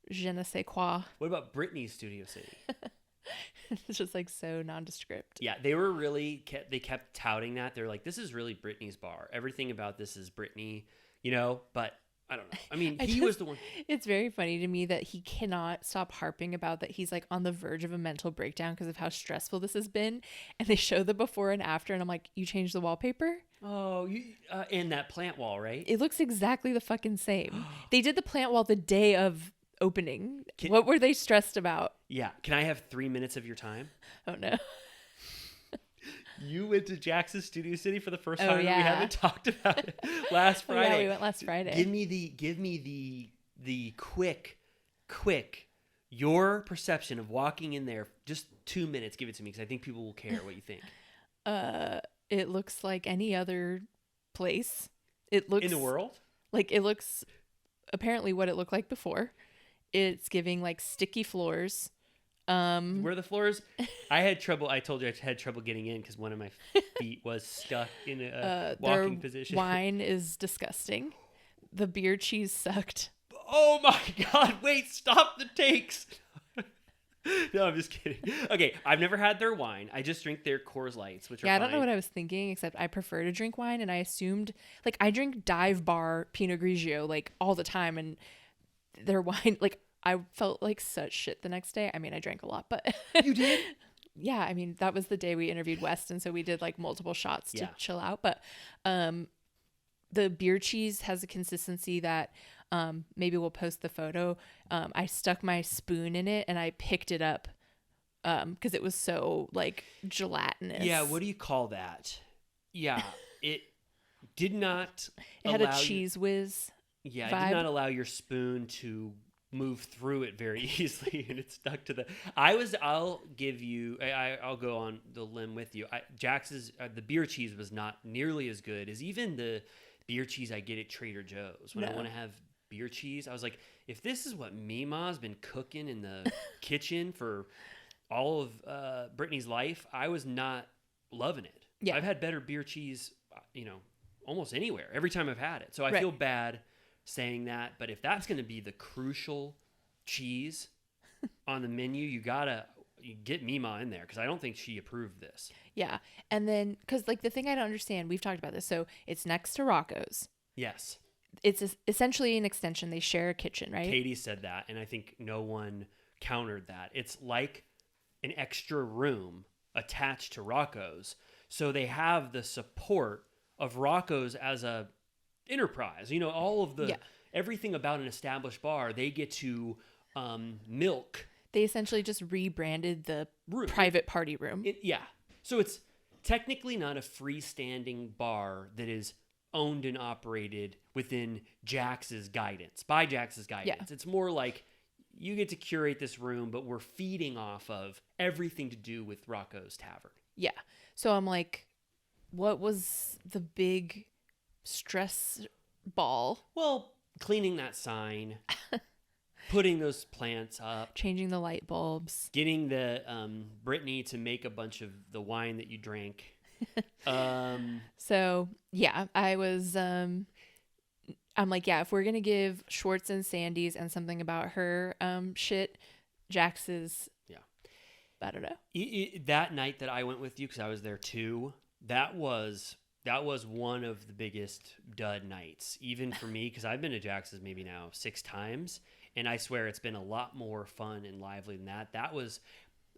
je ne sais quoi. What about Britney's Studio City? It's just like so nondescript. Yeah, they kept touting that. They're like, this is really Britney's bar. Everything about this is Britney, but I don't know. I mean, he was the one. It's very funny to me that he cannot stop harping about that he's like on the verge of a mental breakdown because of how stressful this has been. And they show the before and after, and I'm like, you changed the wallpaper? Oh, and that plant wall, right? It looks exactly the fucking same. They did the plant wall the day of opening. What were they stressed about? Yeah. Can I have 3 minutes of your time? Oh, no. You went to Jax's Studio City for the first Oh, time. yeah. We haven't talked about it last Friday. Yeah, we went last Friday. Give me the quick your perception of walking in there. Just 2 minutes. Give it to me because I think people will care what you think. It looks like any other place. It looks In the world? like it looks apparently what it looked like before. It's giving like sticky floors. Where the floors, I had trouble. I told you I had trouble getting in because one of my feet was stuck in a walking their position. Wine is disgusting. The beer cheese sucked. Oh my God! Wait, stop the takes. No, I'm just kidding. Okay, I've never had their wine. I just drink their Coors Lights, which are I don't know fine. what I was thinking, except I prefer to drink wine, and I assumed like I drink Dive Bar Pinot Grigio like all the time, and their wine like. I felt like such shit the next day. I mean, I drank a lot, but You did? Yeah, I mean, that was the day we interviewed West, and so we did like multiple shots to chill out. But the beer cheese has a consistency that maybe we'll post the photo. I stuck my spoon in it and I picked it up because it was so like gelatinous. Yeah, what do you call that? Yeah, it did not. It had a cheese whiz. Yeah, vibe. it did not allow your spoon to move through it very easily, and it stuck to the. I'll give you. I'll go on the limb with you. Jax's the beer cheese was not nearly as good as even the beer cheese I get at Trader Joe's when I want to have beer cheese. I was like, if this is what Mima's been cooking in the kitchen for all of Britney's life, I was not loving it. Yeah. I've had better beer cheese, almost anywhere. Every time I've had it, so I feel bad saying that, but if that's going to be the crucial cheese on the menu, you get Mima in there because I don't think she approved this. Yeah, and then because like the thing I don't understand, we've talked about this. So it's next to Rocco's. Yes, it's essentially an extension. They share a kitchen, right? Katie said that, and I think no one countered that. It's like an extra room attached to Rocco's, so they have the support of Rocco's as a enterprise. All of the everything about an established bar they get to milk. They essentially just rebranded the private party room. So it's technically not a freestanding bar that is owned and operated within Jax's guidance. It's more like you get to curate this room, but we're feeding off of everything to do with Rocco's Tavern. Yeah. So I'm like, what was the big stress ball? Well, cleaning that sign, putting those plants up, Changing the light bulbs. getting the Brittany to make a bunch of the wine that you drank. So yeah, I'm like, yeah, if we're gonna give Schwartz and Sandy's and something about her shit, Jax is, Yeah. I don't know. That night that I went with you, because I was there too, that was one of the biggest dud nights, even for me, because I've been to Jax's maybe now 6 times, and I swear it's been a lot more fun and lively than that. That was,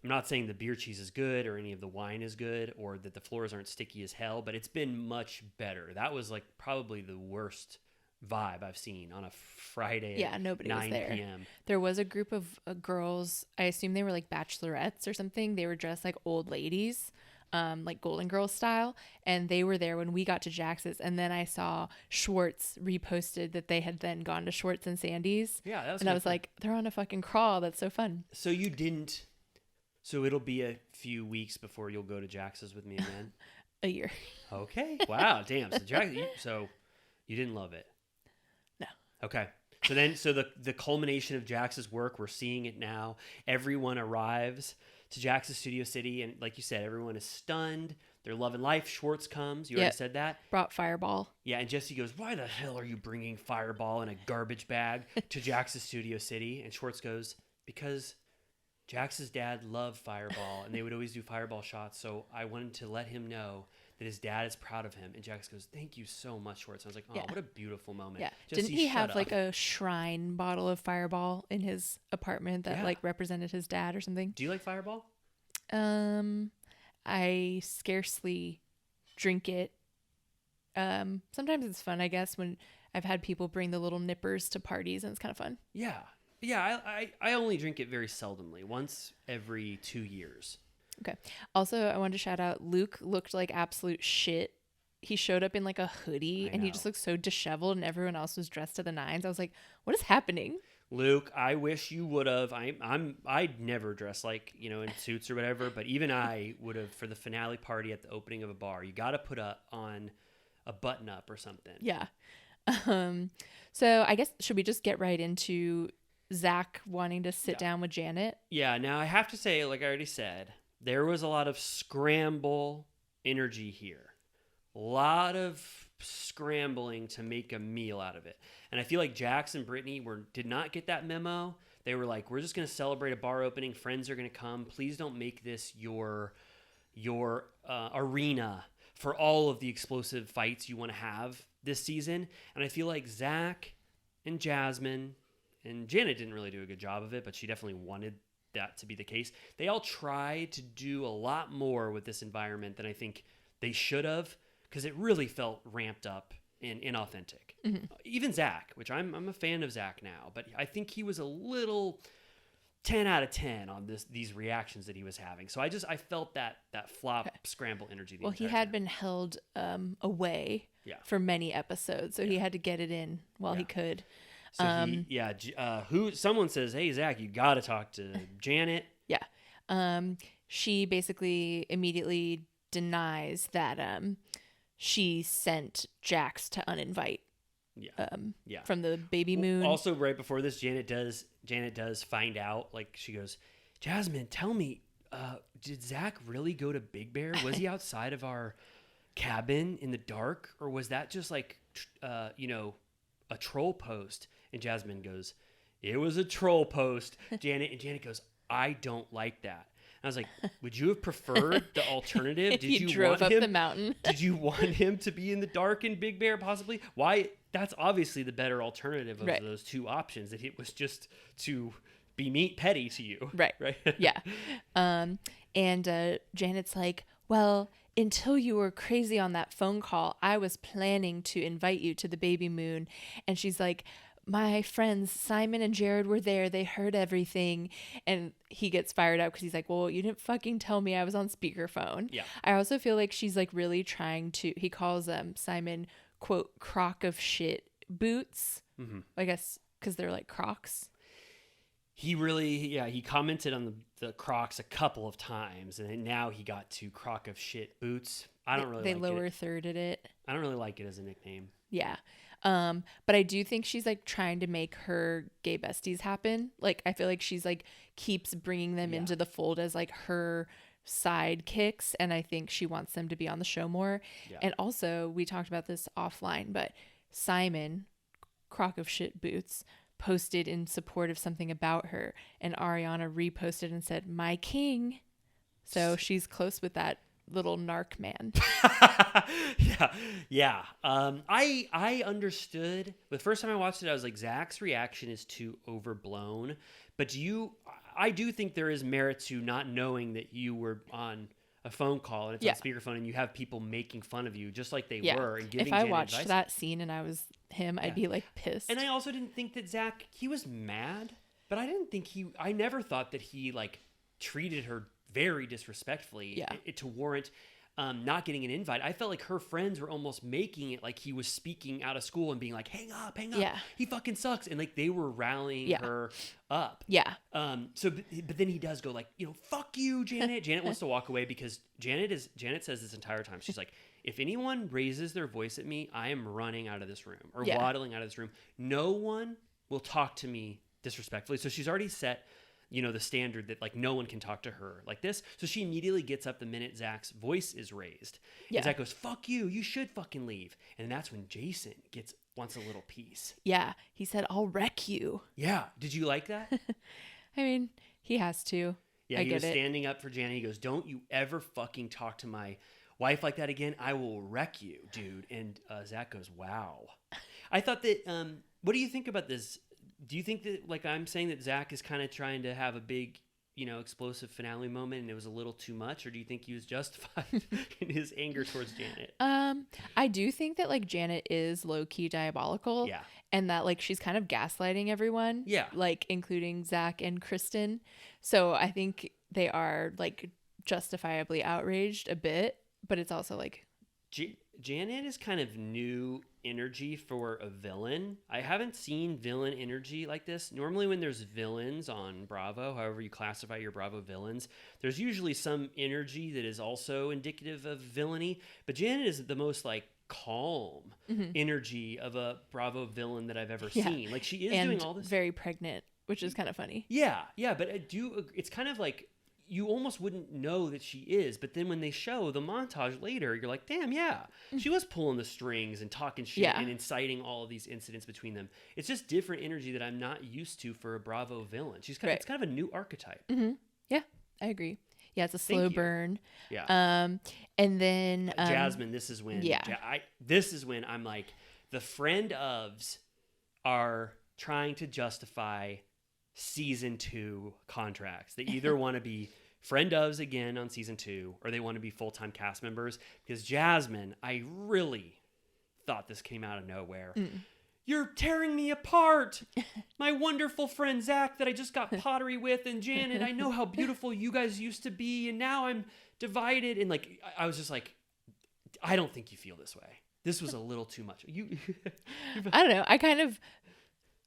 I'm not saying the beer cheese is good or any of the wine is good or that the floors aren't sticky as hell, but it's been much better. That was like probably the worst vibe I've seen on a Friday Yeah, at nobody 9 was there. p.m. There was a group of girls. I assume they were like bachelorettes or something. They were dressed like old ladies, like Golden Girls style, and they were there when we got to Jax's. And then I saw Schwartz reposted that they had then gone to Schwartz and Sandy's. Yeah, that was and I kinda was fun. like, they're on a fucking crawl. That's so fun. So you didn't. So it'll be a few weeks before you'll go to Jax's with me again. A year. Okay. Wow. Damn. So you didn't love it. No. Okay. So the culmination of Jax's work, we're seeing it now. Everyone arrives to Jax's Studio City, and like you said, everyone is stunned. They're loving life. Schwartz comes. You already Yep. said that. Brought Fireball. Yeah, and Jesse goes, "Why the hell are you bringing Fireball in a garbage bag to Jax's Studio City?" And Schwartz goes, "Because Jax's dad loved Fireball, and they would always do Fireball shots, so I wanted to let him know that his dad is proud of him." And Jax goes, "Thank you so much, Schwartz." And I was like, "Oh, Yeah. what a beautiful moment." Yeah. Jesse, Didn't he shut have up. like a shrine bottle of Fireball in his apartment that Yeah. like represented his dad or something? Do you like Fireball? I scarcely drink it. Sometimes it's fun, I guess, when I've had people bring the little nippers to parties, and it's kind of fun. Yeah. Yeah, I only drink it very seldomly, once every 2 years. Okay. Also, I wanted to shout out Luke looked like absolute shit. He showed up in like a hoodie I and he know. just looked so disheveled, and everyone else was dressed to the nines. I was like, what is happening? Luke, I wish you would have. I'd never dress like, in suits or whatever, but even I would have for the finale party at the opening of a bar. You got to put on a button up or something. Yeah. So I guess, should we just get right into Zach wanting to sit down with Janet? Yeah, now I have to say, like I already said, there was a lot of scramble energy here. A lot of scrambling to make a meal out of it. And I feel like Jax and Britney did not get that memo. They were like, we're just going to celebrate a bar opening. Friends are going to come. Please don't make this your arena for all of the explosive fights you want to have this season. And I feel like Zach and Jasmine, and Janet didn't really do a good job of it, but she definitely wanted that to be the case. They all tried to do a lot more with this environment than I think they should have, because it really felt ramped up and inauthentic. Mm-hmm. Even Zach, which I'm a fan of Zach now, but I think he was a little 10 out of 10 on these reactions that he was having. So I felt that flop scramble energy. Well, he entire had time. been held away for many episodes, so he had to get it in while he could. So someone says, "Hey Zach, you got to talk to Janet." Yeah. She basically immediately denies that she sent Jax to uninvite from the baby moon. Also, right before this, Janet does find out. Like, she goes, "Jasmine, tell me, did Zach really go to Big Bear? Was he outside of our cabin in the dark, or was that just like a troll post?" And Jasmine goes, "It was a troll post." Janet goes, "I don't like that." And I was like, would you have preferred the alternative? If he drove up the mountain. Did you want him to be in the dark in Big Bear possibly? Why? That's obviously the better alternative of those two options, that it was just to be petty to you. Right. Right. Yeah. And Janet's like, well, until you were crazy on that phone call, I was planning to invite you to the baby moon. And she's like, my friends Simon and Jared were there. They heard everything. And he gets fired up because he's like, well, you didn't fucking tell me I was on speakerphone. Yeah. I also feel like she's like really trying to, he calls Simon, quote, crock of shit boots. Mm-hmm. I guess because they're like Crocs. he commented on the Crocs a couple of times, and then now he got to Croc of shit boots. I don't really They like lower it. thirded it. I don't really like it as a nickname. Yeah. But I do think she's like trying to make her gay besties happen. Like, I feel like she's like keeps bringing them into the fold as like her sidekicks, and I think she wants them to be on the show more. Yeah. And also, we talked about this offline, but Simon, Croc of shit boots, posted in support of something about her, and Ariana reposted and said, "My king." So she's close with that little narc man. Yeah. I understood the first time I watched it. I was like, Zach's reaction is too overblown. But I do think there is merit to not knowing that you were on a phone call and it's on speakerphone and you have people making fun of you just like they were and giving if I Janet watched advice. that scene and I was him, I'd be like pissed. And I also didn't think that Zach, he was mad, but I never thought that he like treated her very disrespectfully to warrant not getting an invite. I felt like her friends were almost making it like he was speaking out of school and being like, hang up, he fucking sucks, and like they were rallying her up. But then he does go like, fuck you, Janet. Janet wants to walk away because Janet says this entire time, she's like, if anyone raises their voice at me, I am running out of this room or waddling out of this room. No one will talk to me disrespectfully. So she's already set the standard that like no one can talk to her like this. So she immediately gets up the minute Zach's voice is raised. And Zach goes, fuck you, you should fucking leave. And that's when Jason wants a little piece. Yeah. He said, I'll wreck you. Yeah. Did you like that? I mean, he has to. Yeah, he was standing up for Janet. He goes, don't you ever fucking talk to my wife like that again. I will wreck you, dude. And Zach goes, wow. I thought that, what do you think about this? Do you think that, like I'm saying, that Zach is kind of trying to have a big, explosive finale moment and it was a little too much? Or do you think he was justified in his anger towards Janet? I do think that, like, Janet is low-key diabolical. Yeah. And that, like, she's kind of gaslighting everyone. Yeah. Like, including Zach and Kristen. So I think they are, like, justifiably outraged a bit. But it's also, like... Janet is kind of new energy for a villain. I haven't seen villain energy like this. Normally when there's villains on Bravo, however you classify your Bravo villains, there's usually some energy that is also indicative of villainy. But Janet is the most like calm energy of a Bravo villain that I've ever seen. Like she is doing all this. Very pregnant, which is kind of funny. Yeah, but it's kind of like you almost wouldn't know that she is, but then when they show the montage later, you're like, damn, she was pulling the strings and talking shit and inciting all of these incidents between them. It's just different energy that I'm not used to for a Bravo villain. She's it's kind of a new archetype. Mm-hmm. Yeah, I agree. Yeah, it's a slow burn. Yeah. And then Jasmine, this is when this is when I'm like, the friend ofs are trying to justify season 2 contracts. They either want to be friend ofs again on season 2 or they want to be full-time cast members, because Jasmine, I really thought this came out of nowhere. You're tearing me apart. My wonderful friend Zach that I just got pottery with, and Janet, I know how beautiful you guys used to be, and now I'm divided. And like I was just like, I don't think you feel this way. This was a little too much. I don't know.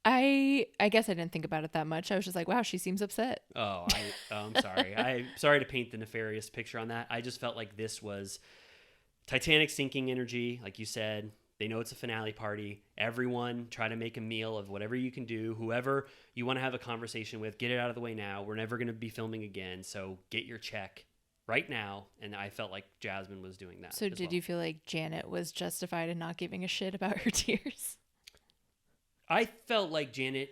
I guess I didn't think about it that much. I was just like, wow, she seems upset. I'm sorry. I'm sorry to paint the nefarious picture on that. I just felt like this was Titanic sinking energy, like you said. They know it's a finale party. Everyone try to make a meal of whatever you can do. Whoever you want to have a conversation with, get it out of the way now. We're never going to be filming again, so get your check right now. And I felt like Jasmine was doing that. So did you feel like Janet was justified in not giving a shit about her tears? I felt like Janet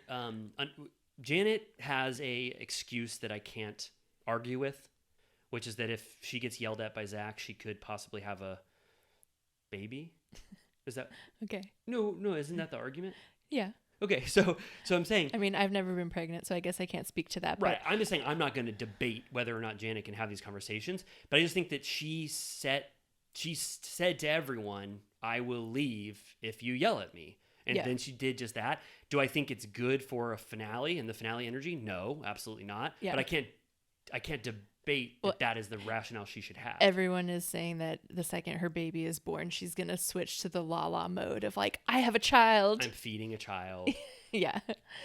has a excuse that I can't argue with, which is that if she gets yelled at by Zach, she could possibly have a baby. Is that okay? No, isn't that the argument? Yeah. Okay, so I'm saying. I mean, I've never been pregnant, so I guess I can't speak to that. Right. I'm just saying I'm not going to debate whether or not Janet can have these conversations, but I just think that she said to everyone, "I will leave if you yell at me." And then she did just that. Do I think it's good for a finale and the finale energy? No, absolutely not. Yeah. But I can't debate that is the rationale she should have. Everyone is saying that the second her baby is born, she's going to switch to the la la mode of like, I have a child. I'm feeding a child. Yeah.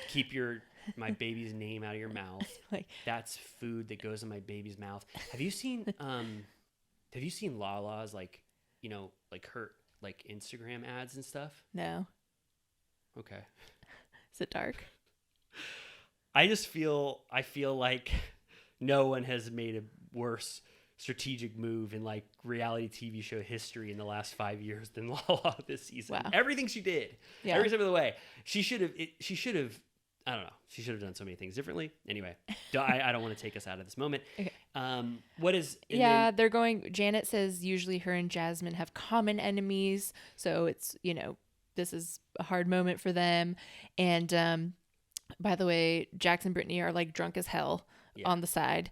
Keep your my baby's name out of your mouth. Like, That's food that goes in my baby's mouth. Have you seen Lala's like, like her like Instagram ads and stuff? no. Okay. Is it dark? I feel like no one has made a worse strategic move in like reality TV show history in the last 5 years than Lala this season. Wow. Everything she did, Yeah. every step of the way, she should have. I don't know. She should have done so many things differently. Anyway, I don't want to take us out of this moment. Okay. What is? And Yeah, then- they're going. Janet says usually her and Jasmine have common enemies, so it's this is a hard moment for them. And by the way, Jax and Britney are like drunk as hell Yeah. on the side.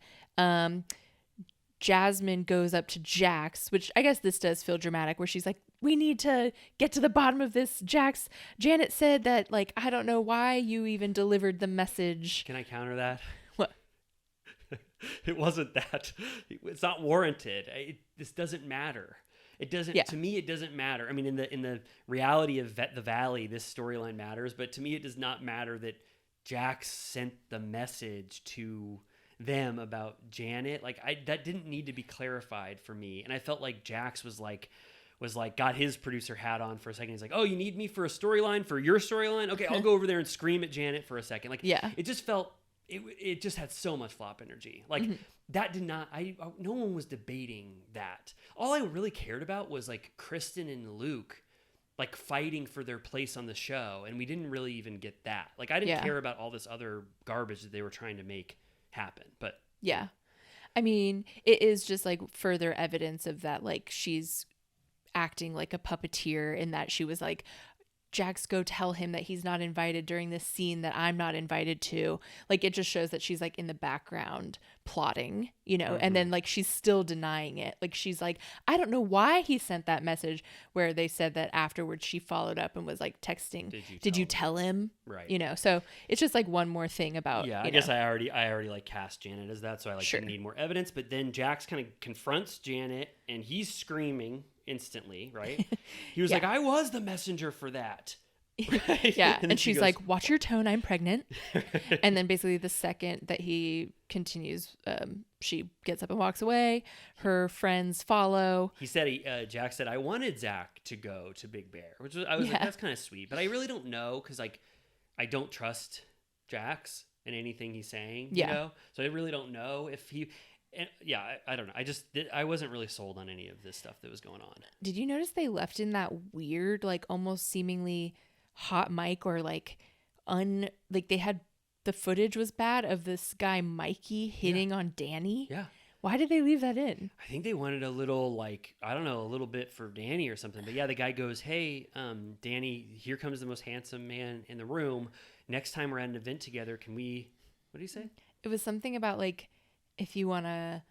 Jasmine goes up to Jax, which I guess this does feel dramatic, where she's like, "We need to get to the bottom of this, Jax. Janet said that, like, I don't know why you even delivered the message." Can I counter that? What? It wasn't that. It's not warranted. This doesn't matter. It doesn't. Yeah. To me, it doesn't matter. I mean, in the reality of the Valley, this storyline matters. But to me, it does not matter that Jax sent the message to them about Janet. Like, that didn't need to be clarified for me. And I felt like Jax was like got his producer hat on for a second. He's like, "Oh, you need me for a storyline, for your storyline? Okay, I'll go over there and scream at Janet for a second." Like, Yeah. it just felt it just had so much flop energy. Like that did not. No one was debating that. All I really cared about was like Kristen and Luke like fighting for their place on the show, and we didn't really even get that. Like, I didn't Yeah. care about all this other garbage that they were trying to make happen. But Yeah. I mean, it is just like further evidence of that, like, she's acting like a puppeteer in that she was like, "Jax, go tell him that he's not invited during this scene that I'm not invited to." Like, it just shows that she's like in the background plotting, and then like she's still denying it. Like, she's like, "I don't know why he sent that message," where they said that afterwards she followed up and was like texting, "Did you tell him?" Right. So it's just like one more thing about, yeah, I guess I already like cast Janet as that, so I like Sure. didn't need more evidence. But then Jax kind of confronts Janet, and he's screaming instantly. Right? He was Yeah. like, "I was the messenger for that." Right? Yeah, then and she she's goes- like, "Watch your tone, I'm pregnant." And then basically the second that he continues, she gets up and walks away. Her friends follow. He said, Jax said, "I wanted Zach to go to Big Bear," which was, I was like, Yeah. that's kind of sweet. But I really don't know, because like I don't trust Jax in anything he's saying. Yeah. So I really don't know if he. And yeah, I don't know. I wasn't really sold on any of this stuff that was going on. Did you notice they left in that weird, like almost seemingly hot mic, or like like they had, the footage was bad of this guy Mikey hitting on Danny? Yeah. Why did they leave that in? I think they wanted a little, like, I don't know, a little bit for Danny or something. But yeah, the guy goes, "Hey, Danny, here comes the most handsome man in the room. Next time we're at an event together, can we," what did he say? It was something about like, if you want to,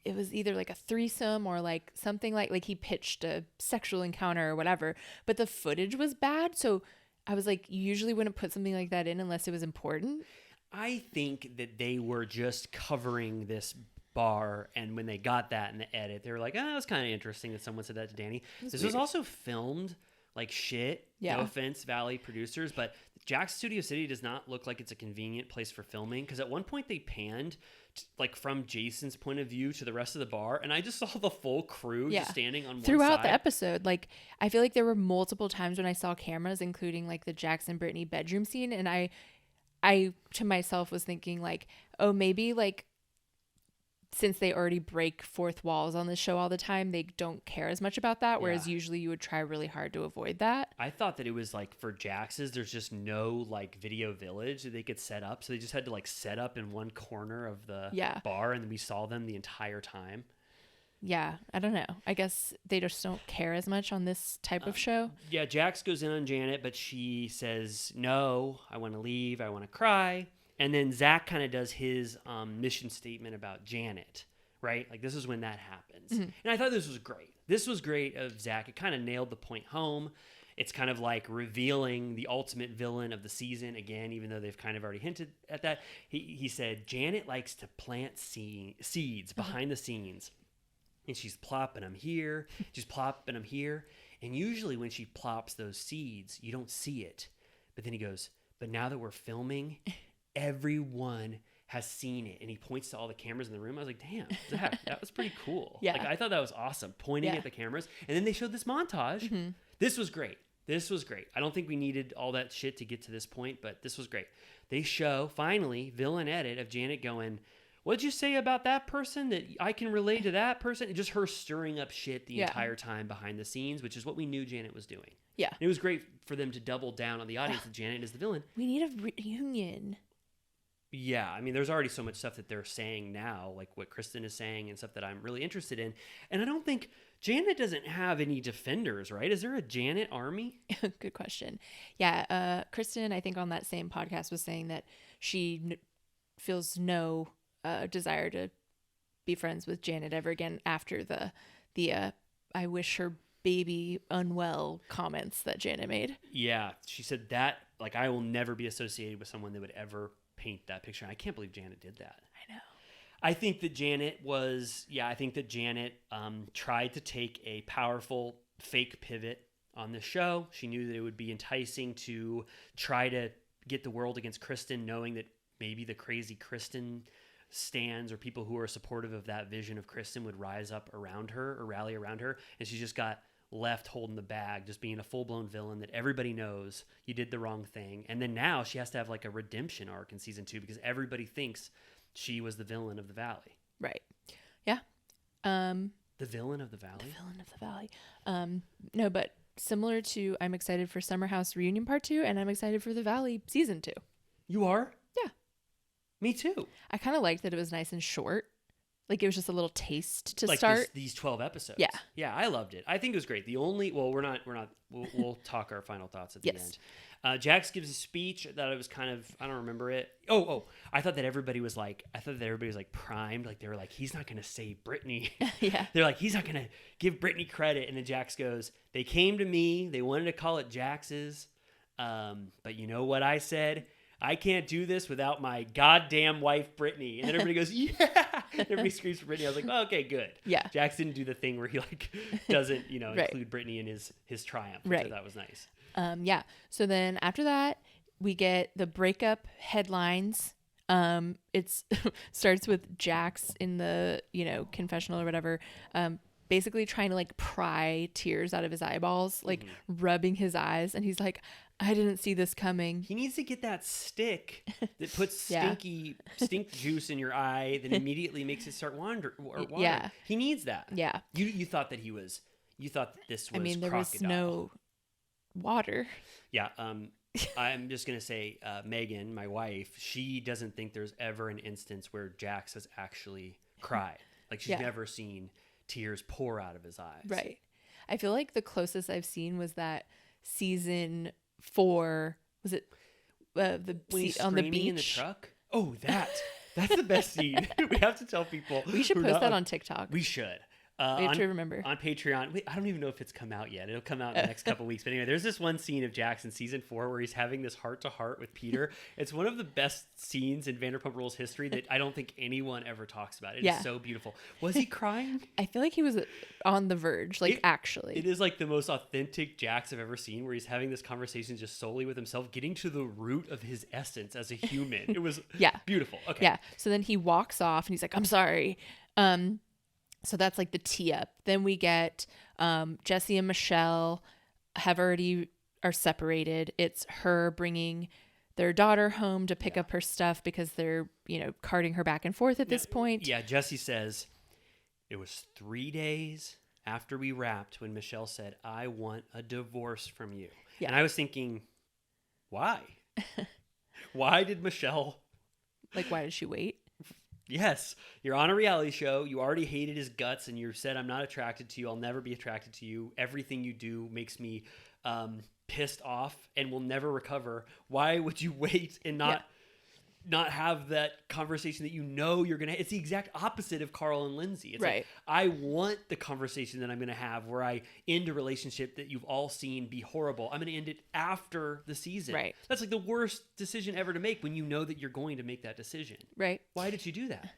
it was either like a threesome or like something like he pitched a sexual encounter or whatever, but the footage was bad. So I was like, you usually wouldn't put something like that in unless it was important. I think that they were just covering this bar, and when they got that in the edit, they were like, "Oh, it's kind of interesting that someone said that to Danny." This was also filmed like shit. Yeah. No offense, Valley producers, but Jack's Studio City does not look like it's a convenient place for filming, because at one point they panned like from Jason's point of view to the rest of the bar, and I just saw the full crew Yeah. just standing on one Throughout side. the episode, like I feel like there were multiple times when I saw cameras, including like the Jax and Britney bedroom scene, and I to myself was thinking like, oh, maybe like since they already break fourth walls on this show all the time, they don't care as much about that, whereas Yeah. usually you would try really hard to avoid that. I thought that it was like for Jax's, there's just no like video village that they could set up, so they just had to like set up in one corner of the Yeah. bar, and we saw them the entire time. Yeah, I don't know. I guess they just don't care as much on this type of show. Yeah, Jax goes in on Janet, but she says, "No, I want to leave. I want to cry." And then Zach kind of does his mission statement about Janet, right? Like, this is when that happens. And I thought this was great. This was great of Zach. It kind of nailed the point home. It's kind of like revealing the ultimate villain of the season again, even though they've kind of already hinted at that. He said, Janet likes to plant seeds behind the scenes. And she's plopping them here. She's plopping them here. And usually when she plops those seeds, you don't see it. But then he goes, "But now that we're filming, everyone has seen it. And he points to all the cameras in the room. I was like, damn, that was pretty cool. Yeah. Like, I thought that was awesome, pointing Yeah. at the cameras. And then they showed this montage. Mm-hmm. This was great. This was great. I don't think we needed all that shit to get to this point, but this was great. They show, finally, villain edit of Janet going, what'd you say about that person that I can relate to that person? And just her stirring up shit the entire time behind the scenes, which is what we knew Janet was doing. Yeah. And it was great for them to double down on the audience that Janet is the villain. We need a reunion. Yeah, I mean, there's already so much stuff that they're saying now, like what Kristen is saying and stuff that I'm really interested in. And I don't think Janet doesn't have any defenders, right? Is there a Janet army? Good question. Yeah, Kristen, I think on that same podcast was saying that she feels no desire to be friends with Janet ever again after the I wish her baby unwell comments that Janet made. Yeah, she said that, like, I will never be associated with someone that would ever paint that picture. I can't believe Janet did that. I know. I think that Janet tried to take a powerful fake pivot on the show. She knew that it would be enticing to try to get the world against Kristen, knowing that maybe the crazy Kristen stands or people who are supportive of that vision of Kristen would rise up around her or rally around her. And she just got left holding the bag, just being a full-blown villain that everybody knows you did the wrong thing. And then now she has to have like a redemption arc in season 2 because everybody thinks she was the villain of the valley. Right. Yeah. The villain of the valley? The villain of the valley. No, but similar to I'm excited for Summer House Reunion Part 2 and I'm excited for the Valley Season 2. You are? Yeah. Me too. I kind of liked that it was nice and short. Like it was just a little taste to like start. These 12 episodes. Yeah. Yeah, I loved it. I think it was great. The only, well, we'll talk our final thoughts at the Yes. end. Jax gives a speech that I was kind of, I don't remember it. I thought that everybody was like primed. Like they were like, he's not going to save Britney. Yeah. They're like, he's not going to give Britney credit. And then Jax goes, they came to me. They wanted to call it Jax's. But you know what I said? I can't do this without my goddamn wife, Britney. And then everybody goes, yeah. Everybody screams for Britney. I was like, oh, okay, good. Yeah. Jax didn't do the thing where he like doesn't, Right. include Britney in his triumph, which I Right. thought was nice. Yeah. So then after that, we get the breakup headlines. It's starts with Jax in the, confessional or whatever, basically trying to like pry tears out of his eyeballs, like rubbing his eyes. And he's like, I didn't see this coming. He needs to get that stick that puts Yeah. stink juice in your eye that immediately makes it start water. Yeah. He needs that. Yeah. You thought that this was I mean, there was crocodile. no water. Yeah. I'm just going to say, Megan, my wife, she doesn't think there's ever an instance where Jax has actually cried. Like she's Yeah. never seen tears pour out of his eyes. Right. I feel like the closest I've seen was that season 4. Was it When he's on the screaming beach? in the truck. Oh, that's the best scene. We have to tell people. We should who are post not that on TikTok. We should. We have to remember. On Patreon. Wait, I don't even know if it's come out yet. It'll come out in the next couple weeks. But anyway, there's this one scene of Jax in season 4 where he's having this heart-to-heart with Peter. It's one of the best scenes in Vanderpump Rules history that I don't think anyone ever talks about. It is so beautiful. Was he crying? I feel like he was on the verge, actually. It is like the most authentic Jax I've ever seen, where he's having this conversation just solely with himself, getting to the root of his essence as a human. It was beautiful. Okay. Yeah. So then he walks off and he's like, I'm sorry. So that's like the tee up. Then we get Jesse and Michelle are separated. It's her bringing their daughter home to pick up her stuff because they're, carting her back and forth at this point. Yeah, Jesse says, it was 3 days after we wrapped when Michelle said, I want a divorce from you. Yeah. And I was thinking, why? Why did Michelle... Like, why did she wait? Yes, you're on a reality show. You already hated his guts and you said, I'm not attracted to you. I'll never be attracted to you. Everything you do makes me pissed off and will never recover. Why would you wait and not have that conversation that you're going to... It's the exact opposite of Carl and Lindsay. It's Right. like, I want the conversation that I'm going to have where I end a relationship that you've all seen be horrible. I'm going to end it after the season. Right. That's like the worst decision ever to make when you know that you're going to make that decision. Right. Why did you do that?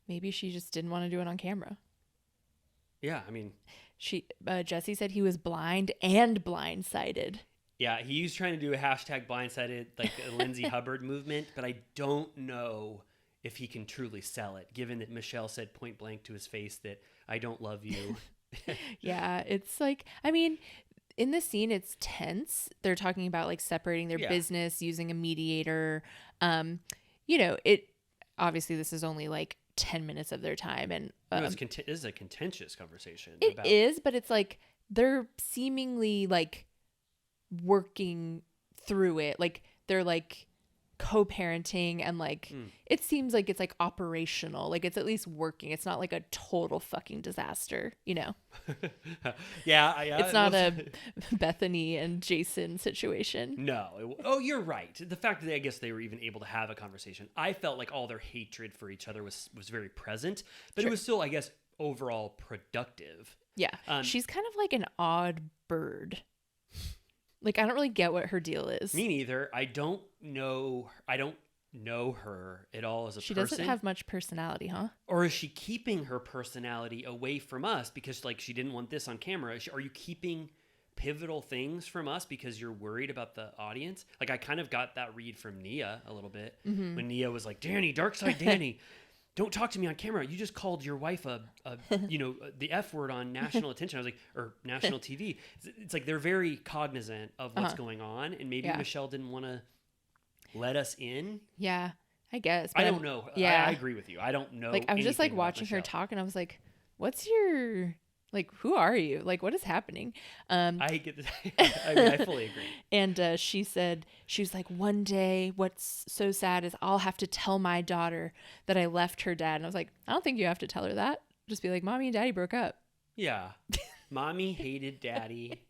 Maybe she just didn't want to do it on camera. Yeah, I mean... Jesse said he was blind and blindsided. Yeah, he's trying to do a hashtag blindsided, like a Lindsay Hubbard movement, but I don't know if he can truly sell it, given that Michelle said point blank to his face that I don't love you. Yeah, it's like, I mean, in this scene, it's tense. They're talking about like separating their business, using a mediator. It obviously this is only like 10 minutes of their time, and This is a contentious conversation. It is, but it's like they're seemingly like working through it. Like they're like co-parenting, and like it seems like it's like operational. Like it's at least working. It's not like a total fucking disaster, yeah. It's not a Bethany and Jason situation. No. You're right. The fact that I guess they were even able to have a conversation, I felt like all their hatred for each other was very present, but It was still, I guess, overall productive. Yeah. She's kind of like an odd bird. Like, I don't really get what her deal is. Me neither. I don't know her at all as a person. She doesn't have much personality, huh? Or is she keeping her personality away from us because, like, she didn't want this on camera? Are you keeping pivotal things from us because you're worried about the audience? Like, I kind of got that read from Nia a little bit when Nia was like, Danny, dark side Danny. Don't talk to me on camera. You just called your wife the F word on national attention. I was like, or national TV. It's like they're very cognizant of what's going on, and maybe Michelle didn't want to let us in. Yeah, I guess. I don't know. Yeah, I agree with you. I don't know. Like, I was just like watching her talk, and I was like, "What's your like? Who are you? Like, what is happening?" I get this. I fully agree. And she was like, one day, what's so sad is I'll have to tell my daughter that I left her dad. And I was like, I don't think you have to tell her that. Just be like, mommy and daddy broke up. Yeah. Mommy hated daddy.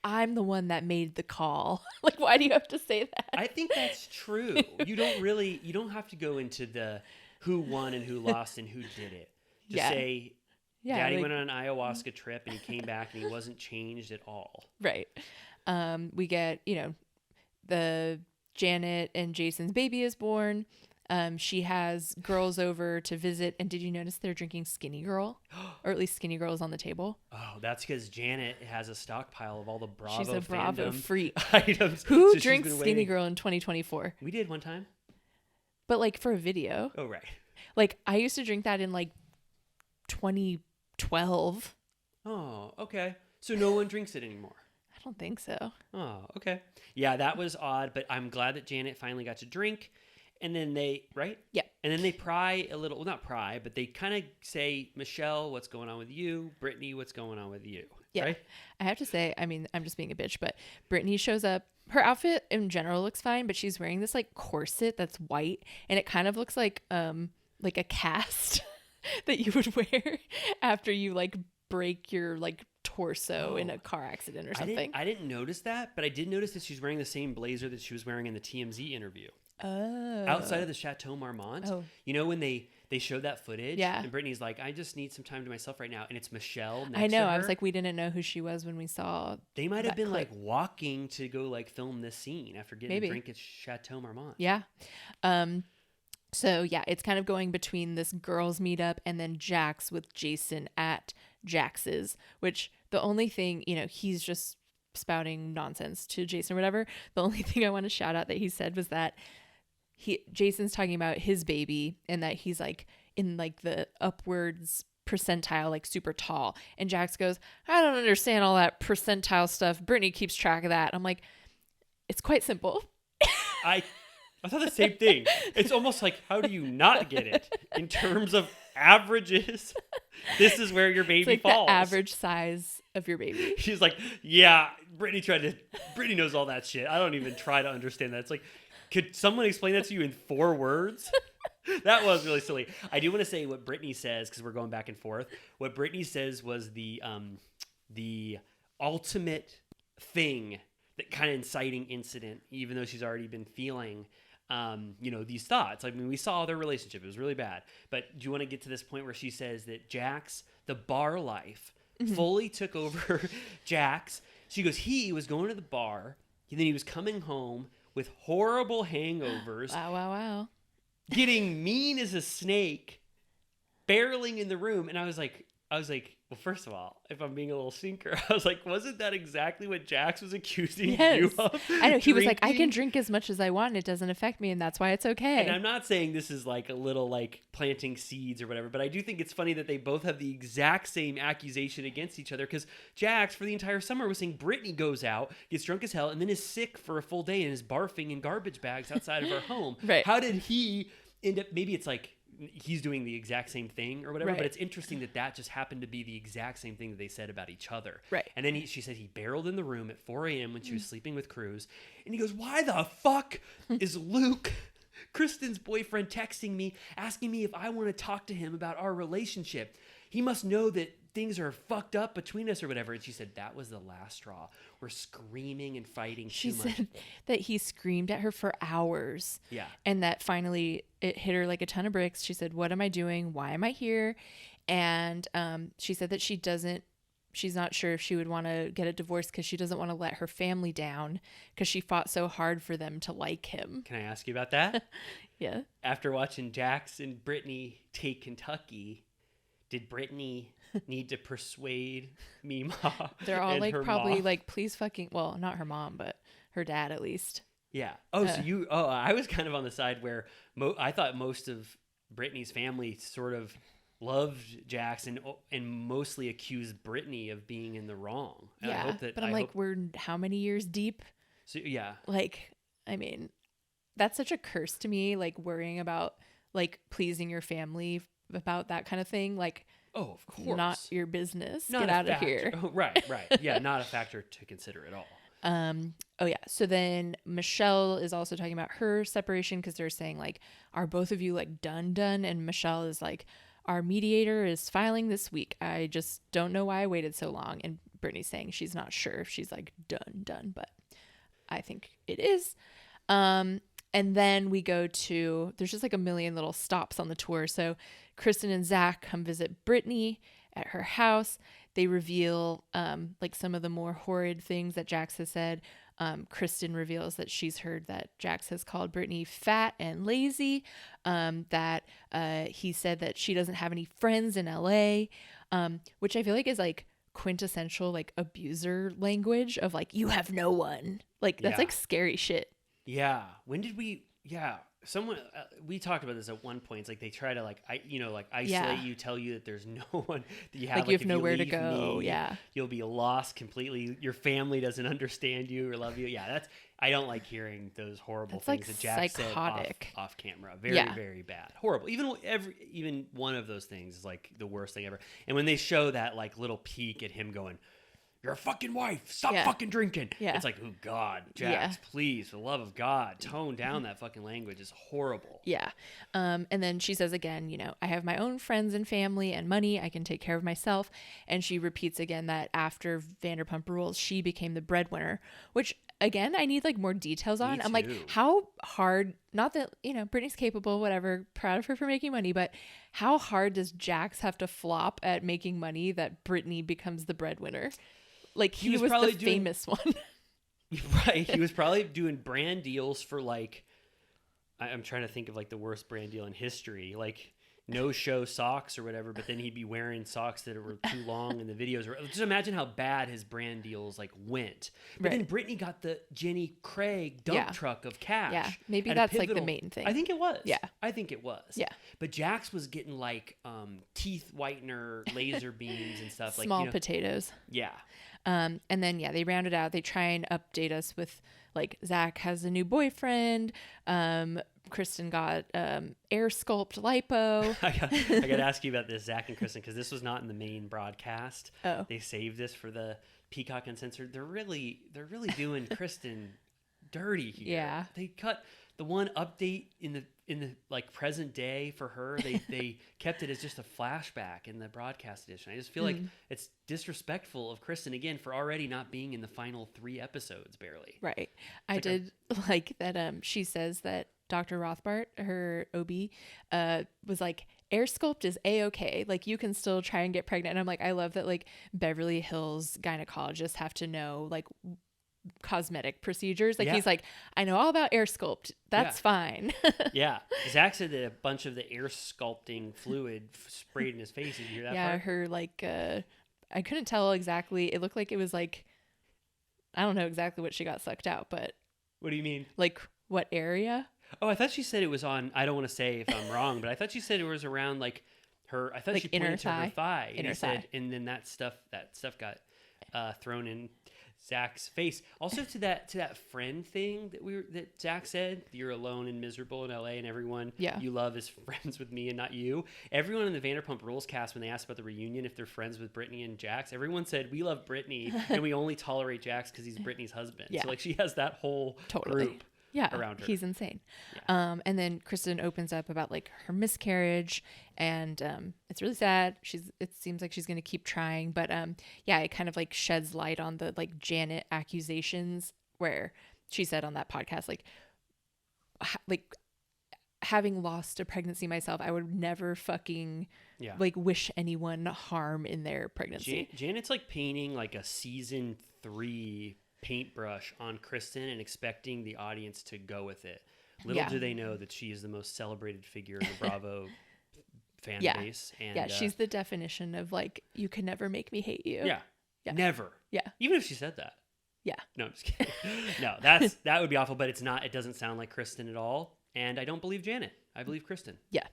I'm the one that made the call. Like, why do you have to say that? I think that's true. You don't have to go into the who won and who lost and who did it. Just say, Daddy went on an ayahuasca trip and he came back and he wasn't changed at all. Right. We get, the Janet and Jason's baby is born. She has girls over to visit. And did you notice they're drinking Skinny Girl? Or at least Skinny Girl is on the table. Oh, that's because Janet has a stockpile of all the Bravo She's a Bravo freak. items. Who drinks Skinny Girl in 2024? We did one time. But like for a video. Oh, right. Like I used to drink that in like 2012. Oh, okay. So no one drinks it anymore. I don't think so. Oh, okay. Yeah, that was odd, but I'm glad that Janet finally got to drink. And then right? Yeah. And then they pry a little, well, not pry, but they kind of say, Michelle, what's going on with you? Brittany, what's going on with you? Yeah. Right? I have to say, I mean, I'm just being a bitch, but Brittany shows up. Her outfit in general looks fine, but she's wearing this like corset that's white, and it kind of looks like a cast that you would wear after you like break your like torso in a car accident or something. I didn't notice that, but I did notice that she's wearing the same blazer that she was wearing in the TMZ interview. Oh. Outside of the Chateau Marmont. Oh. You know when they showed that footage? Yeah. And Brittany's like, I just need some time to myself right now. And it's Michelle next I know. to her. I was like, we didn't know who she was when we saw. They might have been clip. like walking to go like film this scene after getting a drink at Chateau Marmont. Yeah. So yeah, it's kind of going between this girls meetup and then Jax with Jason at Jax's, which the only thing, he's just spouting nonsense to Jason or whatever. The only thing I want to shout out that he said was that Jason's talking about his baby and that he's like in like the upwards percentile, like super tall. And Jax goes, I don't understand all that percentile stuff. Brittany keeps track of that. I'm like, it's quite simple. I thought the same thing. It's almost like, how do you not get it in terms of averages? This is where your baby it's like falls. The average size of your baby. She's like, yeah, Brittany knows all that shit. I don't even try to understand that. It's like, could someone explain that to you in 4 words? That was really silly. I do want to say what Brittany says, because we're going back and forth. What Brittany says was the ultimate thing, that kind of inciting incident, even though she's already been feeling these thoughts. I mean, we saw their relationship. It was really bad. But do you want to get to this point where she says that Jax, the bar life, fully took over Jax? She goes, he was going to the bar, and then he was coming home with horrible hangovers. Wow. Getting mean as a snake, barreling in the room. And I was like, Well, first of all, if I'm being a little sinker, I was like, wasn't that exactly what Jax was accusing Yes. you of? I know. He was like, I can drinking? drink as much as I want and it doesn't affect me, and that's why it's okay. And I'm not saying this is like a little like planting seeds or whatever, but I do think it's funny that they both have the exact same accusation against each other, because Jax for the entire summer was saying Britney goes out, gets drunk as hell, and then is sick for a full day and is barfing in garbage bags outside of her home. Right. How did he end up? Maybe it's like he's doing the exact same thing or whatever, Right. but it's interesting that just happened to be the exact same thing that they said about each other. Right. And then she said he barreled in the room at 4 a.m. when she was sleeping with Cruz, and he goes, why the fuck is Luke, Kristen's boyfriend, texting me asking me if I want to talk to him about our relationship? He must know that things are fucked up between us or whatever. And she said that was the last straw. We're screaming and fighting She too much. said that he screamed at her for hours. Yeah. And that finally it hit her like a ton of bricks. She said, what am I doing? Why am I here? And she said that she's not sure if she would want to get a divorce because she doesn't want to let her family down because she fought so hard for them to like him. Can I ask you about that? Yeah. After watching Jax and Britney take Kentucky, did Britney need to persuade Mima? They're all and like her probably mom? like, please fucking, well, not her mom, but her dad at least. Yeah. Oh, I was kind of on the side where I thought most of Britney's family sort of loved Jax and mostly accused Britney of being in the wrong. And Yeah. I hope that, but I'm like, we're how many years deep? so, yeah. Like, I mean, that's such a curse to me, like worrying about like pleasing your family about that kind of thing. Like, Oh, of course. not your business. Not Get a out of factor. here. Oh, right. Yeah, not a factor to consider at all. Oh yeah. So then Michelle is also talking about her separation because they're saying like, are both of you like done? And Michelle is like, our mediator is filing this week. I just don't know why I waited so long. And Brittany's saying she's not sure if she's like done, but I think it is. And then we go to, there's just like a million little stops on the tour. So Kristen and Zach come visit Brittany at her house. They reveal like some of the more horrid things that Jax has said. Kristen reveals that she's heard that Jax has called Brittany fat and lazy, that he said that she doesn't have any friends in LA, which I feel like is like quintessential like abuser language of like, you have no one. Like that's Yeah. like scary shit. Yeah. When did we? Yeah. Someone we talked about this at one point. It's like they try to like isolate Yeah. you, tell you that there's no one that you have. Like you have if nowhere to leave go. me, Yeah. You'll be lost completely. Your family doesn't understand you or love you. Yeah, I don't like hearing those horrible That's, things like, that Jax psychotic. said off camera. Very, Yeah. very bad. Horrible. Even one of those things is like the worst thing ever. And when they show that like little peek at him going, "You're a fucking wife. Stop Yeah. fucking drinking." Yeah. It's like, oh God, Jax, Yeah. please, for the love of God, tone down that fucking language. It's horrible. Yeah. And then she says again, I have my own friends and family and money. I can take care of myself. And she repeats again that after Vanderpump Rules, she became the breadwinner, which again, I need like more details on. Me I'm like, too. how hard, not that, Brittany's capable, whatever, proud of her for making money, but how hard does Jax have to flop at making money that Brittany becomes the breadwinner? Like he was was probably the doing- famous one. Right. He was probably doing brand deals for like, I'm trying to think of like the worst brand deal in history, like no show socks or whatever, but then he'd be wearing socks that were too long in the videos. Just imagine how bad his brand deals like went. But then Right. Brittany got the Jenny Craig dump Yeah. truck of cash. Yeah, maybe at a that's, like, the pivotal- main thing. I think it was. Yeah. I think it was. Yeah. But Jax was getting like teeth whitener, laser beams and stuff. Small like, potatoes. Yeah. And then, they round it out. They try and update us with like Zach has a new boyfriend. Kristen got air sculpt lipo. I got to ask you about this, Zach and Kristen, because this was not in the main broadcast. Oh. They saved this for the Peacock Uncensored. They're really doing Kristen dirty here. Yeah. They cut the one update in the like present day for her. They kept it as just a flashback in the broadcast edition. I just feel like it's disrespectful of Kristen again for already not being in the final 3 episodes barely. Right. I did like that. She says that Dr. Rothbart, her OB, was like, air sculpt is a-okay. Like you can still try and get pregnant. And I'm like, I love that like Beverly Hills gynecologists have to know like cosmetic procedures. Like Yeah. he's like, I know all about air sculpt. That's Yeah. fine. Yeah. Zach said that a bunch of the air sculpting fluid sprayed in his face. Did you hear that Yeah, part? her like I couldn't tell exactly. It looked like it was like, I don't know exactly what she got sucked out, but What do you mean? like what area? Oh, I thought she said it was on. I don't want to say if I'm wrong, but I thought she said it was around like her. I thought Like she inner pointed to her thigh? thigh, and Inner he said, thigh. and then that stuff got thrown in Zach's face. Also to that friend thing that Zach said, you're alone and miserable in LA, and everyone you love is friends with me and not you. Everyone in the Vanderpump Rules cast, when they asked about the reunion, if they're friends with Brittany and Jax, everyone said we love Brittany and we only tolerate Jax because he's Brittany's husband. Yeah. So like she has that whole group. Yeah, around her. he's insane. Yeah. And then Kristen opens up about like her miscarriage, and it's really sad. It seems like she's gonna keep trying, but yeah, it kind of like sheds light on the like Janet accusations, where she said on that podcast like having lost a pregnancy myself, I would never fucking like wish anyone harm in their pregnancy. Janet's like painting like a season 3 paintbrush on Kristen and expecting the audience to go with it. Little do they know that she is the most celebrated figure in the Bravo fan base. And she's the definition of like, you can never make me hate you. Yeah. Never. Yeah. Even if she said that. Yeah. No, I'm just kidding. No, that would be awful, but it's not. It doesn't sound like Kristen at all. And I don't believe Janet. I believe Kristen. Yeah.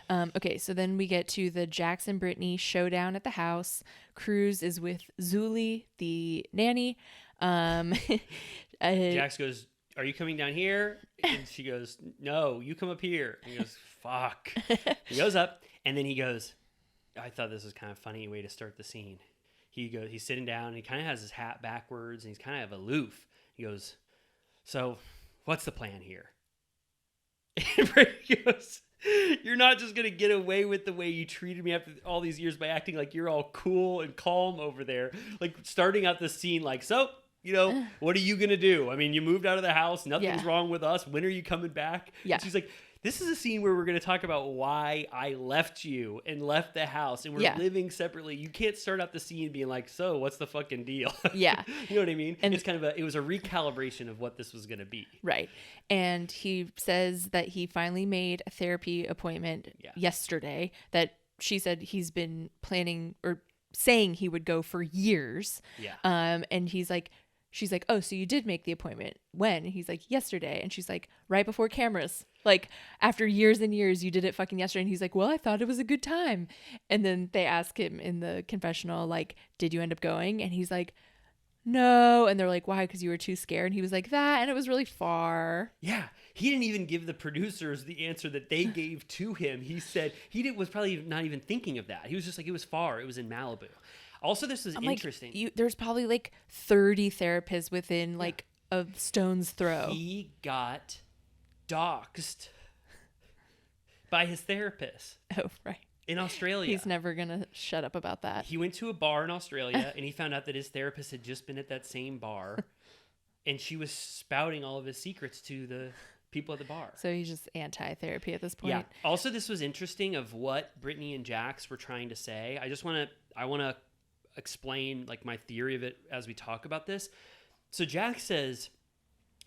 Okay, so then we get to the Jax and Britney showdown at the house. Cruz is with Zuli, the nanny. Jax goes, "Are you coming down here?" And she goes, "No, you come up here." And he goes, "Fuck." He goes up, and then he goes, I thought this was kind of a funny way to start the scene. He's sitting down, and he kind of has his hat backwards, and he's kind of aloof. He goes, "So, what's the plan here?" And Britney goes, "You're not just going to get away with the way you treated me after all these years by acting like you're all cool and calm over there." Like, starting out the scene like, "So, what are you going to do? I mean, you moved out of the house. Nothing's wrong with us. When are you coming back?" Yeah. And she's like, "This is a scene where we're going to talk about why I left you and left the house, and we're living separately. You can't start out the scene being like, so what's the fucking deal?" Yeah. You know what I mean? And it's kind of it was a recalibration of what this was going to be. Right. And he says that he finally made a therapy appointment yesterday that she said he's been planning or saying he would go for years. Yeah. And she's like, "Oh, so you did make the appointment. When?" And he's like, "Yesterday." And she's like, "Right before cameras. Like, after years and years, you did it fucking yesterday." And he's like, "Well, I thought it was a good time." And then they ask him in the confessional, like, "Did you end up going?" And he's like, "No." And they're like, "Why? Because you were too scared." And he was like, "That, and it was really far." Yeah, he didn't even give the producers the answer that they gave to him. He said was probably not even thinking of that. He was just like, it was far. It was in Malibu. Also, this was interesting. Like, there's probably like 30 therapists within like a stone's throw. He got doxxed by his therapist Oh, right. in Australia. He's never going to shut up about that. He went to a bar in Australia and he found out that his therapist had just been at that same bar and she was spouting all of his secrets to the people at the bar. So he's just anti-therapy at this point. Yeah. Also, this was interesting of what Brittany and Jax were trying to say. I want to explain like my theory of it as we talk about this. So Jax says,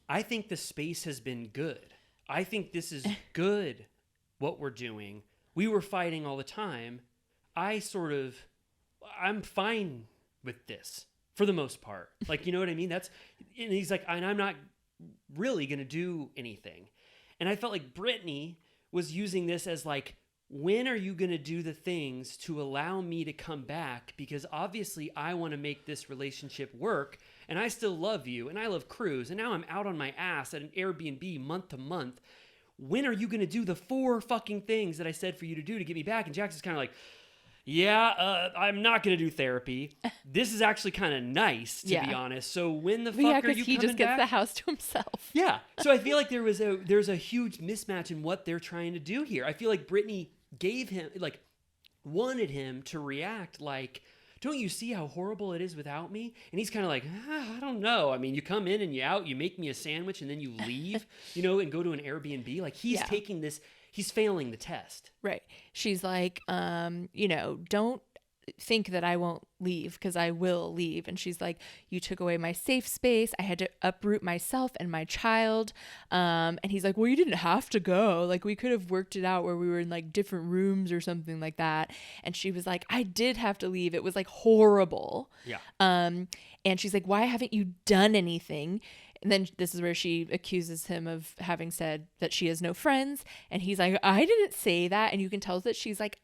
"I think the space has been good. I think this is good what we're doing. We were fighting all the time. I'm fine with this for the most part." Like, you know what I mean? And he's like, "And I'm not really going to do anything." And I felt like Brittany was using this as like, when are you going to do the things to allow me to come back? Because obviously I want to make this relationship work and I still love you and I love Cruz and now I'm out on my ass at an Airbnb month to month. When are you going to do the 4 fucking things that I said for you to do to get me back? And Jax is kind of like, I'm not going to do therapy. This is actually kind of nice, to be honest. So when the fuck are you coming back? he just gets the house to himself. Yeah. So I feel like there's a huge mismatch in what they're trying to do here. I feel like Brittany wanted him to react like, "Don't you see how horrible it is without me?" And he's kind of like, "I don't know. I mean, you come in and you out, you make me a sandwich and then you leave, and go to an Airbnb." Like he's taking this, he's failing the test. Right. She's like, don't, think that I won't leave, because I will leave. And she's like, you took away my safe space. I had to uproot myself and my child. And he's like, well, you didn't have to go. Like, we could have worked it out where we were in like different rooms or something like that. And she was like, I did have to leave. It was like horrible. Yeah. And she's like, why haven't you done anything? And then this is where she accuses him of having said that she has no friends. And he's like, I didn't say that. And you can tell that she's like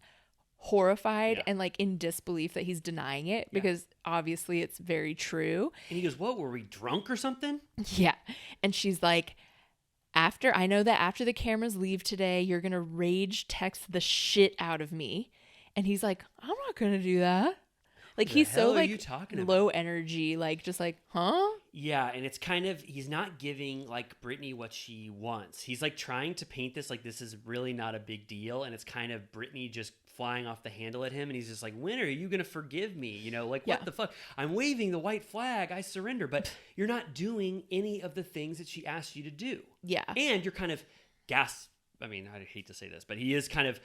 horrified and like in disbelief that he's denying it, because obviously it's very true. And he goes, what, were we drunk or something? Yeah. And she's like, I know that after the cameras leave today, you're going to rage text the shit out of me. And he's like, I'm not going to do that. Like, he's so like low energy, like just like, huh? Yeah, and it's kind of, he's not giving like Britney what she wants. He's like trying to paint this like this is really not a big deal, and it's kind of Britney just flying off the handle at him, and he's just like, when are you gonna forgive me? You know, like, what the fuck? I'm waving the white flag, I surrender, but you're not doing any of the things that she asked you to do. Yeah. And you're kind of I mean, I hate to say this, but he is kind of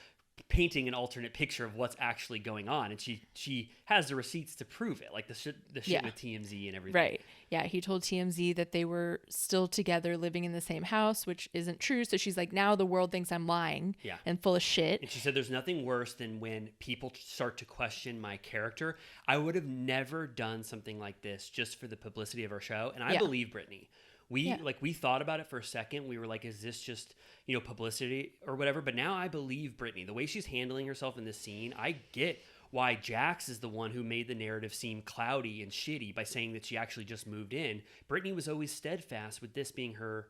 painting an alternate picture of what's actually going on, and she has the receipts to prove it, like the shit with TMZ and everything. Right. Yeah, he told TMZ that they were still together living in the same house, which isn't true. So she's like, now the world thinks I'm lying and full of shit. And she said, there's nothing worse than when people start to question my character. I would have never done something like this just for the publicity of our show. And I believe Britney. We thought about it for a second. We were like, is this just, you know, publicity or whatever? But now I believe Britney. The way she's handling herself in this scene, I get why Jax is the one who made the narrative seem cloudy and shitty by saying that she actually just moved in. Britney was always steadfast with this being her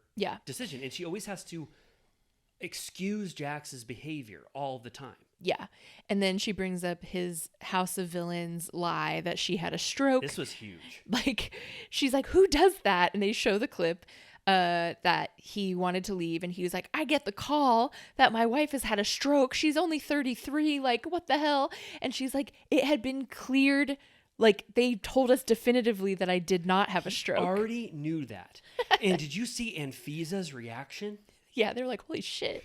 decision. And she always has to excuse Jax's behavior all the time. Yeah. And then she brings up his House of Villains lie that she had a stroke. This was huge. Like, she's like, who does that? And they show the clip that he wanted to leave. And he was like, I get the call that my wife has had a stroke. She's only 33. Like, what the hell? And she's like, it had been cleared. Like, they told us definitively that I did not have a stroke. Already knew that. And did you see Anfisa's reaction? Yeah, they were like, holy shit.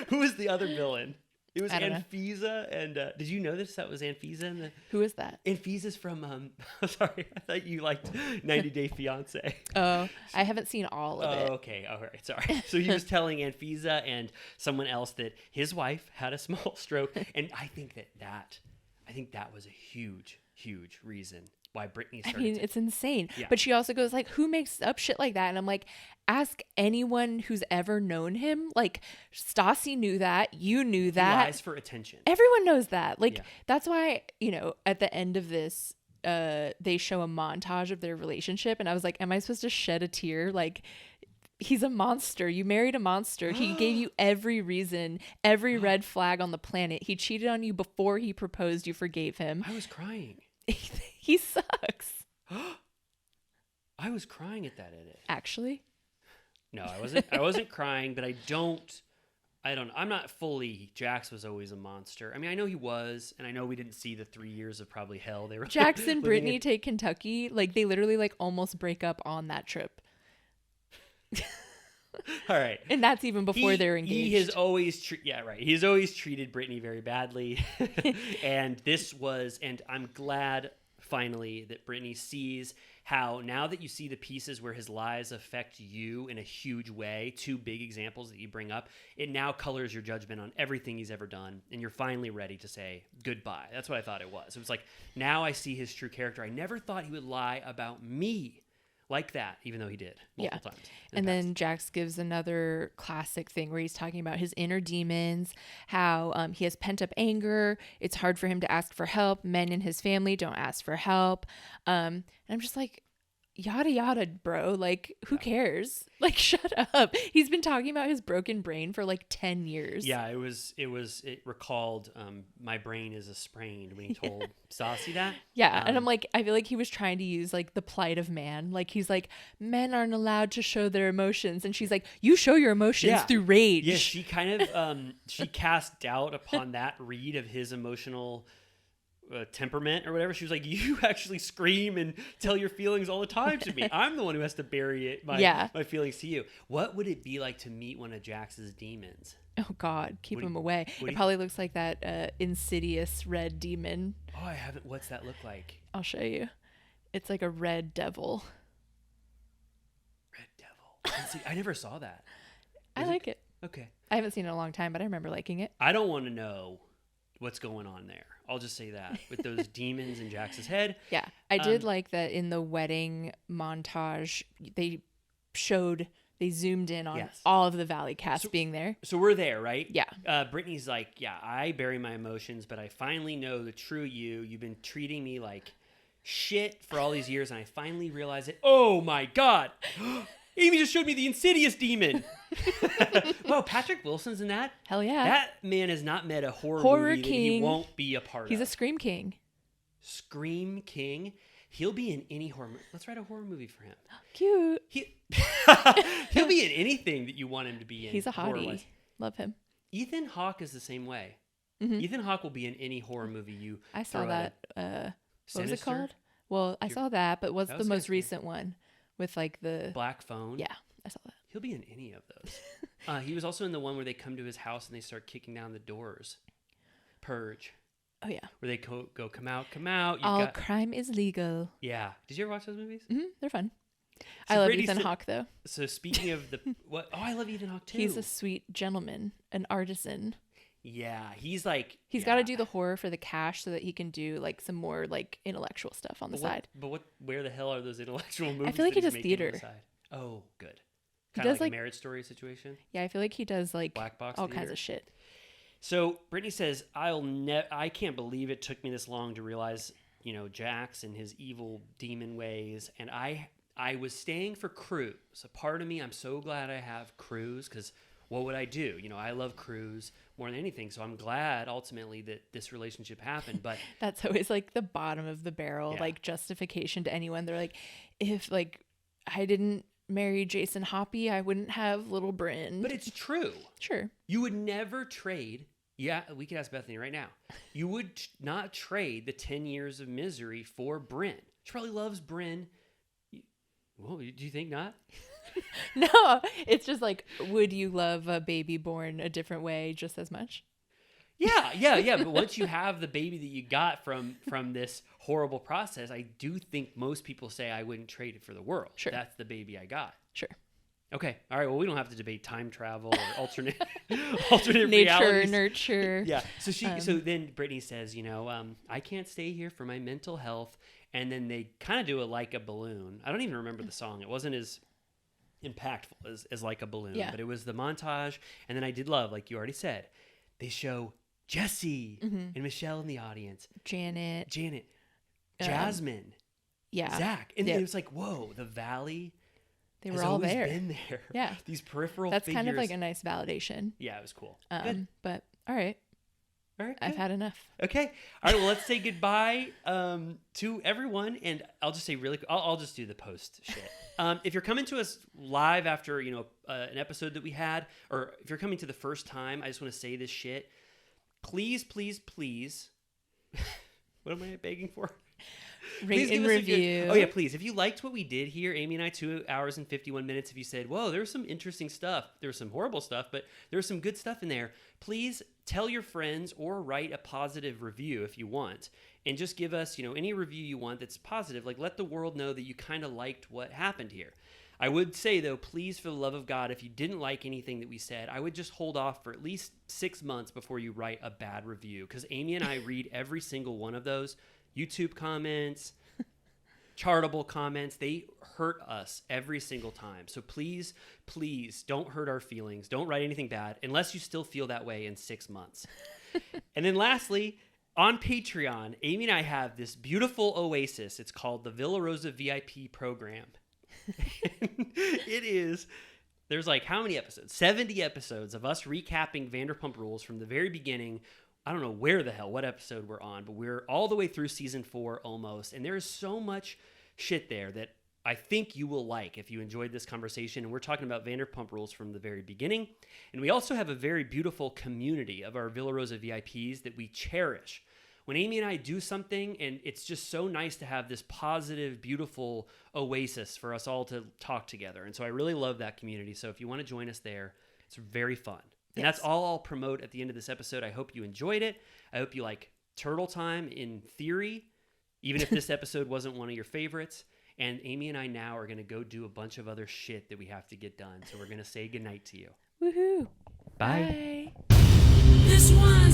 Who is the other villain? It was Anfisa, and did you know this? That was Anfisa. Who is that? Anfisa's from, sorry, I thought you liked 90 Day Fiancé. Oh, I haven't seen all of it. Oh, okay. All right, sorry. So he was telling Anfisa and someone else that his wife had a small stroke, and I think that was a huge, huge reason why Britney started. I mean, it's insane. Yeah. But she also goes like, who makes up shit like that? And I'm like, ask anyone who's ever known him. Like, Stassi knew that. You knew that. He lies for attention. Everyone knows that. Like, that's why, you know, at the end of this, they show a montage of their relationship. And I was like, am I supposed to shed a tear? Like, he's a monster. You married a monster. He gave you every reason, every red flag on the planet. He cheated on you before he proposed. You forgave him. I was crying. He sucks. I was crying at that edit. Actually? No, I wasn't. I wasn't crying, but I'm not fully. Jax was always a monster. I mean, I know he was, and I know we didn't see the 3 years of probably hell they were. Jax and Britney take Kentucky. Like, they literally like almost break up on that trip. All right, and that's even before they're engaged. He has always, He's always treated Britney very badly, and this was, and I'm glad finally that Britney sees how, now that you see the pieces where his lies affect you in a huge way, two big examples that you bring up, it now colors your judgment on everything he's ever done, and you're finally ready to say goodbye. That's what I thought it was. It was like, now I see his true character. I never thought he would lie about me like that, even though he did multiple times. And then Jax gives another classic thing where he's talking about his inner demons, how he has pent up anger. It's hard for him to ask for help. Men in his family don't ask for help. And I'm just like, yada yada, bro. Like, who cares? Like, shut up. He's been talking about his broken brain for like 10 years. Yeah, it recalled my brain is a sprained when he told Stassi that. Yeah, and I'm like, I feel like he was trying to use like the plight of man. Like, he's like, men aren't allowed to show their emotions, and she's like, you show your emotions through rage. Yeah, she kind of she cast doubt upon that read of his emotional temperament or whatever. She was like, you actually scream and tell your feelings all the time to me. I'm the one who has to bury my feelings to you. What would it be like to meet one of Jax's demons? Oh God, keep What do him you- away. what do It you- probably looks like that insidious red demon. Oh, I haven't. What's that look like? I'll show you. It's like a red devil. Red Devil. I never saw that. I Is like it. Okay. I haven't seen it in a long time, but I remember liking it. I don't want to know what's going on there. I'll just say that with those demons in Jax's head. Yeah, I did like that in the wedding montage. They zoomed in on Yes. all of the Valley cast being there. So we're there, right? Yeah. Brittany's like, yeah, I bury my emotions, but I finally know the true you. You've been treating me like shit for all these years, and I finally realize it. Oh my God. Amy just showed me the insidious demon. Wow, Patrick Wilson's in that? Hell yeah. That man has not met a horror Horror movie that he king. won't be a part He's of. a Scream King. Scream King. He'll be in any horror movie. Let's write a horror movie for him. Cute. He'll be in anything that you want him to be in. He's a hottie. horror-wise. Love him. Ethan Hawke is the same way. Ethan Hawke will be in any horror movie you I saw throw at that. him. What was it Sinister? called? Well, I saw that, but what's That the was most scary. recent one with like the? Black Phone. Yeah, I saw that. He'll be in any of those. He was also in the one where they come to his house and they start kicking down the doors. Purge. Oh yeah. Where they go, come out, come out. All crime is legal. Yeah. Did you ever watch those movies? They're fun. So I love Brady Ethan said- Hawke though. So speaking of the what? Oh, I love Ethan Hawke too. He's a sweet gentleman, an artisan. Yeah, he's like He's got to do the horror for the cash so that he can do like some more like intellectual stuff on the side. Where the hell are those intellectual movies? feel like that he he's does making on the theater. side? Oh, good. He Kind of does, like like- a Marriage Story situation. Yeah, I feel like he does like Black box all kinds theater. of shit. So Brittany says, I can't believe it took me this long to realize, Jax and his evil demon ways. And I was staying for Cruz. A part of me, I'm so glad I have Cruz because what would I do? I love Cruz more than anything. So I'm glad ultimately that this relationship happened. But That's always like the bottom of the barrel, Yeah. like justification to anyone. They're like, if like I didn't marry Jason Hoppy, I wouldn't have little Bryn. but it's true. Sure. You would never trade. Yeah, we could ask Bethany right now. You would not trade the 10 years of misery for Bryn. She probably loves Bryn. Well, do you think not? No, it's just like, would you love a baby born a different way just as much? Yeah. But once you have the baby that you got from this horrible process, I do think most people say I wouldn't trade it for the world. Sure. That's the baby I got. Sure. Okay. All right. Well, we don't have to debate time travel or alternate Nature, realities. nurture. Yeah. So then Brittany says, I can't stay here for my mental health. And then they kind of do it like a balloon. I don't even remember the song. It wasn't as impactful as like a balloon, Yeah. but it was the montage. And then I did love, like you already said, they show Jesse and Michelle in the audience, Janet. Janet, Jasmine, Yeah. Zach. And Yep. it was like, whoa, the Valley They has were all always there. been there. Yeah. These peripheral That's figures. kind of like a nice validation. Yeah, it was cool. Good. But all right. All right, I've good. had enough. Okay. All right. Well, let's say goodbye to everyone, and I'll just say really. I'll just do the post shit. If you're coming to us live after an episode that we had, or if you're coming to the first time, I just want to say this shit. Please, please, please. What am I begging for? Rate and give us a good- review. Oh yeah, please. If you liked what we did here, Amy and I, 2 hours and 51 minutes. If you said, "Whoa, there was some interesting stuff. There was some horrible stuff, but there was some good stuff in there," please tell your friends or write a positive review if you want, and just give us, any review you want that's positive. Like, let the world know that you kind of liked what happened here. I would say though, please, for the love of God, if you didn't like anything that we said, I would just hold off for at least 6 months before you write a bad review, because Amy and I read every single one of those YouTube comments. Chartable comments, they hurt us every single time. So please, please don't hurt our feelings. Don't write anything bad unless you still feel that way in 6 months. And then lastly, on Patreon, Amy and I have this beautiful oasis. It's called the Villa Rosa VIP program. There's like how many episodes? 70 episodes of us recapping Vanderpump Rules from the very beginning. I don't know what episode we're on, but we're all the way through season 4 almost. And there is so much shit there that I think you will like if you enjoyed this conversation. And we're talking about Vanderpump Rules from the very beginning. And we also have a very beautiful community of our Villa Rosa VIPs that we cherish. When Amy and I do something, and it's just so nice to have this positive, beautiful oasis for us all to talk together. And so I really love that community. So if you want to join us there, it's very fun. And that's all I'll promote at the end of this episode. I hope you enjoyed it. I hope you like Turtle Time in theory, even if this episode wasn't one of your favorites. And Amy and I now are going to go do a bunch of other shit that we have to get done. So we're going to say goodnight to you. Woohoo. Bye. This one